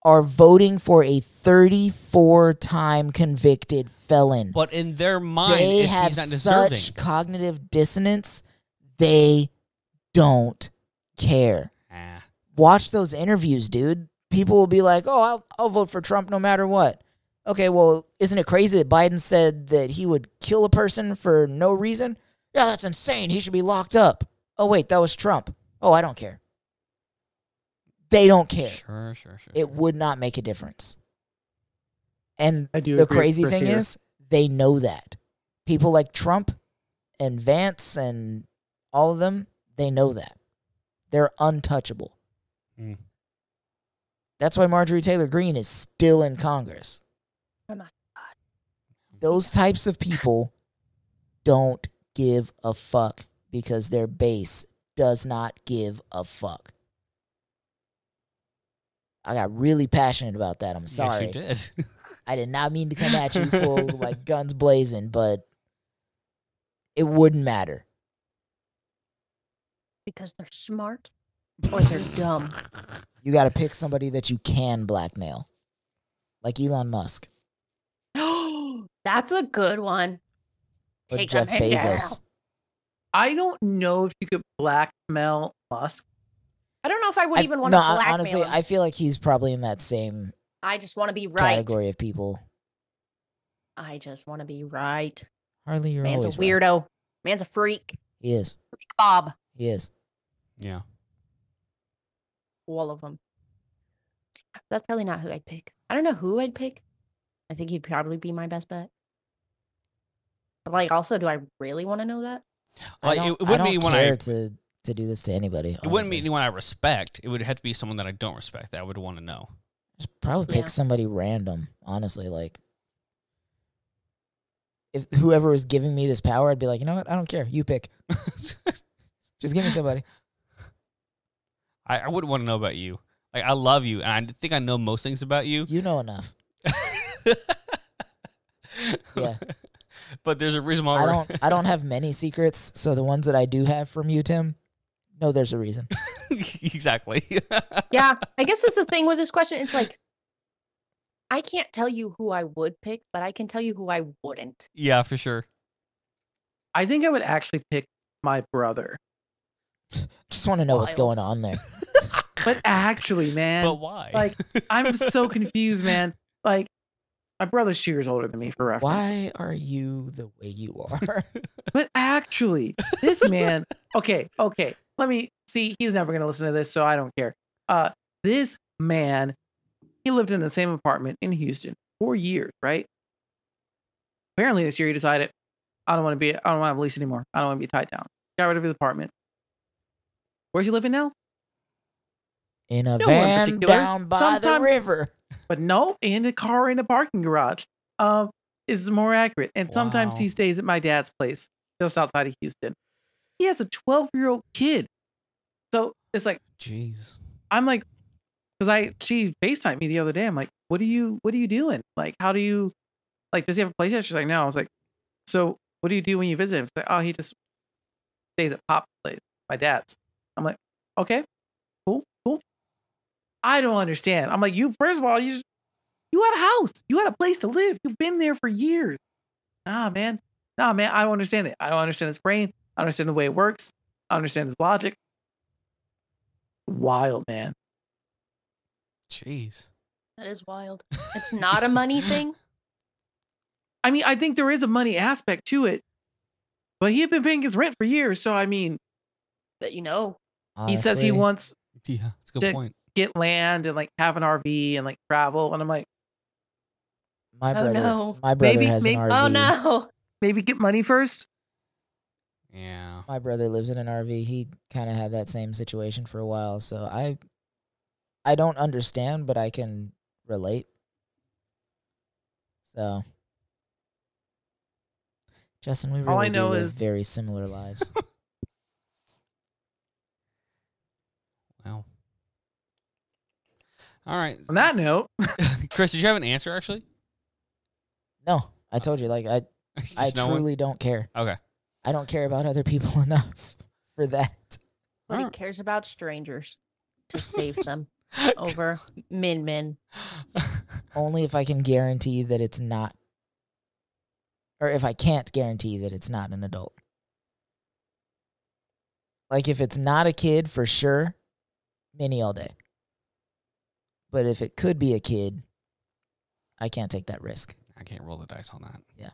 Speaker 5: are voting for a 34-time convicted felon.
Speaker 3: But in their mind,
Speaker 5: they have
Speaker 3: he's not deserving.
Speaker 5: such cognitive dissonance, they don't care. Watch those interviews, dude. People will be like, oh, I'll vote for Trump no matter what. Okay, well, isn't it crazy that Biden said that he would kill a person for no reason? Yeah, that's insane. He should be locked up. Oh, wait, that was Trump. Oh, I don't care. They don't care.
Speaker 3: Sure.
Speaker 5: It would not make a difference. And
Speaker 1: I do
Speaker 5: the
Speaker 1: agree
Speaker 5: crazy
Speaker 1: with Chris
Speaker 5: thing
Speaker 1: here.
Speaker 5: is, they know that. People like Trump and Vance and all of them, they know that. They're untouchable.
Speaker 3: Mm.
Speaker 5: That's why Marjorie Taylor Greene is still in Congress.
Speaker 2: Oh my God.
Speaker 5: Those types of people don't give a fuck because their base does not give a fuck. I got really passionate about that. I'm sorry.
Speaker 3: Yes, you did.
Speaker 5: I did not mean to come at you full like guns blazing, but it wouldn't matter.
Speaker 2: Because they're smart or they're dumb.
Speaker 5: You got to pick somebody that you can blackmail, like Elon Musk
Speaker 2: That's a good one.
Speaker 5: or
Speaker 2: Take
Speaker 5: Jeff
Speaker 2: him in there.
Speaker 5: Bezos.
Speaker 1: I don't know if you could blackmail Musk.
Speaker 2: I don't know if I would even want to blackmail
Speaker 5: honestly,
Speaker 2: him.
Speaker 5: I feel like he's probably in that same
Speaker 2: I just want to be right.
Speaker 5: category of people.
Speaker 2: I just want to be right.
Speaker 5: Harley, you're
Speaker 2: Man's a
Speaker 5: always right.
Speaker 2: weirdo. Man's a freak.
Speaker 5: He is.
Speaker 2: Freak Bob.
Speaker 5: He is.
Speaker 3: Yeah.
Speaker 2: All of them. That's probably not who I'd pick. I don't know who I'd pick. I think he'd probably be my best bet. But like, also, do I really want to know that?
Speaker 3: It wouldn't be when
Speaker 5: care to do this to anybody.
Speaker 3: It wouldn't be anyone I respect. It would have to be someone that I don't respect that I would want to know.
Speaker 5: Just probably pick
Speaker 2: Yeah.
Speaker 5: somebody random. Honestly, like if whoever was giving me this power, I'd be like, you know what? I don't care. You pick. Just give me somebody.
Speaker 3: I wouldn't want to know about you. Like, I love you, and I think I know most things about you.
Speaker 5: You know enough. Yeah.
Speaker 3: But there's a reason why
Speaker 5: I don't have many secrets, so the ones that I do have from you, Tim, no, there's a reason.
Speaker 3: Exactly.
Speaker 2: Yeah, I guess that's the thing with this question. It's like, I can't tell you who I would pick, but I can tell you who I wouldn't.
Speaker 3: Yeah, for sure.
Speaker 1: I think I would actually pick my brother.
Speaker 5: Just want to know what's
Speaker 2: Wild.
Speaker 5: going on there.
Speaker 1: But actually, man,
Speaker 3: But why?
Speaker 1: like, I'm so confused, man. Like, my brother's 2 years older than me, for reference.
Speaker 5: Why are you the way you are?
Speaker 1: But actually, this man, okay, let me see. He's never going to listen to this, so I don't care. This man, he lived in the same apartment in Houston 4 years, right? Apparently this year he decided, I don't want to have a lease anymore. I don't want to be tied down. Got rid of his apartment. Where's he living now?
Speaker 5: In a
Speaker 1: No one
Speaker 5: van
Speaker 1: particular.
Speaker 5: down by the
Speaker 1: Sometime-
Speaker 5: river.
Speaker 1: But no, in a car in a parking garage. Is more accurate. And sometimes
Speaker 3: Wow.
Speaker 1: he stays at my dad's place just outside of Houston. He has a 12-year-old kid. So it's like,
Speaker 3: Jeez.
Speaker 1: I'm like, because she FaceTimed me the other day. I'm like, what are you doing? Like, how do you, like, does he have a PlayStation? She's like, no. I was like, so what do you do when you visit him? She's like, oh, he just stays at Pop's place, my dad's. I'm like, okay, cool. I don't understand. I'm like, first of all, you had a house. You had a place to live. You've been there for years. Nah, man. I don't understand it. I don't understand his brain. I don't understand the way it works. I don't understand his logic. Wild, man.
Speaker 3: Jeez.
Speaker 2: That is wild. It's not a money thing.
Speaker 1: I mean, I think there is a money aspect to it, but he had been paying his rent for years. So, I mean,
Speaker 2: That you know.
Speaker 1: he says he
Speaker 5: Honestly,
Speaker 1: wants
Speaker 3: Yeah, that's a good
Speaker 1: Dick.
Speaker 3: point.
Speaker 1: get land and like have an RV and like travel. And I'm like,
Speaker 5: my
Speaker 2: Oh,
Speaker 5: brother.
Speaker 2: no.
Speaker 5: My brother
Speaker 1: Maybe-
Speaker 5: has
Speaker 1: maybe-
Speaker 5: an RV.
Speaker 2: Oh no.
Speaker 1: maybe get money first.
Speaker 3: Yeah.
Speaker 5: My brother lives in an RV. He kind of had that same situation for a while, so I don't understand, but I can relate. So, Justin, we
Speaker 1: All I
Speaker 5: really do
Speaker 1: know
Speaker 5: live
Speaker 1: is-
Speaker 5: very similar lives.
Speaker 3: Wow. All right.
Speaker 1: On that note,
Speaker 3: Chris, did you have an answer, actually?
Speaker 5: No, I told you, like I
Speaker 3: Just no one?
Speaker 5: truly don't care.
Speaker 3: Okay.
Speaker 5: I don't care about other people enough for that.
Speaker 2: But he
Speaker 3: Alright.
Speaker 2: cares about strangers to save them. over Min.
Speaker 5: Only if I can guarantee that it's not, or if I can't guarantee that it's not an adult. Like, if it's not a kid, for sure, Minnie all day. But if it could be a kid, I can't take that risk.
Speaker 3: I can't roll the dice on that.
Speaker 5: Yeah.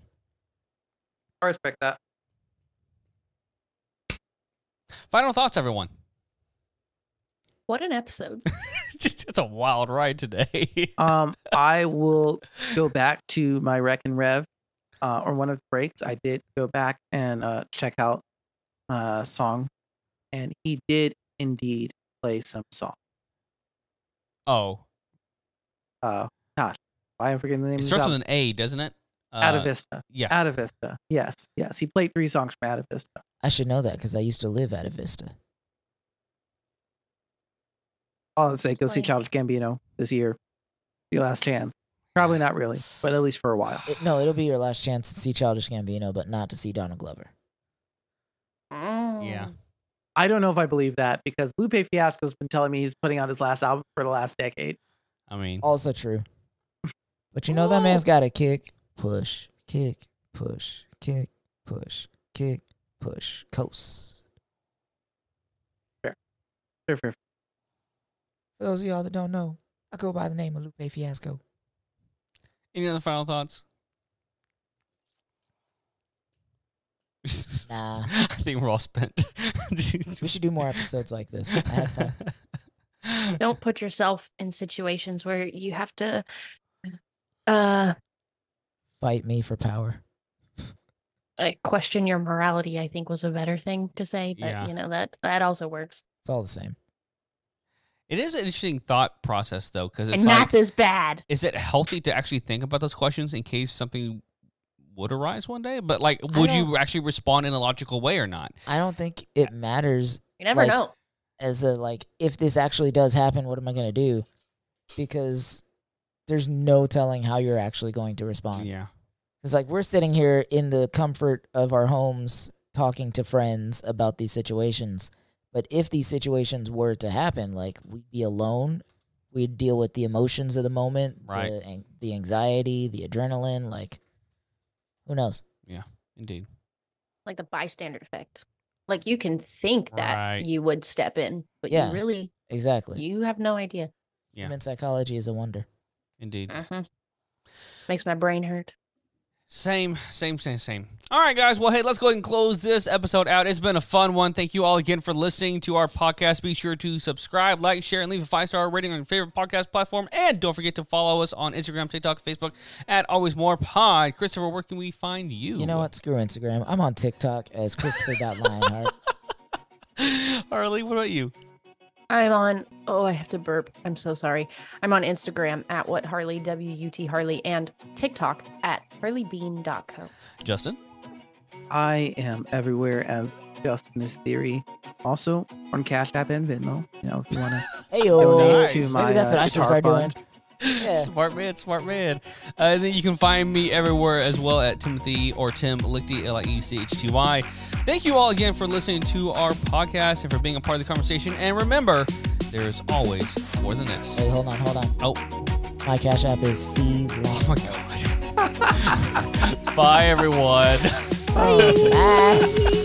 Speaker 1: I respect that.
Speaker 3: Final thoughts, everyone.
Speaker 2: What an episode.
Speaker 3: It's a wild ride today.
Speaker 1: I will go back to my Rec and Rev, or one of the breaks. I did go back and check out song, and he did indeed play some song.
Speaker 3: Oh.
Speaker 1: Gosh, why am I forgetting the name
Speaker 3: It
Speaker 1: of
Speaker 3: starts
Speaker 1: the
Speaker 3: with an A, doesn't it?
Speaker 1: Atavista.
Speaker 3: Yeah.
Speaker 1: Atavista. Yes. He played 3 songs from Atavista.
Speaker 5: I should know that because I used to live at a Vista.
Speaker 1: I'll say go see Childish Gambino this year. Your last chance. Probably not really, but at least for a while.
Speaker 5: It'll be your last chance to see Childish Gambino, but not to see Donald Glover.
Speaker 3: Yeah.
Speaker 1: I don't know if I believe that because Lupe Fiasco's been telling me he's putting out his last album for the last decade.
Speaker 3: I mean,
Speaker 5: Also true. But you know that man's got a kick, push, kick, push, kick, push, kick, push, coast.
Speaker 1: Fair.
Speaker 5: For those of y'all that don't know, I go by the name of Lupe Fiasco.
Speaker 3: any other final thoughts?
Speaker 5: Nah.
Speaker 3: I think we're all spent.
Speaker 5: We should do more episodes like this. I had fun.
Speaker 2: Don't put yourself in situations where you have to
Speaker 5: Fight me for power.
Speaker 2: question your morality, I think was a better thing to say, but
Speaker 3: Yeah.
Speaker 2: you know that also works.
Speaker 5: It's all the same.
Speaker 3: It is an interesting thought process, though, because it's
Speaker 2: And
Speaker 3: like,
Speaker 2: math is bad.
Speaker 3: is it healthy to actually think about those questions in case something would arise one day? But like, would you actually respond in a logical way or not?
Speaker 5: I don't think it matters
Speaker 2: You never
Speaker 5: like,
Speaker 2: know.
Speaker 5: as a, like, if this actually does happen, what am I going to do? Because there's no telling how you're actually going to respond.
Speaker 3: Yeah.
Speaker 5: It's like we're sitting here in the comfort of our homes talking to friends about these situations. But if these situations were to happen, like, we'd be alone. We'd deal with the emotions of the moment,
Speaker 3: Right.
Speaker 5: the anxiety, the adrenaline. Like, who knows?
Speaker 3: Yeah, indeed.
Speaker 2: Like the bystander effect. Like you can think that
Speaker 3: Right.
Speaker 2: you would step in, but
Speaker 5: Yeah.
Speaker 2: you really
Speaker 5: Exactly.
Speaker 2: you have no idea.
Speaker 3: Yeah.
Speaker 5: Human psychology is a wonder.
Speaker 3: Indeed.
Speaker 2: Makes my brain hurt.
Speaker 3: Same. All right, guys. Well, hey, let's go ahead and close this episode out. It's been a fun one. Thank you all again for listening to our podcast. Be sure to subscribe, like, share, and leave a 5-star rating on your favorite podcast platform. And don't forget to follow us on Instagram, TikTok, Facebook at Always More Pod. Christopher, where can we find you?
Speaker 5: You know what? Screw Instagram. I'm on TikTok as Christopher.Lionheart.
Speaker 3: Harley, what about you?
Speaker 2: I'm on I have to burp. I'm so sorry. I'm on Instagram at @WhatHarley, WUT Harley, and TikTok at HarleyBean.co.
Speaker 3: Justin?
Speaker 1: I am everywhere as Justin's Theory. Also on Cash App and Venmo. You know, if you want to
Speaker 5: Hey-o.
Speaker 1: donate
Speaker 3: Nice.
Speaker 1: to my
Speaker 5: Maybe that's what I should
Speaker 1: guitar
Speaker 5: start doing.
Speaker 1: fund.
Speaker 5: Yeah.
Speaker 3: Smart man. And then you can find me everywhere as well at Timothy or Tim Lichty, Liechty. Thank you all again for listening to our podcast and for being a part of the conversation. And remember, there is always more than this.
Speaker 5: Hey, hold on.
Speaker 3: Oh,
Speaker 5: My Cash App is C.
Speaker 3: oh my God. Bye, everyone.
Speaker 5: Bye.